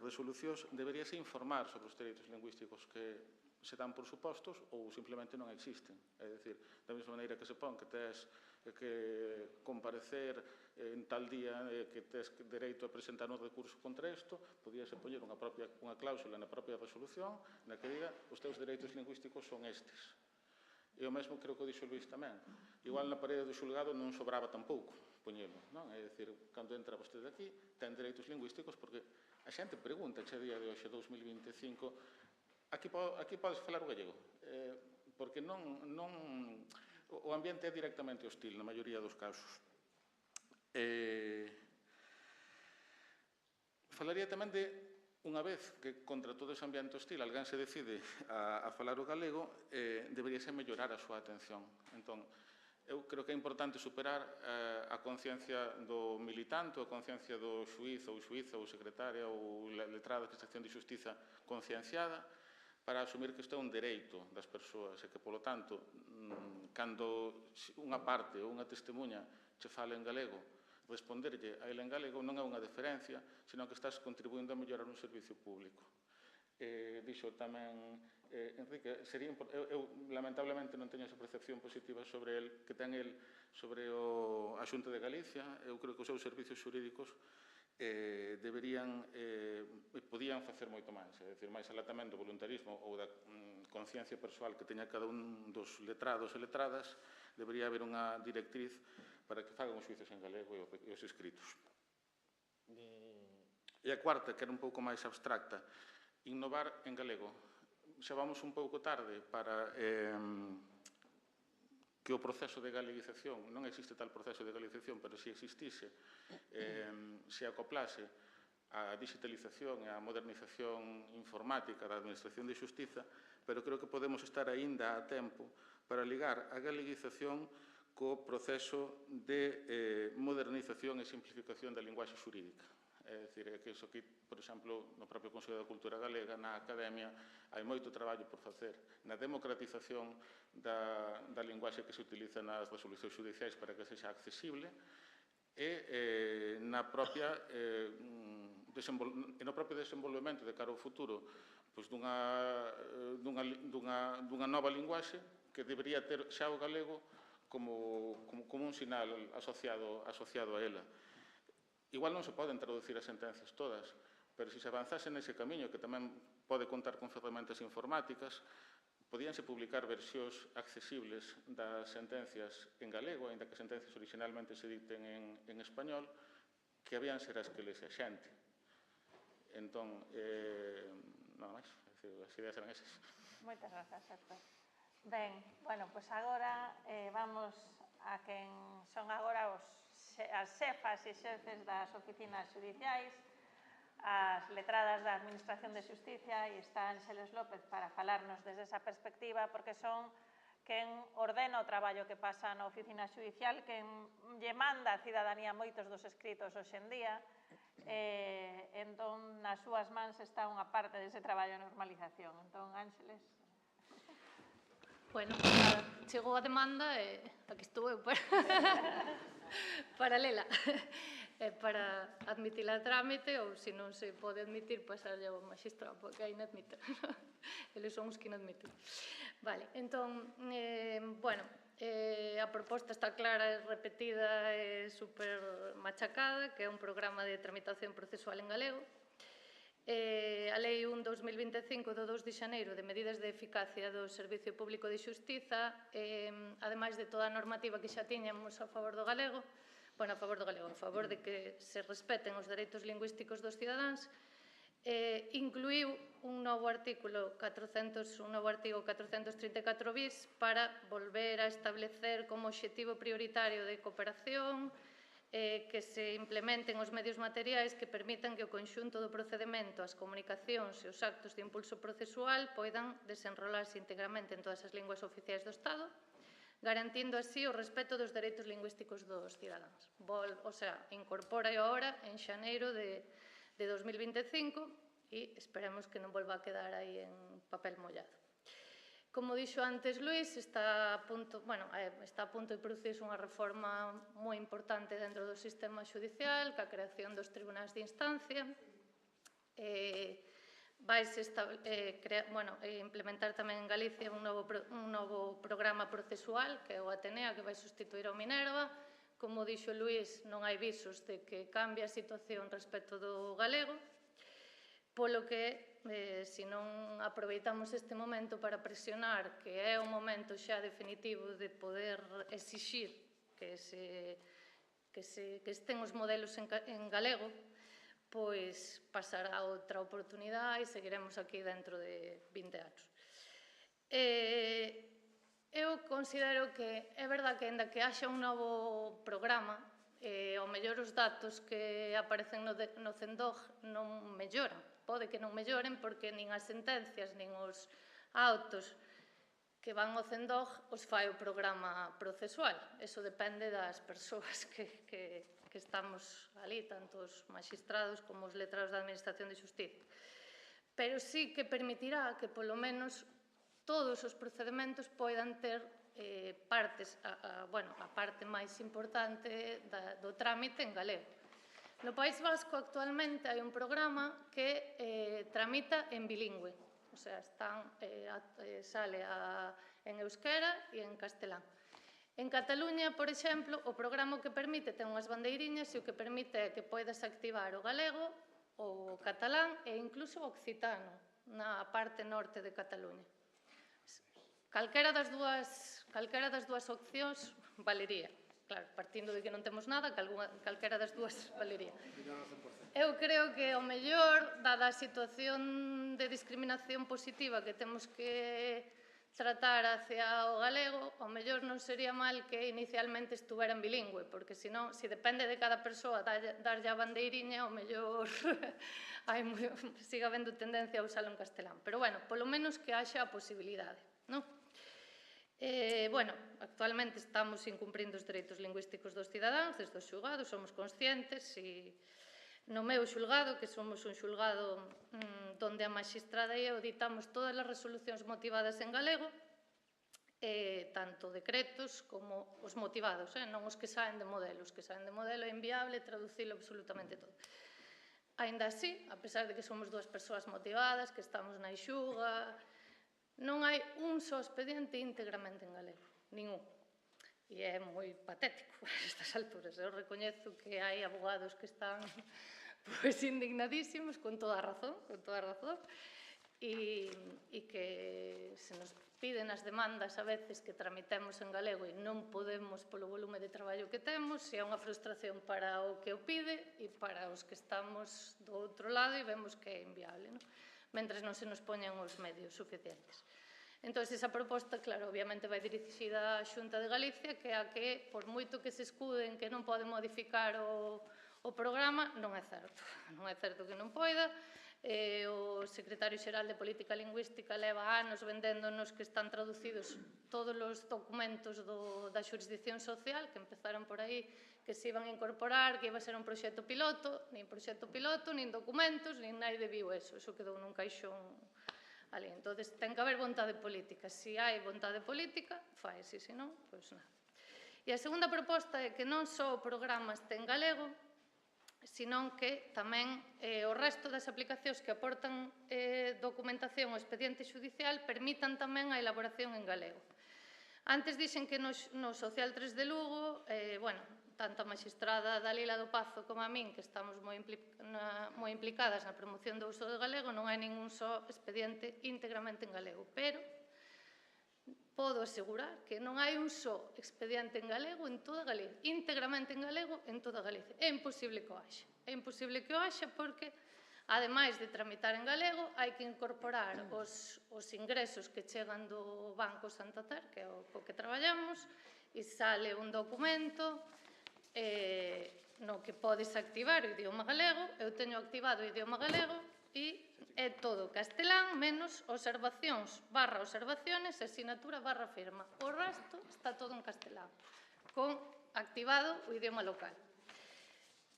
resolucións, deberíase informar sobre os dereitos lingüísticos que se dan por supostos ou simplemente non existen. É dicir, da mesma maneira que se pon que tes que comparecer en tal día, que tes dereito a presentar un recurso contra isto, podíase poñer unha cláusula na propia resolución na que diga os teus dereitos lingüísticos son estes. E o mesmo creo que o dixo Luís tamén. Igual na parede do xulgado non sobraba tampouco poñelo, non? É dicir, cando entra vostede aquí, ten dereitos lingüísticos porque a xente pregunta a día de hoxe, 2025, aquí podes falar o gallego? Porque o ambiente é directamente hostil na maioría dos casos. Falaría tamén de, unha vez que contra todo ese ambiente hostil alguén se decide a falar o galego, deberíase mellorar a súa atención. Entón, eu creo que é importante superar a conciencia do militante, a conciencia do xuíz ou xuíza ou secretaria ou letrada da Administración de Xustiza concienciada, para asumir que isto é un dereito das persoas e que, polo tanto, cando unha parte ou unha testemunha che fala en galego, responderlle a ela en galego non é unha deferencia, senón que estás contribuindo a mellorar un servicio público. Dixo tamén Enrique, eu lamentablemente non teño esa percepción positiva sobre el, que ten el sobre a Xunta de Galicia. Eu creo que os seus servicios xurídicos podían facer moito máis, é dicir, máis alá tamén do voluntarismo ou da conciencia persoal que teña cada un dos letrados e letradas, debería haber unha directriz para que fagan os xuicios en galego e os escritos. E a cuarta, que era un pouco máis abstracta, innovar en galego. Xa vamos un pouco tarde para que o proceso de galeguización, non existe tal proceso de galeguización, pero se existise, se acoplase a digitalización e a modernización informática da Administración de Xustiza, pero creo que podemos estar aínda a tempo para ligar a galeguización co proceso de modernización e simplificación da linguaxe xurídica. É dicir, que iso aquí, por exemplo, no propio Consello da Cultura Galega, na Academia, hai moito traballo por facer na democratización da linguaxe que se utiliza nas resolucións judiciais para que sexa accesible e no propio desenvolvemento de cara ao futuro dunha nova linguaxe que debería ter xa o galego como un sinal asociado a ela. Igual non se poden traducir as sentencias todas, pero se avanzase nese camiño, que tamén pode contar con ferramentas informáticas, podíanse publicar versións accesibles das sentencias en galego, aínda que as sentencias originalmente se dicten en español, que habían ser as que lese a xente. Entón, nada máis, as ideas eran esas. Moitas grazas, Héctor. Ben, bueno, pois agora vamos a quen son agora as xefas e xefes das oficinas judiciais, as letradas da Administración de Xusticia, e está Ángeles López para falarnos desde esa perspectiva, porque son quen ordena o traballo que pasa na oficina judicial, quen lle manda a cidadanía moitos dos escritos hoxe en día, entón nas súas mans está unha parte dese traballo de normalización. Entón, Ángeles... Bueno, chegou a demanda e aquí estou eu para lela, para admitila a trámite ou se non se pode admitir, pasarlle ao magistrado, porque aí non admite. Eles son os que non admiten. Vale, entón, bueno, a proposta está clara, repetida e super machacada, que é un programa de tramitación procesual en galego. A Lei 1/2025 do 2 de xaneiro de medidas de eficacia do Servicio Público de Xustiza, ademais de toda a normativa que xa tiñamos a favor do galego, bueno, a favor de que se respeten os dereitos lingüísticos dos cidadáns, incluíu un novo artigo 434 bis para volver a establecer como obxectivo prioritario de cooperación que se implementen os medios materiais que permitan que o conxunto do procedemento, as comunicacións e os actos de impulso procesual poidan desenrolarse íntegramente en todas as linguas oficiais do Estado, garantindo así o respeto dos dereitos lingüísticos dos cidadáns. O sea, incorpora agora en xaneiro de 2025 e esperemos que non volva a quedar aí en papel mollado. Como dixo antes Luís, está a punto de producirse unha reforma moi importante dentro do sistema judicial, ca creación dos tribunais de instancia, vaise implementar tamén en Galicia un novo programa procesual, que é o Atenea, que vai sustituir ao Minerva. Como dixo Luís, non hai visos de que cambie a situación respecto do galego, polo que, se non aproveitamos este momento para presionar, que é o momento xa definitivo de poder exixir que estén os modelos en galego, pois pasará outra oportunidade e seguiremos aquí dentro de 20 anos. Eu considero que é verdad que, ainda que haxa un novo programa, ao mellor os datos que aparecen no CENDOG non melloran. Pode que non melloren porque nin as sentencias nin os autos que van ao CENDOG os fai o programa procesual. Eso depende das persoas que estamos ali, tanto os magistrados como os letrados da Administración de Xustiza. Pero sí que permitirá que, polo menos, todos os procedementos poidan ter a parte máis importante do trámite en galego. No País Vasco actualmente hai un programa que tramita en bilingüe, o sea, sale en euskera e en castelán. En Cataluña, por exemplo, o programa que permite ten unhas bandeiriñas e o que permite é que poidas activar o galego, o catalán e incluso o occitano na parte norte de Cataluña. Calquera das dúas opcións valería. Claro, partindo de que non temos nada, calquera das dúas valería. Eu creo que, ao mellor, dada a situación de discriminación positiva que temos que tratar hacia o galego, ao mellor non sería mal que inicialmente estuvera en bilingüe, porque senón, se depende de cada persoa darlle a bandeiriña, ao mellor siga habendo tendencia a usalo en castelán. Pero, bueno, polo menos que haxa a posibilidade, non? Bueno, actualmente estamos incumprindo os dereitos lingüísticos dos cidadáns desde os xulgados, somos conscientes e no meu xulgado, que somos un xulgado donde a magistrada e eu ditamos todas as resolucións motivadas en galego, tanto decretos como os motivados, non os que saen de modelo. Os que saen de modelo é inviable traducilo absolutamente todo. Aínda así, a pesar de que somos dúas persoas motivadas, que estamos na ixuga, non hai un só expediente íntegramente en galego, ningún. E é moi patético a estas alturas. Eu recoñezo que hai abogados que están indignadísimos, con toda a razón, e que se nos piden as demandas a veces que tramitemos en galego e non podemos polo volume de traballo que temos, e é unha frustración para o que o pide e para os que estamos do outro lado e vemos que é inviable, mentres non se nos poñan os medios suficientes. Entón, esa proposta, claro, obviamente vai dirixida á Xunta de Galicia, que é a que, por moito que se escuden que non pode modificar o programa, non é certo. Non é certo que non poida. O secretario xeral de Política Lingüística leva anos vendéndonos que están traducidos todos os documentos da xurisdicción social, que empezaron por aí, que se iban a incorporar, que iba a ser un proxecto piloto, nin documentos, nin naide viu eso. Eso quedou nun caixón ali. Entón, ten que haber vontade política. Se hai vontade política, faise, se non, pois nada. E a segunda proposta é que non só o programa este en galego, senón que tamén o resto das aplicacións que aportan documentación ao expediente xudicial permitan tamén a elaboración en galego. Antes dixen que no Social 3 de Lugo, tanto a magistrada Dalila do Pazo como a min, que estamos moi implicadas na promoción do uso do galego, non hai ningún só expediente íntegramente en galego, pero podo asegurar que non hai un só expediente en galego en toda Galicia, íntegramente en galego en toda Galicia. É imposible que o haxa. É imposible que o haxa porque, ademais de tramitar en galego, hai que incorporar os ingresos que chegan do Banco Santander, que é o que traballamos, e sale un documento no que podes activar o idioma galego. Eu teño activado o idioma galego e é todo castelán, menos observacións / observaciones, asignatura / firma. O resto está todo en castelán, con activado o idioma local.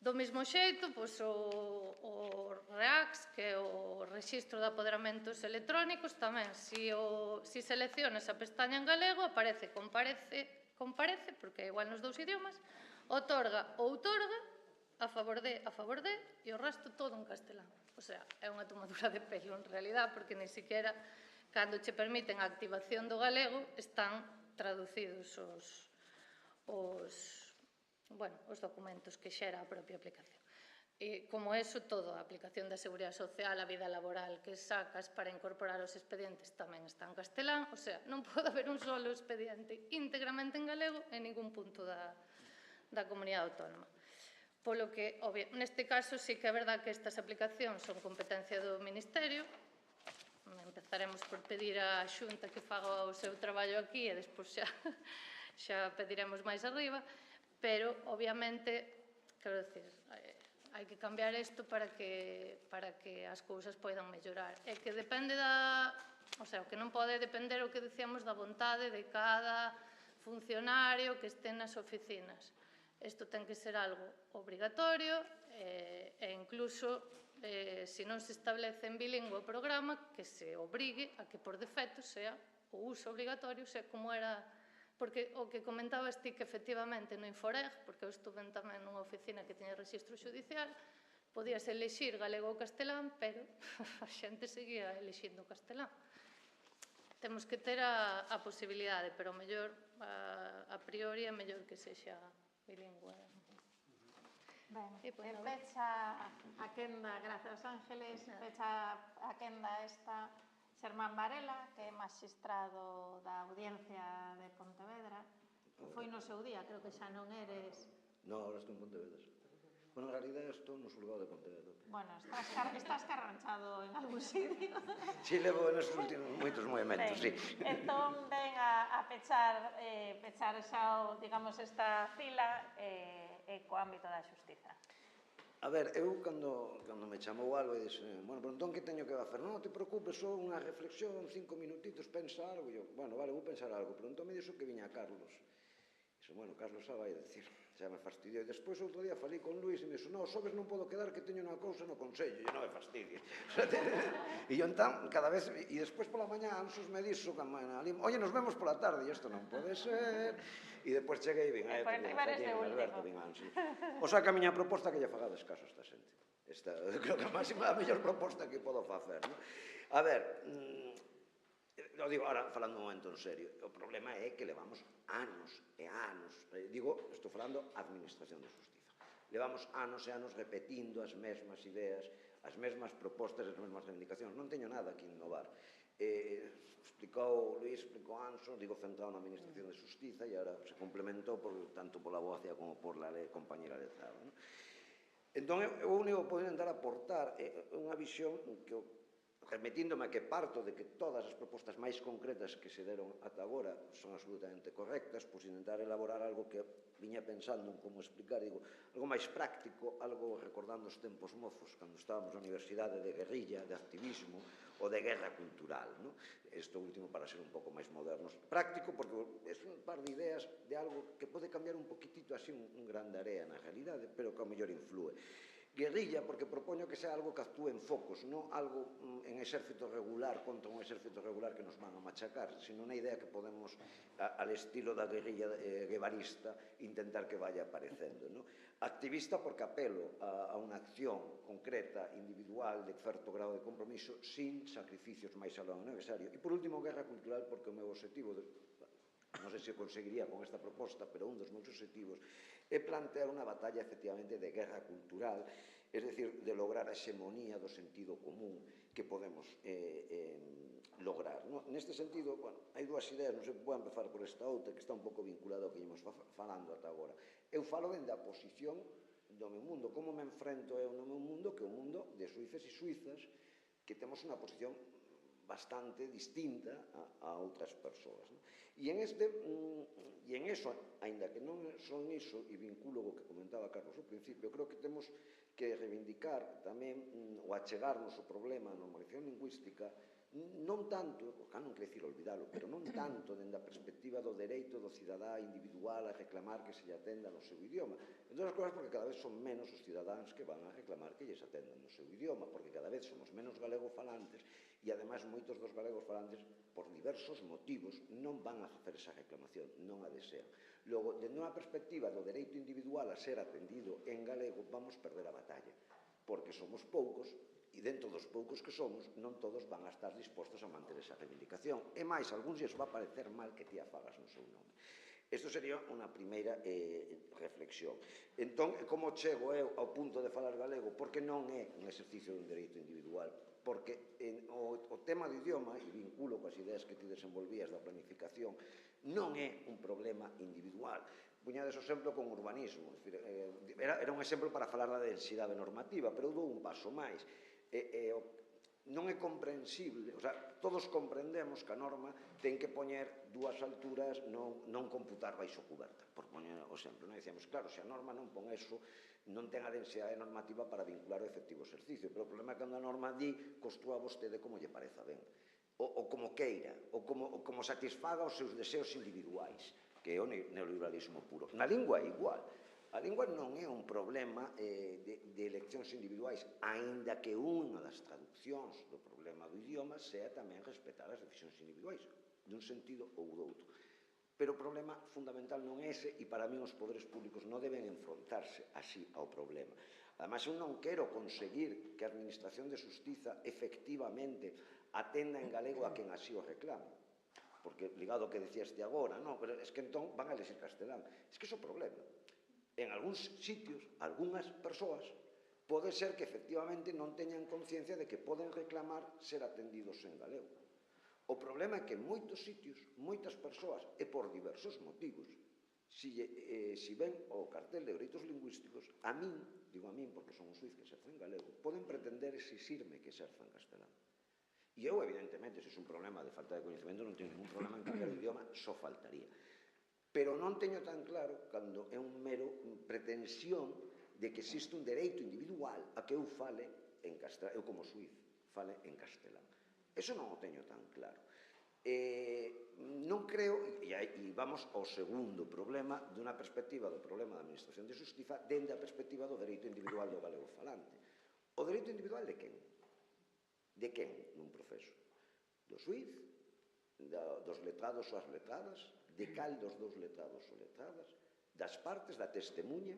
Do mesmo xeito, o REACS, que é o Rexistro de Apoderamentos Electrónicos, tamén, se seleccionas a pestaña en galego, aparece comparece, porque é igual nos dous idiomas, otorga ou outorga, a favor de, e o resto todo en castelán. O sea, é unha tomadura de pelo, en realidad, porque ni siquiera, cando che permiten a activación do galego, están traducidos os documentos que xera a propia aplicación. E, como eso, todo, a aplicación da Seguridade Social, a vida laboral que sacas para incorporar os expedientes tamén está en castelán. O sea, non pode haber un solo expediente íntegramente en galego en ningún punto da comunidade autónoma. Polo que, neste caso, sí que é verdad que estas aplicacións son competencia do Ministerio. Empezaremos por pedir á Xunta que faga o seu traballo aquí e despois xa pediremos máis arriba, pero, obviamente, quero dicir, hai que cambiar isto para que as cousas poidan mellorar. É que depende o sea, o que non pode depender o que dicíamos da vontade de cada funcionario que este nas oficinas. Isto ten que ser algo obrigatorio e incluso, se non se establece en bilingüe o programa, que se obrigue a que por defecto sea o uso obrigatorio, sea como era, porque o que comentabas ti que efectivamente no Inforeg, porque eu estuve tamén nunha oficina que tiña registro xudicial, podías elexir galego ou castelán, pero a xente seguía elexindo castelán. Temos que ter a posibilidade, pero mellor, a priori, é mellor que sexa bilingüe. Pecha a quenda, grazas Ángeles, pecha a quenda esta Xermán Varela, que é magistrado da Audiencia de Pontevedra, que foi no seu día, creo que xa non eres... Non, agora estou en Pontevedra. Bueno, en realidad estou no xulgado de Pontevedra. Bueno, estás carranchado en algún sitio. Si, levo nesos últimos moitos movimentos, si. Entón, ven a pechar xa, digamos, esta fila co ámbito da xustiza. A ver, eu cando me chamou algo e dixe, bueno, pero entón que teño que facer? Non te preocupes, só unha reflexión, 5 minutitos, pensa algo. E eu, bueno, vale, vou pensar algo. Pero entón me dixo que viña Carlos. Dixo, bueno, Carlos xa vai decir, xa me fastidiou. E despois outro día falei con Luís e me dixo, non, sobes non podo quedar que teño unha cousa no Consello. E non me fastidies. E eu entón, cada vez, e despois pola mañá, Anxos me dixo, oye, nos vemos pola tarde, e isto non pode ser. E depois cheguei e vin, Alberto, vin Anxos. O sea, que a miña proposta que lle fagades caso a esta xente. Esta, creo que a mellor proposta que podo facer. A ver, lo digo ahora falando un momento en serio, o problema é que levamos anos e anos, digo, estou falando Administración de Xustiza, levamos anos e anos repetindo as mesmas ideas, as mesmas propostas, as mesmas reivindicacións, non teño nada que innovar. Explicou Luís, explicou Anxo, digo, centrado na Administración de Xustiza e agora se complementou tanto pola abogacía como por la compañera letrada. Entón, o único que podo intentar aportar é unha visión que permitíndome que parto de que todas as propostas máis concretas que se deron ata agora son absolutamente correctas, pois intentar elaborar algo que viña pensando en como explicar, digo, algo máis práctico, algo recordando os tempos mozos, cando estábamos na universidade de guerrilla, de activismo ou de guerra cultural, non? Isto último para ser un pouco máis modernos. Práctico porque é un par de ideas de algo que pode cambiar un poquitito así un gran de area na realidade, pero que ao mellor influe. Guerrilla, porque propoño que sea algo que actúe en focos, non algo en exército regular contra un exército regular que nos van a machacar, sino unha idea que podemos, al estilo da guerrilla guevarista, intentar que vaya aparecendo. Activista porque apelo a unha acción concreta, individual, de certo grado de compromiso, sin sacrificios máis aló do necesario. E, por último, guerra cultural, porque o meu objetivo, non sei se conseguiría con esta proposta, pero un dos meus objetivos é plantear unha batalla efectivamente de guerra cultural, es decir, de lograr a hexemonía do sentido común que podemos lograr. Neste sentido, hai dúas ideas, non sei, vou empezar por esta outra, que está un pouco vinculada ao que íamos falando ata agora. Eu falo dende a posición do meu mundo, como me enfrento eu no meu mundo, que é o mundo de suíces e suizas, que temos unha posición bastante distinta a outras persoas. E en eso, aínda que non son iso, e vinculo o que comentaba Carlos ao principio, creo que temos que reivindicar tamén o achegarnos o problema a normalización lingüística non tanto, non quero dicir olvidalo, pero non tanto dende a perspectiva do dereito do cidadá individual a reclamar que se lle atenda no seu idioma. Entre outras cosas porque cada vez son menos os cidadáns que van a reclamar que lles atendan no seu idioma, porque cada vez somos menos galegofalantes e, ademais, moitos dos galegofalantes, por diversos motivos, non van a facer esa reclamación, non a desean. Logo, dende unha perspectiva do dereito individual a ser atendido en galego, vamos perder a batalla, porque somos poucos, e dentro dos poucos que somos, non todos van a estar dispostos a manter esa reivindicación. E máis, algúns lles va a parecer mal que ti a fagas no seu nome. Isto sería unha primeira reflexión. Entón, como chego eu ao punto de falar galego? Porque non é un exercicio dun dereito individual, porque o tema do idioma, e vinculo coas ideas que ti desenvolvías da planificación, non é un problema individual. Puñades o exemplo con urbanismo, era un exemplo para falar da densidade normativa, pero eu dou un paso máis. Non é comprensible, o sea, todos comprendemos que a norma ten que poñer dúas alturas, non computar baixo cuberta, por poñer o exemplo. Dicíamos, claro, se a norma non pon eso, non ten a densidade normativa para vincular o efectivo exercicio, pero o problema é cando a norma di construa vostede como lle pareza ben, ou como queira, ou como satisfaga os seus deseos individuais, que é o neoliberalismo puro. Na lingua é igual. A lingua non é un problema de eleccións individuais, aínda que unha das traduccións do problema do idioma sea tamén respetar as decisións individuais, dun sentido ou do outro. Pero o problema fundamental non é ese, e para mí os poderes públicos non deben enfrontarse así ao problema. Ademais, eu non quero conseguir que a Administración de Xustiza efectivamente atenda en galego a quen así o reclame, porque ligado ao que decíaste agora, non, pero es que entón van a elegir castelán. Es que iso é o problema. En algúns sitios, algunhas persoas, pode ser que efectivamente non teñan conciencia de que poden reclamar ser atendidos en galego. O problema é que en moitos sitios, moitas persoas, e por diversos motivos, si ven o cartel de dereitos lingüísticos, a min, digo a min porque son un suiz que exerce en galego, poden pretender exixirme que exerza en castelán. E eu, evidentemente, se é un problema de falta de coñecemento, non teño ningún problema en cambiar o idioma, só faltaría. Pero non teño tan claro cando é un mero pretensión de que existe un dereito individual a que eu fale en castelán, eu como suiz fale en castelán. Eso non o teño tan claro. Non creo, e vamos ao segundo problema, dunha perspectiva do problema da Administración de Xustiza dende a perspectiva do dereito individual do galego falante. O dereito individual de quen? De quen nun proceso? Do suiz? Dos letrados ou as letradas? De cal dos dous letrados ou letradas? Das partes, da testemunha?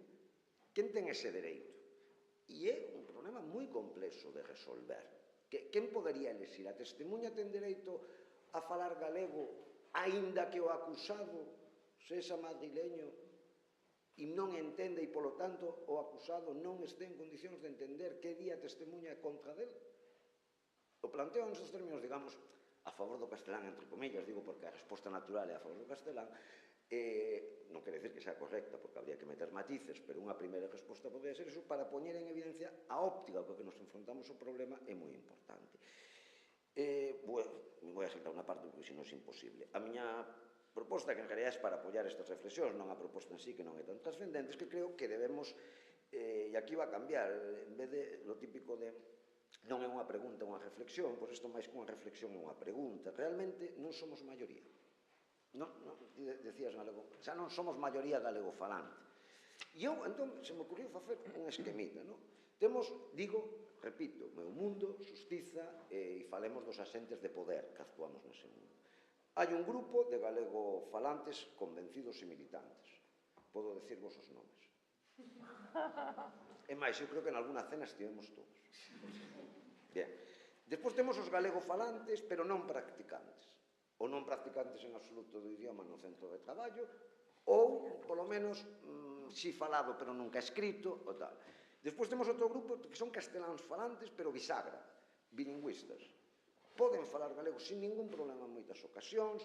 Quen ten ese dereito? E é un problema moi complexo de resolver. Quen podería elixir? A testemunha ten dereito a falar galego aínda que o acusado sexa madrileño e non entende e, polo tanto, o acusado non este en condicións de entender que di a testemunha contra del? O planteo nestes términos, digamos, a favor do castelán, entre comillas, digo porque a resposta natural é a favor do castelán, non quere decir que sea correcta, porque habría que meter matices, pero unha primeira resposta podría ser eso, para poñer en evidencia a óptica co que nos enfrontamos ao problema é moi importante. Vou a saltar unha parte porque senón é imposible. A miña proposta, que en realidad é para apoiar estas reflexións, non a proposta en sí, que non é tan trascendente, que creo que debemos, e aquí va a cambiar, en vez de lo típico de non é unha pregunta, unha reflexión, pois isto máis que unha reflexión é unha pregunta. Realmente non somos maioría. Decías galego, xa non somos maioría galegofalante. E eu, entón, se me ocurriu facer un esquemita, non? Temos, digo, repito, meu mundo, xustiza, e falemos dos asentes de poder que actuamos nese mundo. Hai un grupo de galegofalantes convencidos e militantes. Podo decirvos os nomes. E máis, eu creo que en alguna cena estivemos todos. Bien. Despois temos os galegofalantes, pero non practicantes. Ou non practicantes en absoluto do idioma no centro de traballo, ou, polo menos, si falado, pero nunca escrito, ou tal. Despois temos outro grupo que son casteláns falantes, pero bisagra, bilingüistas. Poden falar galego sin ningún problema en moitas ocasións,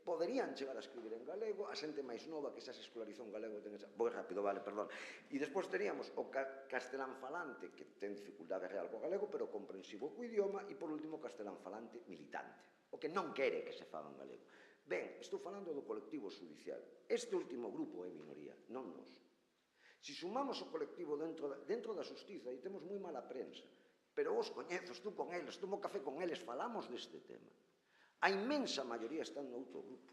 poderían chegar a escribir en galego, a xente máis nova que xa se escolarizou en galego, vou rápido, vale, perdón. E despois teríamos o castelán falante, que ten dificultade real co galego, pero comprensivo co idioma, e por último o castelán falante militante, o que non quere que se faga en galego. Ben, estou falando do colectivo judicial. Este último grupo é minoría, non nos. Se sumamos o colectivo dentro da xustiza, e temos moi mala prensa, pero vos coñezo, estou con eles, tomo café con eles, falamos deste tema. A inmensa maioría están no outro grupo.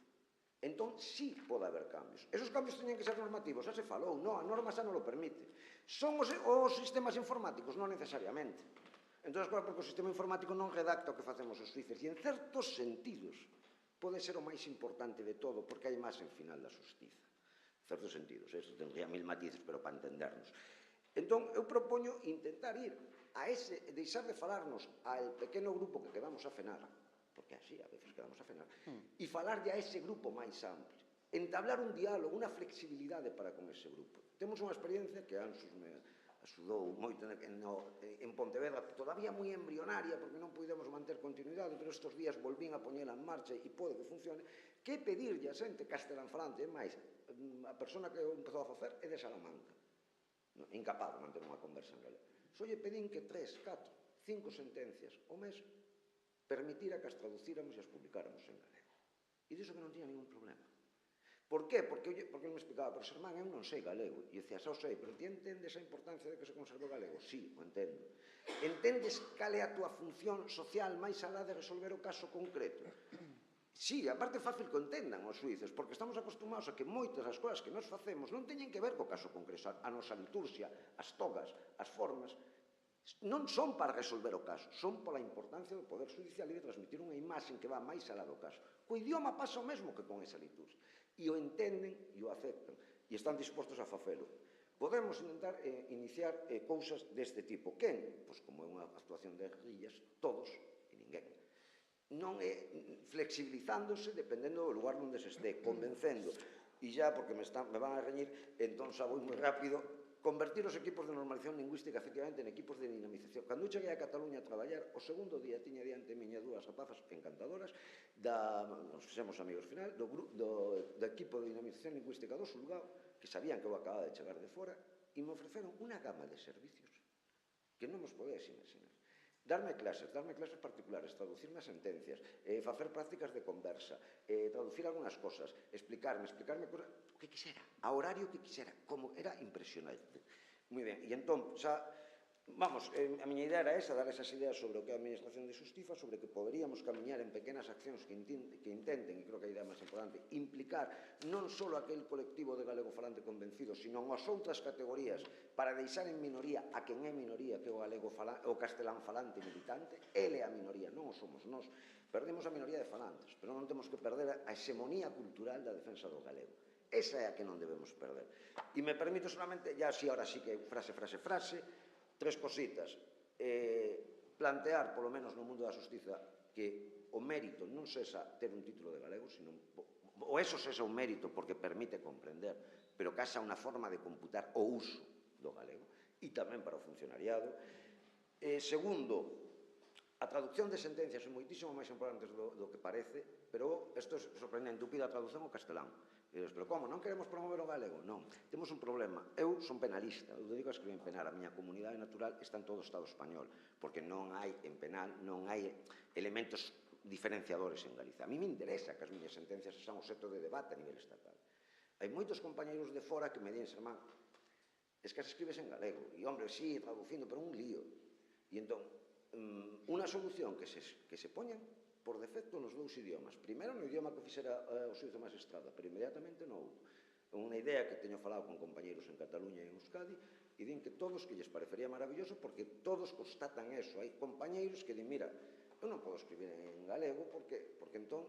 Entón, sí pode haber cambios. Esos cambios teñen que ser normativos, xa se falou, non, a norma xa non lo permite. Son os sistemas informáticos? Non necesariamente. Entón, claro, porque o sistema informático non redacta o que facemos os xuíces, e en certos sentidos pode ser o máis importante de todo, porque hai máis en final da xustiza. En certos sentidos, eso tendría 1000 matices, pero para entendernos. Entón, eu propoño intentar ir a ese, deixar de falarnos ao pequeno grupo que quedamos a cenar, porque así a veces quedamos a cenar, e falarlle a ese grupo máis amplio, entablar un diálogo, unha flexibilidade para con ese grupo. Temos unha experiencia que Anxos me axudou moito en Pontevedra, todavía moi embrionaria, porque non podemos manter continuidade, pero estes días volvín a poñela en marcha e pode que funcione, que pedirlle a xente castelán falante, e máis, a persona que empezou a facer é de Salamanca, incapaz de manter unha conversa en galego. Só lle pedín que 3, 4, 5 sentencias ao mes permitira que as traducíramos e as publicáramos en galego. E diso que non tiña ningún problema. Por qué? Porque ele me explicaba, pero Sermán, eu non sei galego. E dicía, xa o sei, pero ti entendes a importancia de que se conserve o galego? Sí, o entendo. Entendes cal é a túa función social máis alá de resolver o caso concreto? Sí, aparte é fácil que entendan os xuíces, porque estamos acostumados a que moitas das cousas que nos facemos non teñen que ver co caso concreto. A nosa liturgia, as togas, as formas, non son para resolver o caso, son pola importancia do poder judicial e de transmitir unha imaxe que va máis alá do caso. Co idioma pasa o mesmo que con esa liturgia. E o entenden e o aceptan, e están dispostos a facelo. Podemos intentar iniciar cousas deste tipo. Quen? Pois como é unha actuación de guerrillas, todos e ninguén. Non é flexibilizándose dependendo do lugar onde se este, convencendo. E xa, porque me van a reñir, entón xa vou moi rápido, convertir os equipos de normalización lingüística efectivamente en equipos de dinamización. Cando cheguei a Cataluña a traballar, o segundo día tiña diante miña dúas rapazas encantadoras, nos fixemos amigos final, do equipo de dinamización lingüística do Sulgao, que sabían que eu acababa de chegar de fora, e me ofreceron unha gama de servicios que non vos podedes imaginar. Darme clases particulares, traducirme as sentencias, facer prácticas de conversa, traducir algunhas cosas, explicarme cosas, o que quixera, a horario que quixera, como era impresionante. Moi ben, e entón, xa, vamos, a miña idea era esa, dar esas ideas sobre o que é a administración de xustiza, sobre que poderíamos camiñar en pequenas accións que intenten, e creo que a idea máis importante, implicar non só aquel colectivo de galegofalante convencido, sino as outras categorías para deixar en minoría a quen é minoría, que é o castelán falante militante. Ele é a minoría, non o somos nós. Perdemos a minoría de falantes, pero non temos que perder a hexemonía cultural da defensa do galego. Esa é a que non debemos perder. E me permito solamente, ya así, ahora sí que frase, 3 cositas. Plantear, polo menos no mundo da xustiza, que o mérito non sexa ter un título de galego, sino, o eso sexa un mérito porque permite comprender, pero que haxa unha forma de computar o uso do galego, e tamén para o funcionariado. Segundo, a traducción de sentencias é moitísimo máis importante do que parece, pero isto é sorprendente, eu pido a traducción ao castelán. Pero como, non queremos promover o galego? Non, temos un problema. Eu son penalista, eu dedico a escribir en penal. A miña comunidade natural está en todo o Estado español, porque non hai en penal, non hai elementos diferenciadores en Galicia. A mí me interesa que as miñas sentencias sean obxecto de debate a nivel estatal. Hai moitos compañeros de fora que me dicen, Sermán, es que as escribes en galego. E, hombre, sí, traducindo, pero un lío. E entón, unha solución que se poñan por defecto nos dous idiomas. Primeiro no idioma que fixera o xuízo magistrado, pero inmediatamente no outro. É unha idea que teño falado con compañeiros en Cataluña e en Euskadi e din que todos que lles parecería maravilloso porque todos constatan eso. Hai compañeiros que din, mira, eu non podo escribir en galego porque entón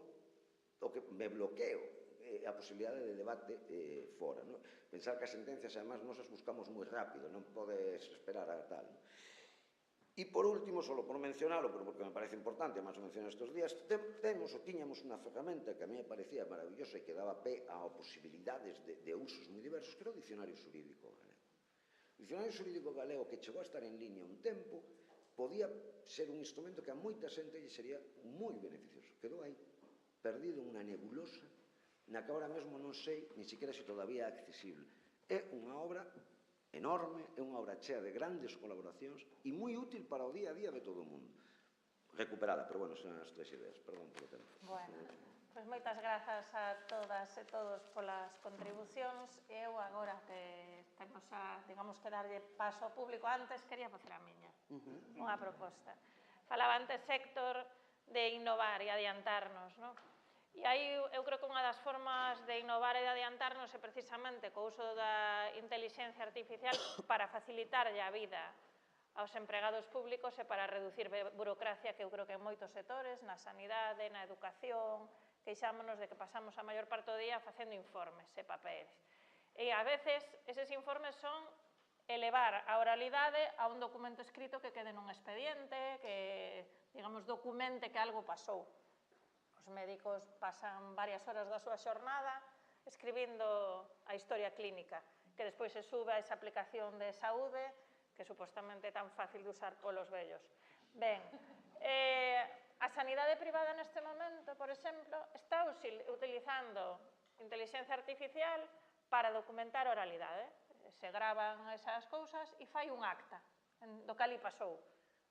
o que me bloqueo a posibilidade de debate fora. Pensar que as sentencias, además, nos as buscamos moi rápido, non podes esperar a tal. E, por último, só por mencionalo, pero porque me parece importante, además o menciono estes días, tiñamos unha ferramenta que a mí me parecía maravillosa e que daba pé a posibilidades de usos moi diversos, que era o Dicionario Xurídico Galego. O Dicionario Xurídico Galego, que chegou a estar en línea un tempo, podía ser un instrumento que a moita xente lle sería moi beneficioso. Quedou aí, perdido en unha nebulosa, na que ahora mesmo non sei, ni siquiera se todavía é accesible. É unha obra enorme, é unha obra chea de grandes colaboracións e moi útil para o día a día de todo o mundo. Recuperada, pero bueno, son as tres ideas. Perdón polo tempo. Bueno, pois moitas grazas a todas e todos polas contribucións. Eu agora que temos a, digamos, que darlle paso ao público, antes quería facer a miña, unha proposta. Falaba antes Héctor de innovar e adiantarnos, non? E aí eu creo que unha das formas de innovar e de adiantarnos é precisamente co uso da intelixencia artificial para facilitarlle a vida aos empregados públicos e para reducir burocracia que eu creo que en moitos sectores, na sanidade, na educación, queixámonos de que pasamos a maior parte do día facendo informes e papeles. E a veces eses informes son elevar a oralidade a un documento escrito que quede nun expediente, que, digamos, documente que algo pasou. Os médicos pasan varias horas da súa xornada escribindo a historia clínica, que despois se sube a esa aplicación de saúde que supostamente é tan fácil de usar polos vellos. Ben, a sanidade privada neste momento, por exemplo, está utilizando intelixencia artificial para documentar oralidade. Se gravan esas cousas e fai un acta do que ali pasou.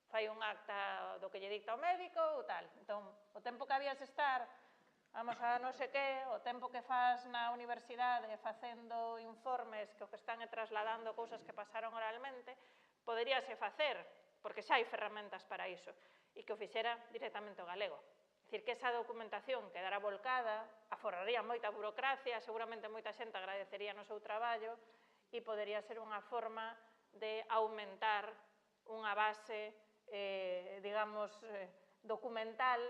Fai un acta do que lle dicta o médico ou tal. Entón, o tempo que habías de estar, vamos a non sei que, o tempo que faz na universidade facendo informes que o que están é trasladando cousas que pasaron oralmente, poderíase facer, porque xa hai ferramentas para iso, e que o fixera directamente o galego. É dicir, que esa documentación quedara volcada, aforraría moita burocracia, seguramente moita xente agradecería no seu traballo, e podería ser unha forma de aumentar unha base digamos, documental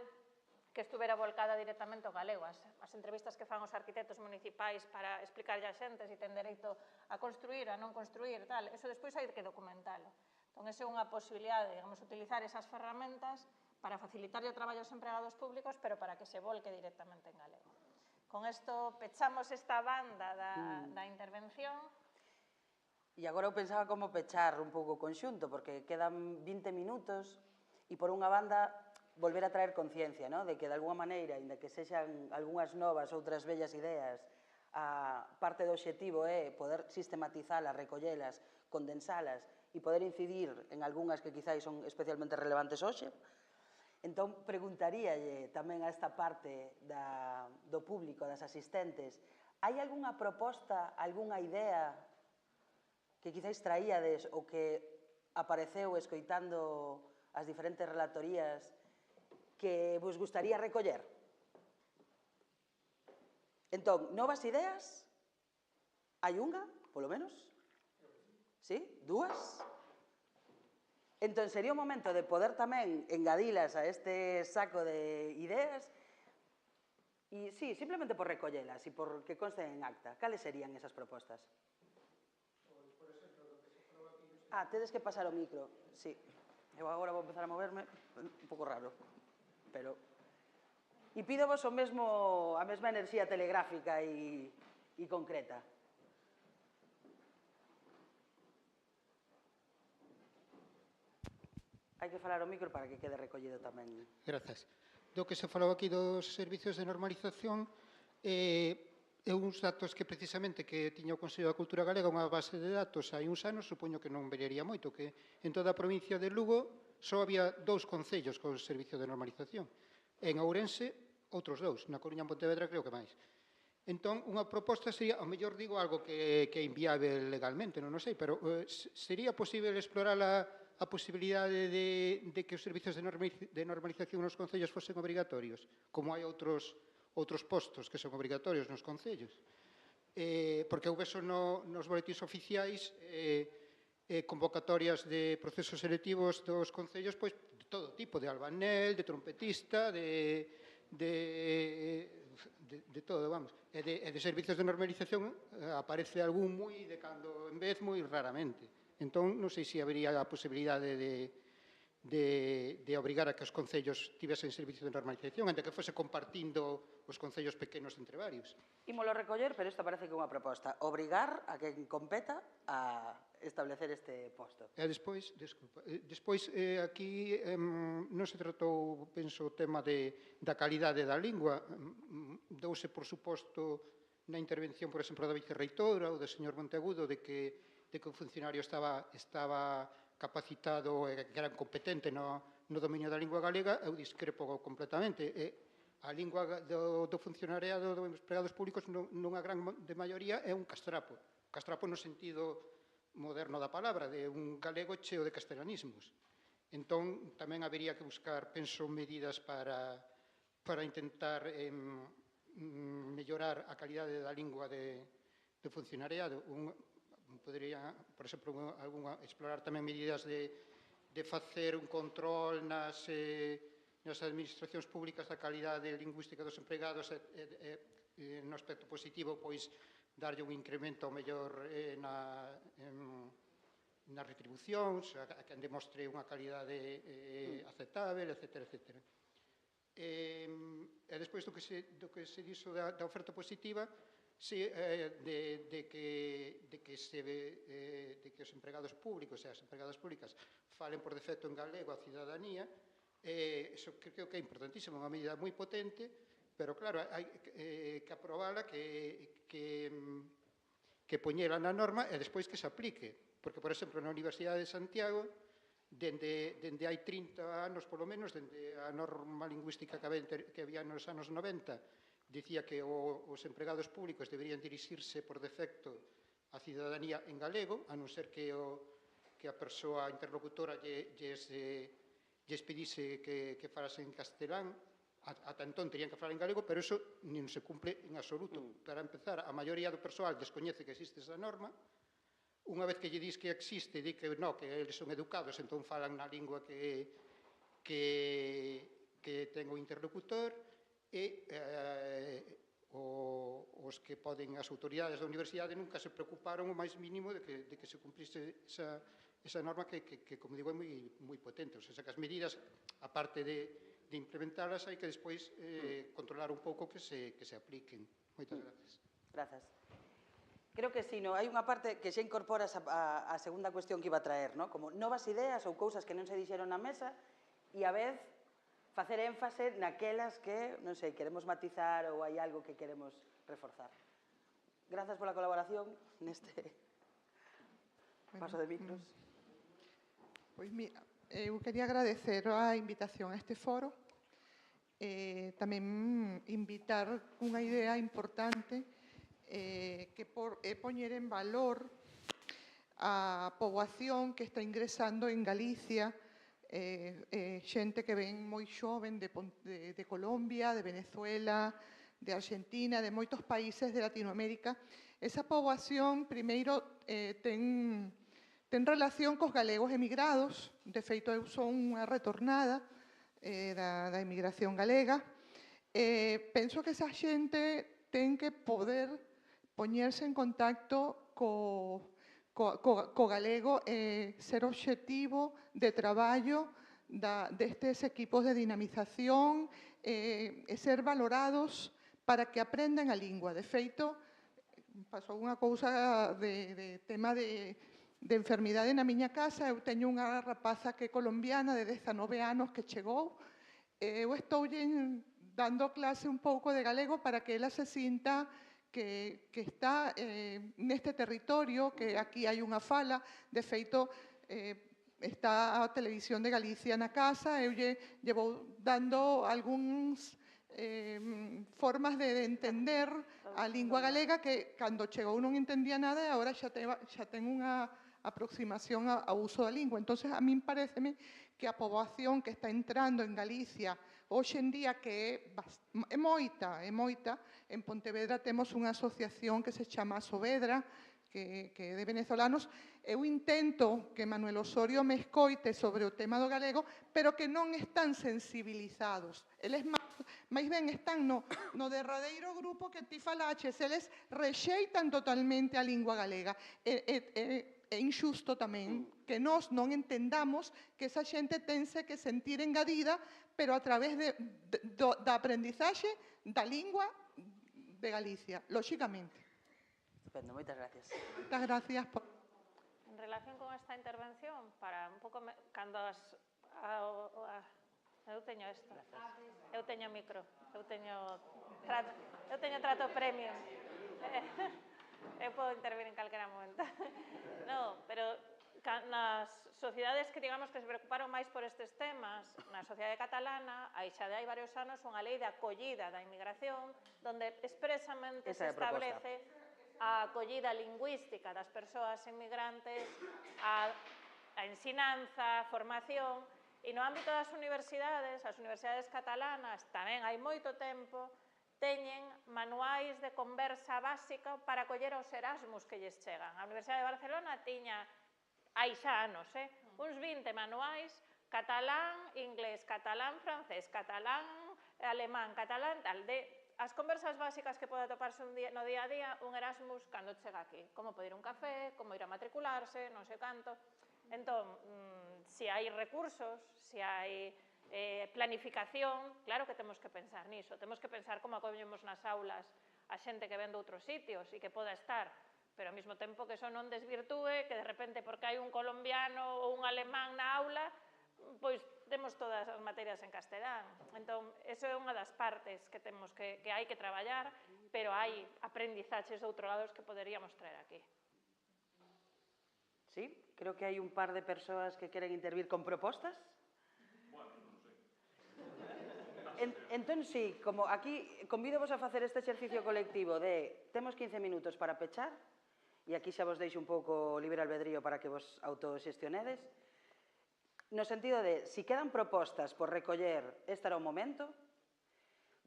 que estuvera volcada directamente ao galego. As entrevistas que fan os arquitectos municipais para explicarlle a xente se ten dereito a construir, a non construir, tal, eso despois hai que documentalo. Entón, esa é unha posibilidade, digamos, utilizar esas ferramentas para facilitarlle o traballo aos empregados públicos, pero para que se volque directamente en galego. Con isto pechamos esta banda da intervención. E agora eu pensaba como pechar un pouco o conxunto, porque quedan 20 minutos e, por unha banda, volver a traer conciencia, de que, de alguma maneira, inda que sexan algunhas novas, outras vellas ideas, a parte do obxectivo é poder sistematizalas, recollelas, condensalas e poder incidir en algunhas que quizáis son especialmente relevantes hoxe. Entón, preguntaríalle tamén a esta parte do público, das asistentes, hai algunha proposta, algunha idea que quizáis traíades o que apareceu escoitando as diferentes relatorías que vos gustaría recoller? Entón, novas ideas? Hai unha, polo menos? Sí? Dúas? Entón, sería o momento de poder tamén engadilas a este saco de ideas e, sí, simplemente por recollelas e por que consten en acta. Cales serían esas propostas? Tedes que pasar o micro, sí. Eu agora vou empezar a moverme, un pouco raro, pero... E pídovos a mesma enerxía telegráfica e concreta. Hai que falar o micro para que quede recollido tamén. Grazas. Do que se falou aquí dos servicios de normalización, uns datos que precisamente que tiña o Consello da Cultura Galega, unha base de datos hai uns anos, supoño que non variaría moito, que en toda a provincia de Lugo só había 2 concellos con servicio de normalización. En Ourense, outros 2. Na Coruña e en Pontevedra creo que máis. Entón, unha proposta sería, ao mellor digo algo que é inviável legalmente, non o sei, pero sería posible explorar a posibilidade de que os servicios de normalización nos concellos fosen obrigatorios, como hai outros postos que son obrigatorios nos concellos. Porque eu vexo nos boletins oficiais convocatorias de procesos selectivos dos concellos de todo tipo, de albanel, de trompetista, de todo, vamos. E de servicios de normalización aparece algún moi de cando en vez moi raramente. Entón, non sei se habería a posibilidade de obrigar a que os concellos tivesen servicios de normalización, ante que fose compartindo os concellos pequenos entre varios. Ímolo recoller, pero isto parece que é unha proposta. Obrigar a quen competa a establecer este posto. E despois, aquí non se tratou, penso, o tema da calidade da lingua. Douse, por suposto, na intervención, por exemplo, da vicerreitora ou do señor Monteagudo, de que o funcionario estaba capacitado e que era competente no dominio da lingua galega. Eu discrepo completamente. A lingua do funcionariado dos empregados públicos nunha gran de maioría é un castrapo. Castrapo no sentido moderno da palabra, de un galego cheo de castelanismos. Entón, tamén habería que buscar, penso, medidas para intentar mellorar a calidade da lingua do funcionariado. Podería, por exemplo, explorar tamén medidas de facer un control nas administracións públicas da calidade lingüística dos empregados e no aspecto positivo, pois, darlle un incremento ao mellor nas retribucións, a quen demostre unha calidade aceptável, etc. E despois do que se dixo da oferta positiva, de que os empregados públicos e as empregadas públicas falen por defecto en galego a cidadanía, iso creo que é importantísimo, unha medida moi potente, pero claro, hai que aprobala, que poñela na norma e despois que se aplique. Porque, por exemplo, na Universidade de Santiago, dende hai 30 anos, polo menos, dende a norma lingüística que había nos anos 90, dicía que os empregados públicos deberían dirixirse por defecto a cidadanía en galego, a non ser que a persoa interlocutora lles pedise que farase en castelán. Ata entón terían que falar en galego, pero iso non se cumple en absoluto. Para empezar, a maioría do persoal descoñece que existe esa norma. Unha vez que lle dis que existe, di que non, que eles son educados, entón falan na lingua que ten o interlocutor, e os que poden, as autoridades da universidade nunca se preocuparon o máis mínimo de que se cumplise esa norma que, como digo, é moi potente. O sea, que as medidas, aparte de implementalas, hai que despois controlar un pouco que se apliquen. Moitas gracias. Grazas. Creo que sí, hai unha parte que xa incorporas a segunda cuestión que iba a traer, como novas ideas ou cousas que non se dixeron na mesa e a vez facer énfase naquelas que, non sei, queremos matizar ou hai algo que queremos reforzar. Grazas pola colaboración neste paso de micros. Pois, eu quería agradecer a invitación a este foro, tamén invitar unha idea importante que é poñer en valor a poboación que está ingresando en Galicia, xente que ven moi xoven de Colombia, de Venezuela, de Argentina, de moitos países de Latinoamérica. Esa poboación, primeiro, ten relación cos galegos emigrados. De feito, eu son unha retornada da emigración galega. Penso que esa xente ten que poder poñerse en contacto co galego e ser obxectivo de traballo destes equipos de dinamización e ser valorados para que aprendan a lingua. De feito, pasou unha cousa de tema de enfermidade na miña casa. Eu teño unha rapaza que é colombiana de 19 anos que chegou. Eu estou dando clase un pouco de galego para que ela se sinta que está neste territorio, que aquí hai unha fala, de feito, está a Televisión de Galicia na casa, eu lle vou dando algúns formas de entender a lingua galega que cando chegou non entendía nada e agora xa ten unha aproximación ao uso da lingua. Entón, a min pareceme que a poboación que está entrando en Galicia hoxe en día, que é moita, en Pontevedra temos unha asociación que se chama Sovedra, que é de venezolanos. Eu intento que Manuel Osorio me escoite sobre o tema do galego, pero que non están sensibilizados. Eles máis ben están no derradeiro grupo que ti falaches, eles rexeitan totalmente a lingua galega. É injusto tamén que nós non entendamos que esa xente tense que sentir engadida, pero a través da aprendizaxe da lingua de Galicia, lóxicamente. Estupendo, moitas gracias. Moitas gracias por... En relación con esta intervención, para un pouco cando eu teño isto. Eu teño micro, eu teño trato premium. Eu podo intervir en calquera momento. No, pero nas sociedades que digamos que se preocuparon máis por estes temas, na sociedade catalana, aí xa de hai varios anos unha lei de acollida da inmigración, donde expresamente se establece a acollida lingüística das persoas inmigrantes, a ensinanza, a formación, e no ámbito das universidades, as universidades catalanas tamén hai moito tempo, teñen manuais de conversa básica para acoller aos Erasmus que lles chegan. A Universidade de Barcelona tiña, hai xa anos, uns 20 manuais, catalán, inglés, catalán, francés, catalán, alemán, catalán, tal, de as conversas básicas que pode atoparse no día a día un Erasmus cando chega aquí. Como pedir un café, como ir a matricularse, non sei canto. Entón, se hai recursos, se hai planificación, claro que temos que pensar niso, temos que pensar como acollemos nas aulas a xente que ven de outros sitios e que poda estar, pero ao mesmo tempo que eso non desvirtúe, que de repente porque hai un colombiano ou un alemán na aula, pois temos todas as materias en castelán. Entón, eso é unha das partes que temos que hai que traballar, pero hai aprendizaxes de outro lado que poderíamos traer aquí. Sí, creo que hai un par de persoas que queren intervir con propostas. Entón, sí, como aquí convídovos a facer este exercicio colectivo de temos 15 minutos para pechar, e aquí xa vos deixo un pouco libre albedrío para que vos autoxestionedes, no sentido de, si quedan propostas por recoller, este era o momento.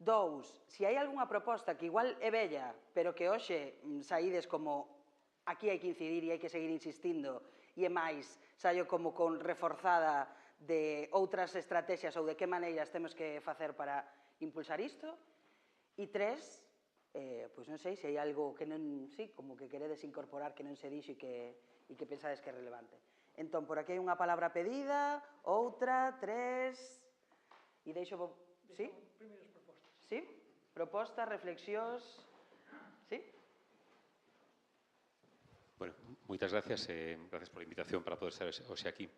2, se hai algunha proposta que igual é bella, pero que hoxe saídes como aquí hai que incidir e hai que seguir insistindo, e é máis, saio como con reforzada de outras estrategias ou de que maneiras temos que facer para impulsar isto. E 3, pois non sei se hai algo que non, sí, como que queredes incorporar que non se dixo e que pensades que é relevante. Entón, por aquí hai unha palabra pedida, outra, 3, e deixo... Sí? Primeiras propostas. Sí? Propostas, reflexións... Sí? Bueno, moitas gracias gracias pola invitación para poder estar hoxe aquí.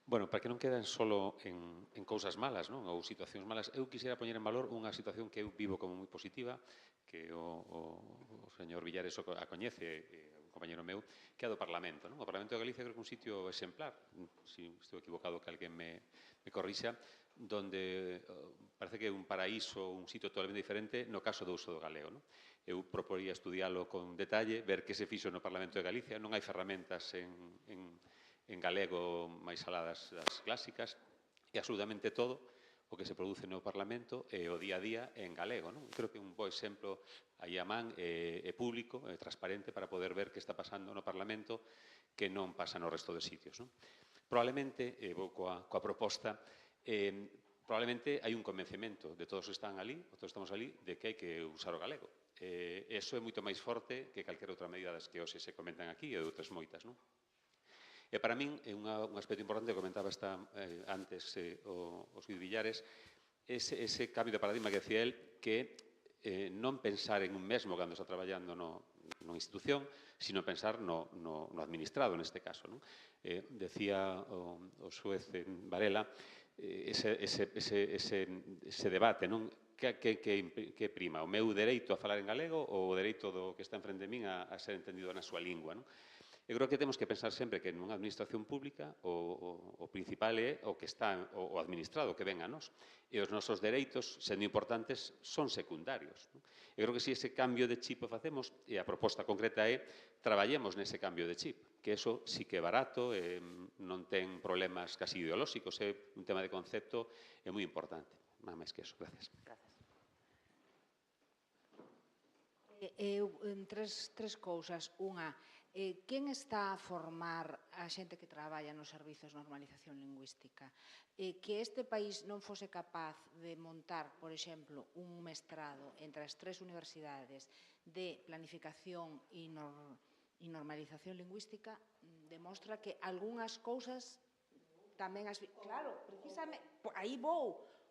Bueno, para que non queden solo en cousas malas, non? Ou situacións malas, eu quixera poñer en valor unha situación que eu vivo como moi positiva, que o señor Villares a coñece, un compañero meu, que é do Parlamento, non? O Parlamento de Galicia creo que é un sitio exemplar, se estou equivocado que alguén me corrixa, donde parece que é un paraíso, un sitio totalmente diferente no caso do uso do galego, non? Eu proporía estudialo con detalle, ver que se fixo no Parlamento de Galicia, non hai ferramentas en galego máis aladas das clásicas, e absolutamente todo o que se produce no Parlamento e o día a día en galego, non? Creo que é un bo exemplo aí a man e público, transparente, para poder ver que está pasando no Parlamento que non pasa no resto dos sitios, non? Probablemente, vou coa proposta, probablemente hai un convencemento de todos que están ali, ou todos estamos ali, de que hai que usar o galego. Eso é moito máis forte que calquera outra medida das que hoxe se comentan aquí e de outras moitas, non? E para min é un aspecto importante que comentaba antes o Suíz Villares, ese cambio de paradigma que decía él, que non pensar en un mesmo cando está traballando na institución, sino pensar no administrado neste caso, non? Decía o xuez Varela ese debate, non? que prima? O meu dereito a falar en galego ou o dereito do que está enfrente de min a ser entendido na súa lingua, non? Eu creo que temos que pensar sempre que nunha administración pública o principal é o que está, o administrado que ven a nós. E os nosos dereitos, sendo importantes, son secundarios. Eu creo que se ese cambio de chip o facemos, e a proposta concreta é traballemos nese cambio de chip, que eso sí que é barato, non ten problemas casi ideolóxicos, é un tema de concepto, é moi importante. Nada máis que eso. Gracias. Tres cousas. Unha, quen está a formar a xente que traballa nos servizos de normalización lingüística? Que este país non fose capaz de montar, por exemplo, un mestrado entre as tres universidades de planificación e normalización lingüística, demostra que algunhas cousas tamén as... Claro, precisamente, aí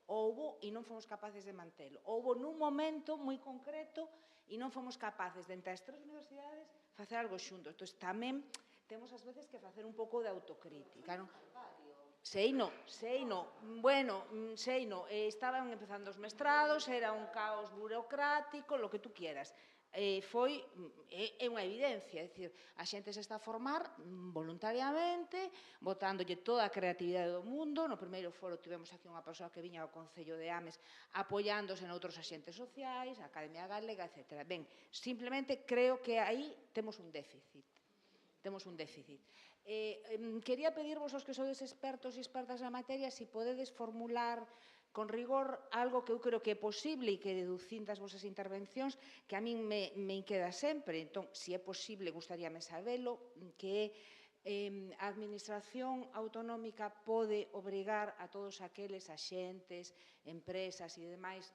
houbo e non fomos capaces de mantelo. Houbo nun momento moi concreto e non fomos capaces de, entre as tres universidades, facer algo xuntos. Entón, tamén temos ás veces que facer un pouco de autocrítica, non? Sei no. Bueno, sei no. Estaban empezando os mestrados, era un caos burocrático, lo que tú quieras. É unha evidencia, é dicir, a xente se está a formar voluntariamente, botándolle toda a creatividade do mundo. No primeiro foro tivemos aquí unha persoa que viña ao Concello de Ames apoiándose noutros axentes sociais, a Academia Galega, etc. Ben, simplemente creo que aí temos un déficit. Quería pedirvos aos que sodes expertos e expertas na materia se podedes formular con rigor algo que eu creo que é posible e que deducín das vosas intervencións que a min me inqueda sempre. Entón, se é posible, gustaríame sabelo, que a Administración Autonómica pode obrigar a todos aqueles axentes, empresas e demais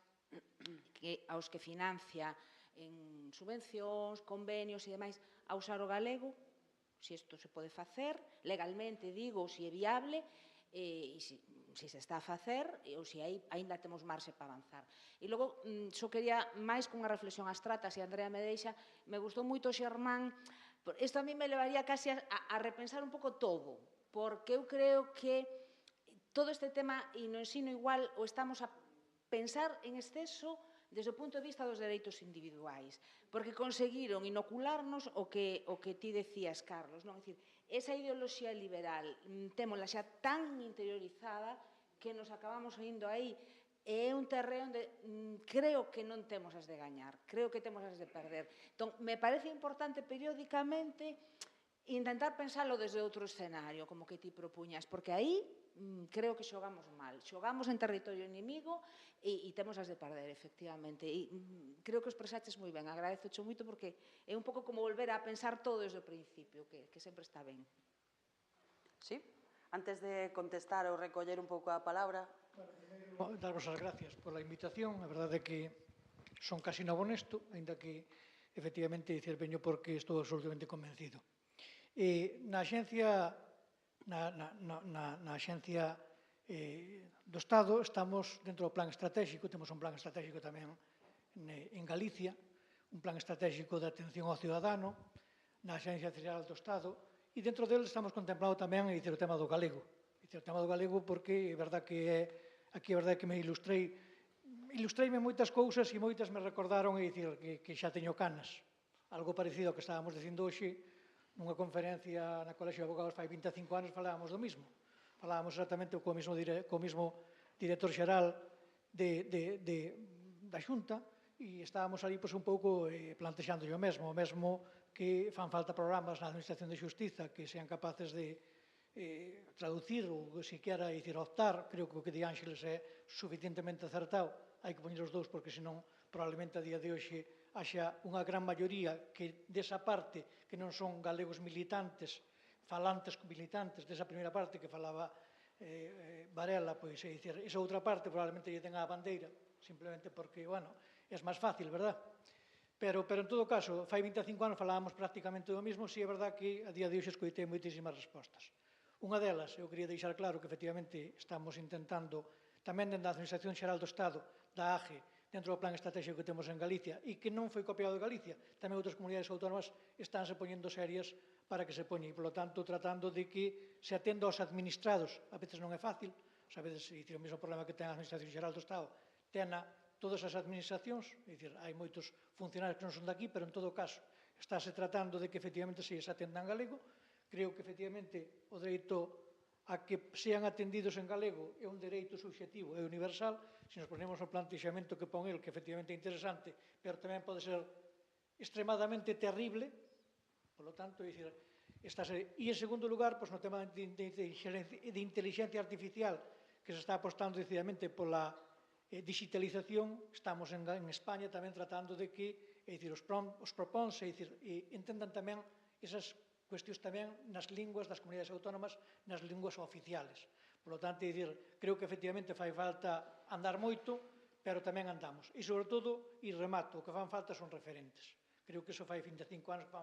aos que financia en subvencións, convenios e demais a usar o galego, se isto se pode facer, legalmente digo, se é viable, e se se está a facer ou se aínda temos marxe para avanzar. E logo, só quería máis cunha reflexión abstracta, se Andrea me deixa, me gustou moito Xermán, isto a mí me levaría casi a repensar un pouco todo, porque eu creo que todo este tema e no ensino igual o estamos a pensar en exceso desde o punto de vista dos dereitos individuais, porque conseguiron inocularnos o que ti decías, Carlos, non? É dicir, esa ideoloxía liberal témola xa tan interiorizada que nos acabamos indo aí. É un terreo onde creo que non temos as de gañar, creo que temos as de perder. Entón, me parece importante periódicamente intentar pensalo desde outro escenario, como que ti propuñas, porque aí creo que xogamos mal. Xogamos en territorio inimigo e temos as de perder, efectivamente. E creo que os expresaches moi ben. Agradezocho moito porque é un pouco como volver a pensar todo desde o principio, que sempre está ben. Sí? Antes de contestar ou recoller un pouco a palabra... Darvos as gracias pola invitación. A verdade é que son casi novo nesto, ainda que, efectivamente, dicer veño porque estou absolutamente convencido. Na Axencia do Estado estamos dentro do plan estratégico, temos un plan estratégico tamén en Galicia, un plan estratégico de atención ao cidadano na Axencia Central do Estado, e dentro dele estamos contemplando tamén o tema do galego. O tema do galego porque é verdad que aquí é verdad que me ilustreime moitas cousas e moitas me recordaron que xa teño canas. Algo parecido ao que estábamos dicindo hoxe nunha conferencia na Colexio de Abogados fai 25 anos falábamos do mismo. Falábamos exactamente co mismo director xeral da Xunta e estábamos ali un pouco plantexando o mesmo que fan falta programas na Administración de Xustiza que sean capaces de traducir ou siquiera optar, creo que o que di Ángeles é suficientemente acertado, hai que poñer os dous porque senón probablemente a día de hoxe haxa unha gran maioría que desa parte que non son galegos militantes, falantes militantes desa primeira parte que falaba Varela, pois é dicir, esa outra parte probablemente lle ten a bandeira, simplemente porque, bueno, é máis fácil, verdad? Pero en todo caso, fai 25 anos falábamos prácticamente do mesmo, si é verdad que a día de hoxe escoitei moitísimas respostas. Unha delas, eu quería deixar claro que efectivamente estamos intentando, tamén dentro da Administración Xeral do Estado, da AGE, dentro do plan estratégico que temos en Galicia, e que non foi copiado de Galicia, tamén outras comunidades autónomas estánse poñendo serias para que se poña, e, polo tanto, tratando de que se atenda aos administrados, a veces non é fácil, a veces, o mesmo problema que ten a Administración Xeral do Estado, tena todas as administracións, é dicir, hai moitos funcionarios que non son daqui, pero en todo caso estáse tratando de que efectivamente se atendan en galego. Creo que efectivamente o dereito a que sean atendidos en galego é un dereito subxetivo e universal. Se nos ponemos o plantexamento que pon el, que efectivamente é interesante, pero tamén pode ser extremadamente terrible, polo tanto, é dicir, e en segundo lugar, no tema de inteligencia artificial, que se está apostando decididamente pola digitalización, estamos en España tamén tratando de que os propóns entendan tamén esas cuestións tamén nas linguas das comunidades autónomas, nas linguas oficiales. Por lo tanto, creo que efectivamente fai falta andar moito, pero tamén andamos. E, sobre todo, e remato, o que fan falta son referentes. Creo que iso fai 25 anos que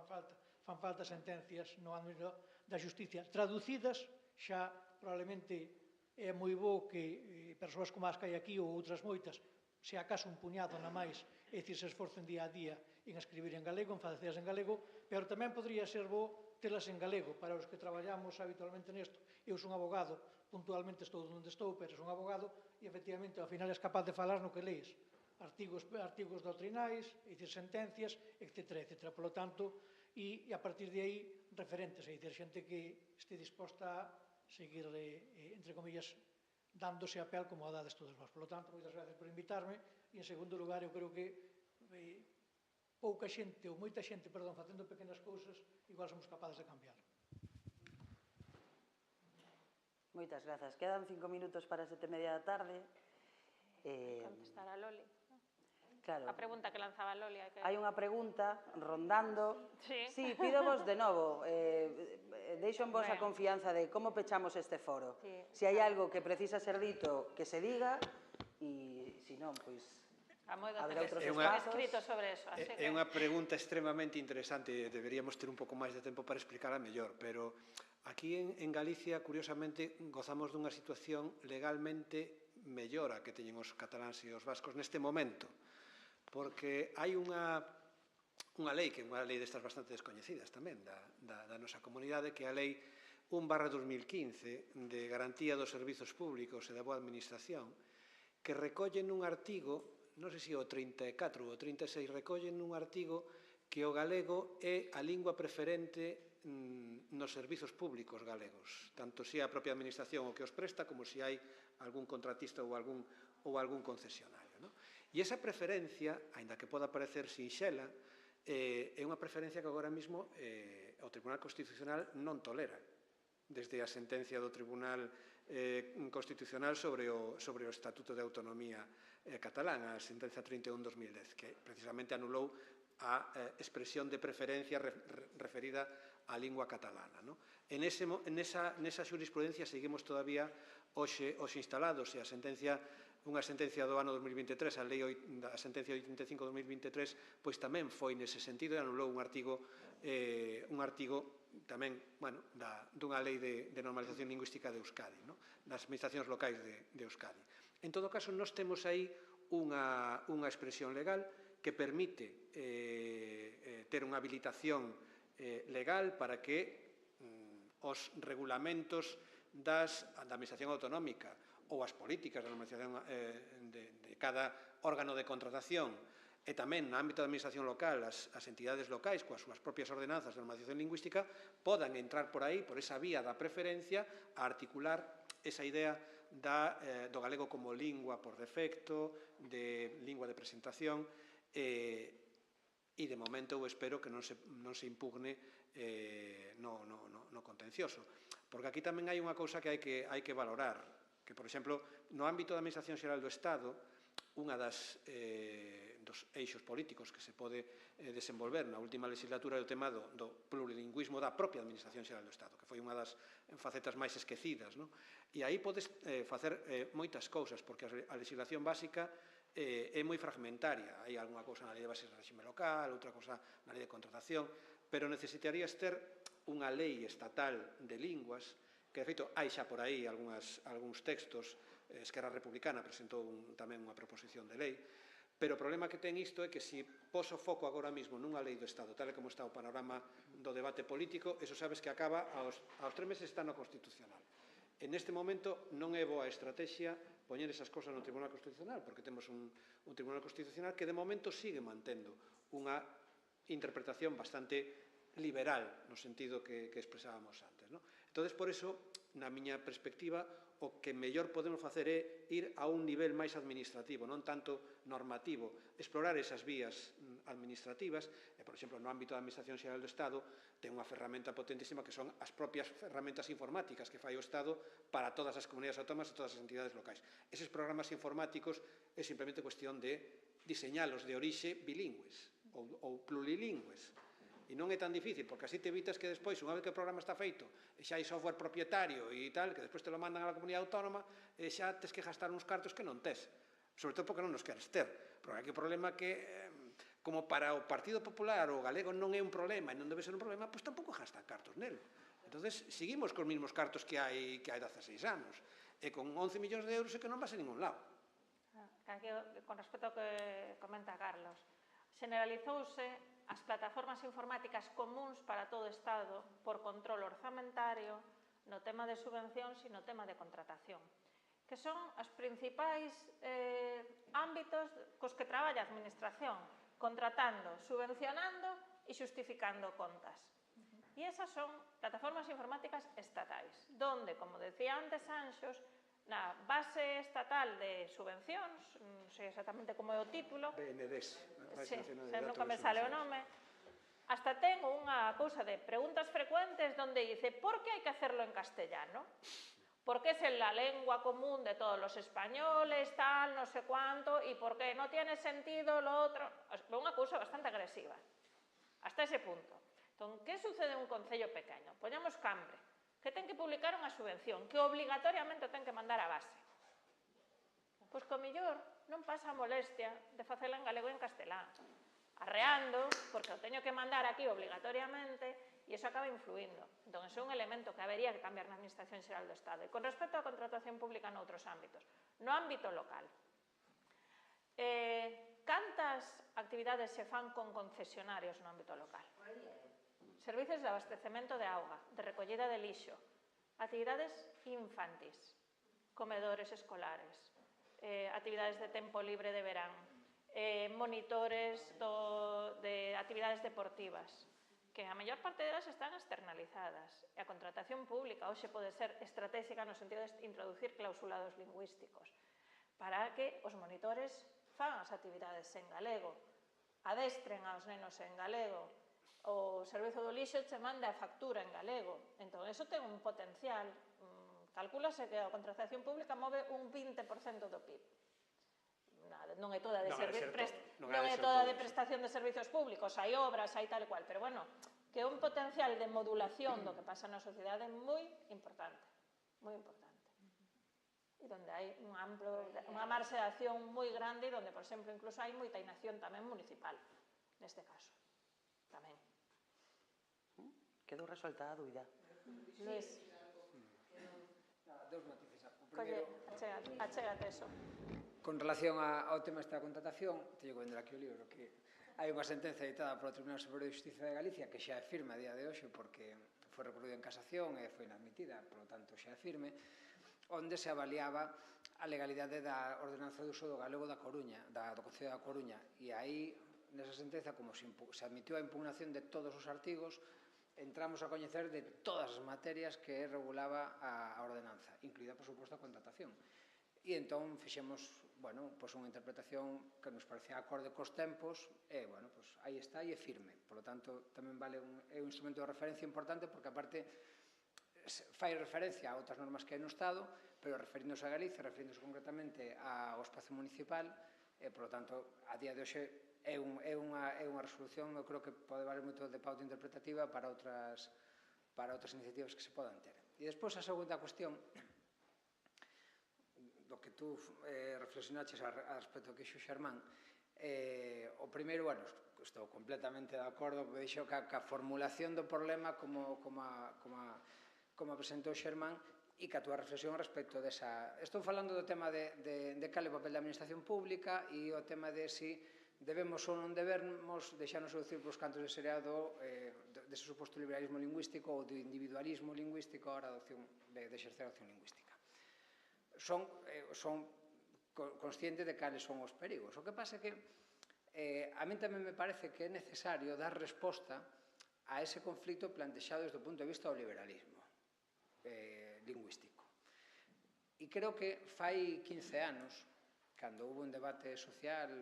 fan falta sentencias no ámbito da xusticia traducidas, xa probablemente é moi bo que persoas como as que hai aquí ou outras moitas, se acaso un puñado na máis, é dicir, se esforcen día a día en escribir en galego, en facecelas en galego, pero tamén podría ser bo telas en galego para os que traballamos habitualmente nesto. Eu son abogado, puntualmente estou onde estou, pero son abogado e, efectivamente, ao final és capaz de falar no que lees. Artigos doutrinais, sentencias, etc. Por lo tanto, e a partir de aí, referentes, é dicir, xente que este disposta a seguir, entre comillas, dándose a pel como a dades todos vós. Por lo tanto, moitas gracias por invitarme e, en segundo lugar, eu creo que pouca xente, ou moita xente, perdón, facendo pequenas cousas, igual somos capaces de cambiar. Moitas grazas. Quedan 5 minutos para as 7:30 da tarde. Contestar a Loli. Claro. A pregunta que lanzaba Loli. Hai unha pregunta rondando. Sí, pídovos de novo. Deixo en vos a confianza de como pechamos este foro. Se hai algo que precisa ser dito, que se diga, e se non, pois... haberá outros espazos. É unha pregunta extremamente interesante, deberíamos ter un pouco máis de tempo para explicarla mellor, pero aquí en Galicia, curiosamente, gozamos dunha situación legalmente mellor a que teñen os cataláns e os vascos neste momento, porque hai unha lei, que é unha lei destas bastante descoñecidas tamén, da nosa comunidade, que é a lei 1/2015 de garantía dos servizos públicos e da boa administración, que recolle nun artigo, non sei se o 34 ou o 36, recolle nun artigo que o galego é a lingua preferente nos servizos públicos galegos, tanto se é a propia administración o que os presta, como se hai algún contratista ou algún concesionario. E esa preferencia, aínda que poda parecer sinxela, é unha preferencia que agora mesmo o Tribunal Constitucional non tolera, desde a sentencia do Tribunal Constitucional sobre o Estatuto de Autonomía catalán, a sentencia 31/2010, que precisamente anulou a expresión de preferencia referida á lingua catalana. En esa xurisprudencia seguimos todavía hoxe instalados, e unha sentencia do ano 2023, a sentencia 85/2023, pois tamén foi nese sentido e anulou un artigo tamén dunha lei de normalización lingüística de Euskadi, das administracións locais de Euskadi. En todo caso, nós temos aí unha expresión legal que permite ter unha habilitación legal para que os regulamentos da administración autonómica ou as políticas da normalización de cada órgano de contratación e tamén no ámbito da administración local, as entidades locais coas súas propias ordenanzas de normalización lingüística podan entrar por aí, por esa vía da preferencia, a articular esa idea do galego como lingua por defecto, de lingua de presentación, e de momento eu espero que non se impugne no contencioso. Porque aquí tamén hai unha cousa que hai que valorar, que, por exemplo, no ámbito da Administración Xeral do Estado, unha dos eixos políticos que se pode desenvolver na última legislatura é o tema do plurilingüismo da propia Administración Xeral do Estado, que foi unha das facetas máis esquecidas. E aí podes facer moitas cousas, porque a legislación básica é moi fragmentaria. Hai algunha cousa na lei de bases de réxime local, outra cousa na lei de contratación, pero necesitarías ter unha lei estatal de linguas, que de feito hai xa por aí algúns textos. Esquerra Republicana presentou tamén unha proposición de lei, pero o problema que ten isto é que se poso foco agora mesmo nunha lei do Estado, tal como está o panorama do debate político, eso sabes que acaba aos 3 meses está no Constitucional. En este momento non é boa estrategia poñer esas cosas no Tribunal Constitucional, porque temos un Tribunal Constitucional que de momento sigue mantendo unha interpretación bastante liberal no sentido que expresábamos antes. Entón, por iso, na miña perspectiva, o que mellor podemos facer é ir a un nivel máis administrativo, non tanto normativo, explorar esas vías administrativas, e, por exemplo, no ámbito da Administración Xeral do Estado, ten unha ferramenta potentísima que son as propias ferramentas informáticas que fai o Estado para todas as comunidades autónomas e todas as entidades locais. Eses programas informáticos é simplemente cuestión de diseñalos de orixe bilingües ou plurilingües. E non é tan difícil, porque así te evitas que despois, unha vez que o programa está feito, e xa hai software propietario e tal, que despois te lo mandan a la comunidade autónoma, e xa tes que gastar uns cartos que non tes. Sobre todo porque non nos queres ter. Porque hai que problema que, como para o Partido Popular o galego non é un problema e non debe ser un problema, pois tampouco gastan cartos nel. Entón, seguimos cos mesmos cartos que hai 16 anos. E con 11 millóns de euros é que non vas a ningún lado. Con respecto ao que comenta Carlos, generalizouse as plataformas informáticas comuns para todo o Estado por control orzamentario no tema de subvencións e no tema de contratación, que son os principais ámbitos cos que traballa a Administración, contratando, subvencionando e xustificando contas. E esas son plataformas informáticas estatais, donde, como decía antes Anxos, na base estatal de subvencións, non sei exactamente como é o título, BNDES, nunca me sale o nome, hasta ten unha cousa de preguntas frecuentes donde dice ¿por qué hai que hacerlo en castellano? Porque es la lengua común de todos los españoles, tal, no sé cuánto, y porque no tiene sentido lo otro. Unha cousa bastante agresiva, hasta ese punto. Entón, que sucede en un concello pequeno? Poñamos Cambre, que ten que publicar unha subvención, que obligatoriamente ten que mandar a base. Pois co millor non pasa a molestia de facela en galego e en castelán, arreando, porque o teño que mandar aquí obligatoriamente, e iso acaba influindo. Entón, é un elemento que habería que cambiar na Administración Xeral do Estado. E con respecto á contratación pública noutros ámbitos, no ámbito local, cantas actividades se fan con concesionarios no ámbito local? Servicios de abastecemento de auga, de recollida de lixo, actividades infantis, comedores escolares, actividades de tempo libre de verán, monitores de actividades deportivas, que a maior parte delas están externalizadas. E a contratación pública hoxe pode ser estratégica no sentido de introducir clausulados lingüísticos para que os monitores fagan as actividades en galego, adestren aos nenos en galego, o Servizo do Lixo che manda a factura en galego. Entón, eso ten un potencial. Calcúlase que a contratación pública move un 20% do PIB. Non é toda de prestación de servizos públicos, hai obras, hai tal e cual, pero bueno, que é un potencial de modulación do que pasa na sociedade moi importante, moi importante. E donde hai unha marxe de acción moi grande e donde, por exemplo, incluso hai moita inacción tamén municipal, neste caso, tamén. Quedou resolta a dúbida. Luís. Dous matices. Colle, achégate eso. Con relación ao tema da contratación, teño que vender aquí o libro, que hai unha sentenza editada polo Tribunal Superior de Justiza de Galicia que xa é firme a día de hoxe porque foi recorrida en casación e foi inadmitida, por lo tanto xa é firme, onde se avaliaba a legalidade da ordenanza de uso do galego da Coruña, do Concello da Coruña, e aí, nesa sentenza, como se admitiu a impugnación de todos os artigos, entramos a coñecer de todas as materias que regulaba a ordenanza, incluída, por suposto, a contratación. E entón fixemos, unha interpretación que nos parecía acorde cos tempos, e, aí está e é firme. Por lo tanto, tamén é un instrumento de referencia importante, porque, aparte, fai referencia a outras normas que hai no Estado, pero referíndose a Galicia, referíndose concretamente ao espacio municipal, e, por lo tanto, a día de hoxe, é unha resolución, eu creo que pode valer moito de pauta interpretativa para outras iniciativas que se podan ter. E despois a segunda cuestión, do que tú reflexionaches a respecto que dixo Xermán, o primeiro, estou completamente de acordo, dixo que a formulación do problema como presentou Xermán e que a túa reflexión respecto desa... Estou falando do tema de cal é o papel da administración pública e o tema de si debemos ou non debemos deixarnos seducir polos cantos de sereado dese suposto liberalismo lingüístico ou do individualismo lingüístico a hora de exercer a opción lingüística. Son conscientes de cales son os perigos. O que pasa é que a min tamén me parece que é necesario dar resposta a ese conflito plantexado desde o punto de vista do liberalismo lingüístico. E creo que fai 15 anos, cando hubo un debate social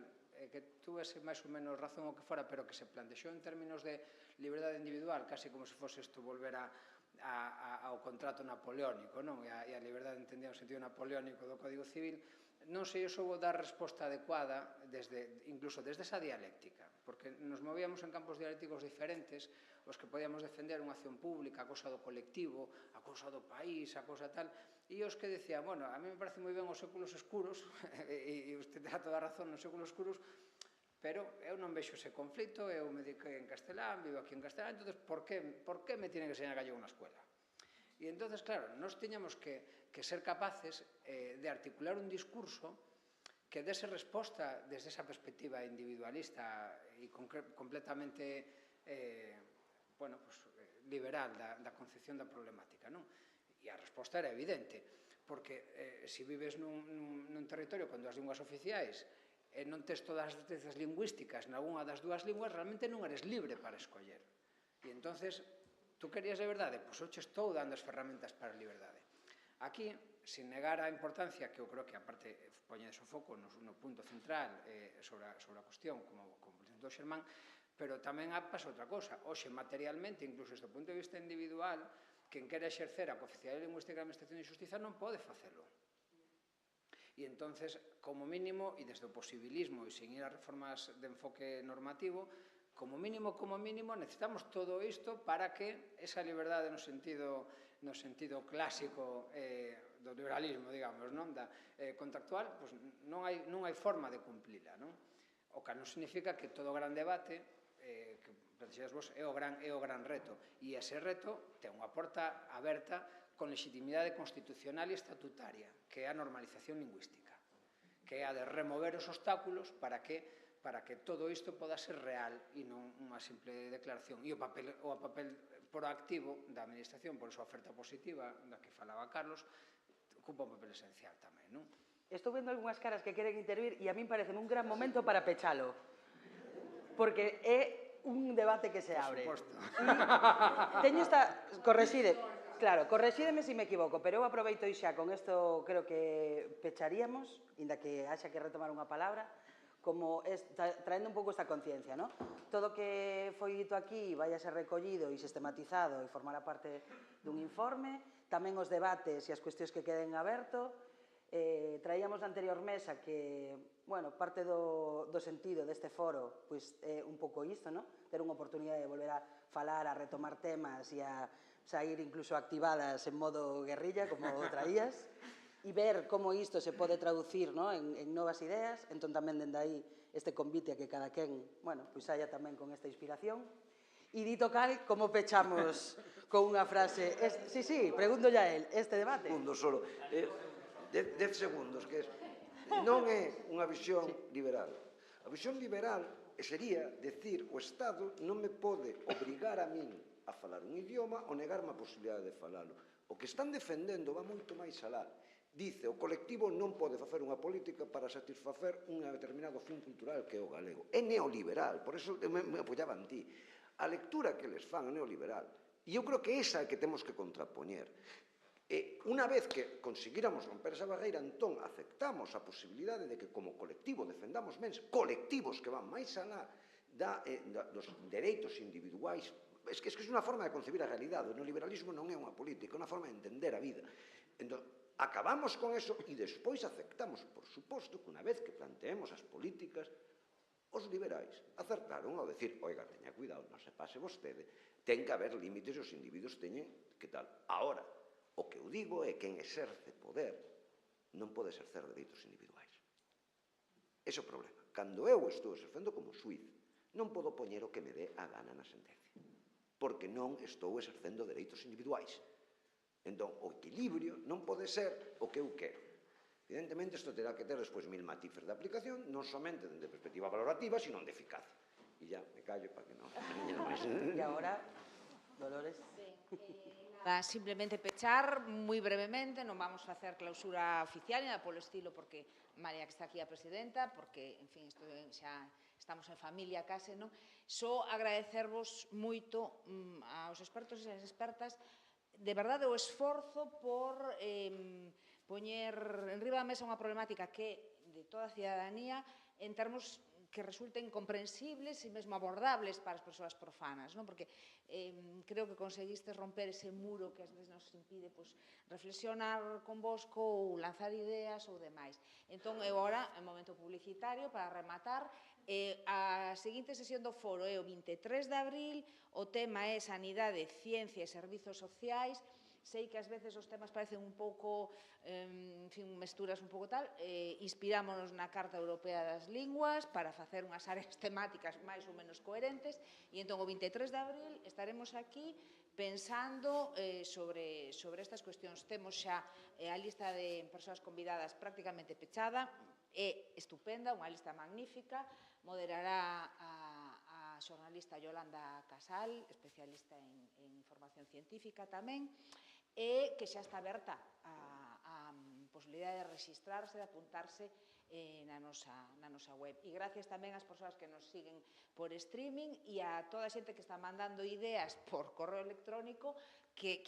que tuvese máis ou menos razón o que fora, pero que se plantexou en términos de liberdade individual, casi como se fose isto volver ao contrato napoleónico, non? E a liberdade entendida no sentido napoleónico do Código Civil, non sei se soubo dar resposta adecuada incluso desde esa dialéctica, porque nos movíamos en campos dialécticos diferentes, os que podíamos defender unha acción pública, a cousa do colectivo, a cousa do país, a cousa tal, e os que decían, bueno, a mí me parece moi ben os séculos escuros, e usted terá toda a razón nos séculos escuros, pero eu non vexo ese conflito, eu me dediquei en castelán, vivo aquí en castelán, entonces, por que me tiene que enseñar gallego na escuela? E entonces, claro, nós tiñamos que ser capaces de articular un discurso que dese resposta desde esa perspectiva individualista e completamente liberal da concepción da problemática, non? E a resposta era evidente, porque se vives nun territorio con dúas linguas oficiais e non tes todas as certezas lingüísticas nalgúna das dúas linguas, realmente non eres libre para escoller. E entonces, tú querías de verdade? Pois eu che estou dando as ferramentas para a liberdade. Aquí, sin negar a importancia, que eu creo que aparte poñedes o foco no punto central sobre a cuestión, como presentou Xermán, pero tamén pasa outra cosa. Hoxe, materialmente, incluso desde o punto de vista individual, quen quere exercer a cooficialidade lingüística da Administración de Xustiza non pode facelo. E entonces, como mínimo, e desde o posibilismo e sin ir a reformas de enfoque normativo, como mínimo, necesitamos todo isto para que esa liberdade no sentido clásico do liberalismo, digamos, contractual, non hai forma de cumplila. O que non significa que todo o gran debate que plantexades vos é o gran reto. E ese reto ten unha porta aberta con legitimidade constitucional e estatutaria, que é a normalización lingüística, que é a de remover os obstáculos para que todo isto poda ser real e non unha simple declaración. E o papel proactivo da Administración, por esa oferta positiva da que falaba Carlos, ocupa un papel esencial tamén, non? Estou vendo algunhas caras que queren intervir e a min parece un gran momento para pechalo, porque é un debate que se abre. Por suposto. Teño correxídeme se me equivoco, pero eu aproveito e xa con isto creo que pecharíamos, inda que haxa que retomar unha palabra, como traendo un pouco esta conciencia, non? Todo o que foi dito aquí vai a ser recollido e sistematizado e formará parte dun informe, tamén os debates e as cuestións que queden aberto. Traíamos na anterior mesa que, parte do sentido deste foro é un pouco isto, ter unha oportunidade de volver a falar, a retomar temas e a sair incluso activadas en modo guerrilla, como traías, e ver como isto se pode traducir en novas ideas. Entón tamén dende aí este convite a que cada quen saia tamén con esta inspiración. E dito cal, como pechamos con unha frase? Sí, pregunto ya a él, este debate. Un segundo solo. 10 segundos, que non é unha visión liberal. A visión liberal sería decir o Estado non me pode obrigar a min a falar un idioma ou negarme a posibilidade de falalo. O que están defendendo va moito máis alá. Dice, o colectivo non pode facer unha política para satisfacer un determinado fin cultural que é o galego. É neoliberal, por eso me apoyaba en ti. A lectura que les fan é neoliberal. E eu creo que esa é que temos que contrapoñer. Unha vez que conseguíramos romper esa barreira, entón aceptamos a posibilidade de que como colectivo defendamos mens colectivos que van máis alá dos dereitos individuais. Es que é unha forma de concebir a realidade. O neoliberalismo non é unha política, é unha forma de entender a vida. Entón, acabamos con eso e despois aceptamos, por suposto, que unha vez que planteemos as políticas, os liberais acertaron ao decir, oiga, teña cuidado, non se pase vostede, ten que haber límites e os individuos teñen que tal. Ahora, o que eu digo é que quen exerce poder non pode exercer dereitos individuais. Ese é o problema. Cando eu estou exercendo como xuiz, non podo poñer o que me dé a gana na sentencia, porque non estou exercendo dereitos individuais. Entón, o equilibrio non pode ser o que eu quero. Evidentemente, isto terá que ter despois 1000 matices de aplicación, non somente de perspectiva valorativa, sino de eficacia. E ya, me callo para que non... E agora, Dolores. Simplemente pechar moi brevemente, non vamos facer clausura oficial, nada polo estilo, porque María, que está aquí a presidenta, porque, en fin, xa estamos en familia case, non? Só agradecervos moito aos expertos e as expertas, de verdade, o esforzo por poñer enriba da mesa unha problemática que de toda a cidadanía en termos que resulten comprensibles e mesmo abordables para as persoas profanas, non? Porque creo que conseguistes romper ese muro que ás veces nos impide reflexionar convosco ou lanzar ideas ou demais. Entón, é agora, en momento publicitario, para rematar, a seguinte sesión do foro é o 23 de abril, o tema é Sanidade, Ciencia e Servizos Sociais. Sei que ás veces os temas parecen un pouco, en fin, mesturas un pouco tal. Inspirámonos na Carta Europea das Linguas para facer unhas áreas temáticas máis ou menos coherentes e entón o 23 de abril estaremos aquí pensando sobre estas cuestións. Temos xa a lista de persoas convidadas prácticamente pechada, é estupenda, unha lista magnífica, moderará a xornalista Yolanda Casal, especialista en información científica tamén, e que xa está aberta a posibilidade de registrarse, de apuntarse na nosa web. E gracias tamén ás persoas que nos siguen por streaming e a toda a xente que está mandando ideas por correo electrónico que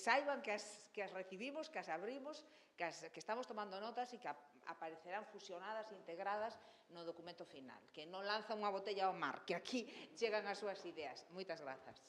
saiban que as recibimos, que as abrimos, que estamos tomando notas e que aparecerán fusionadas e integradas no documento final, que non lanza unha botella ao mar, que aquí chegan as súas ideas. Moitas grazas.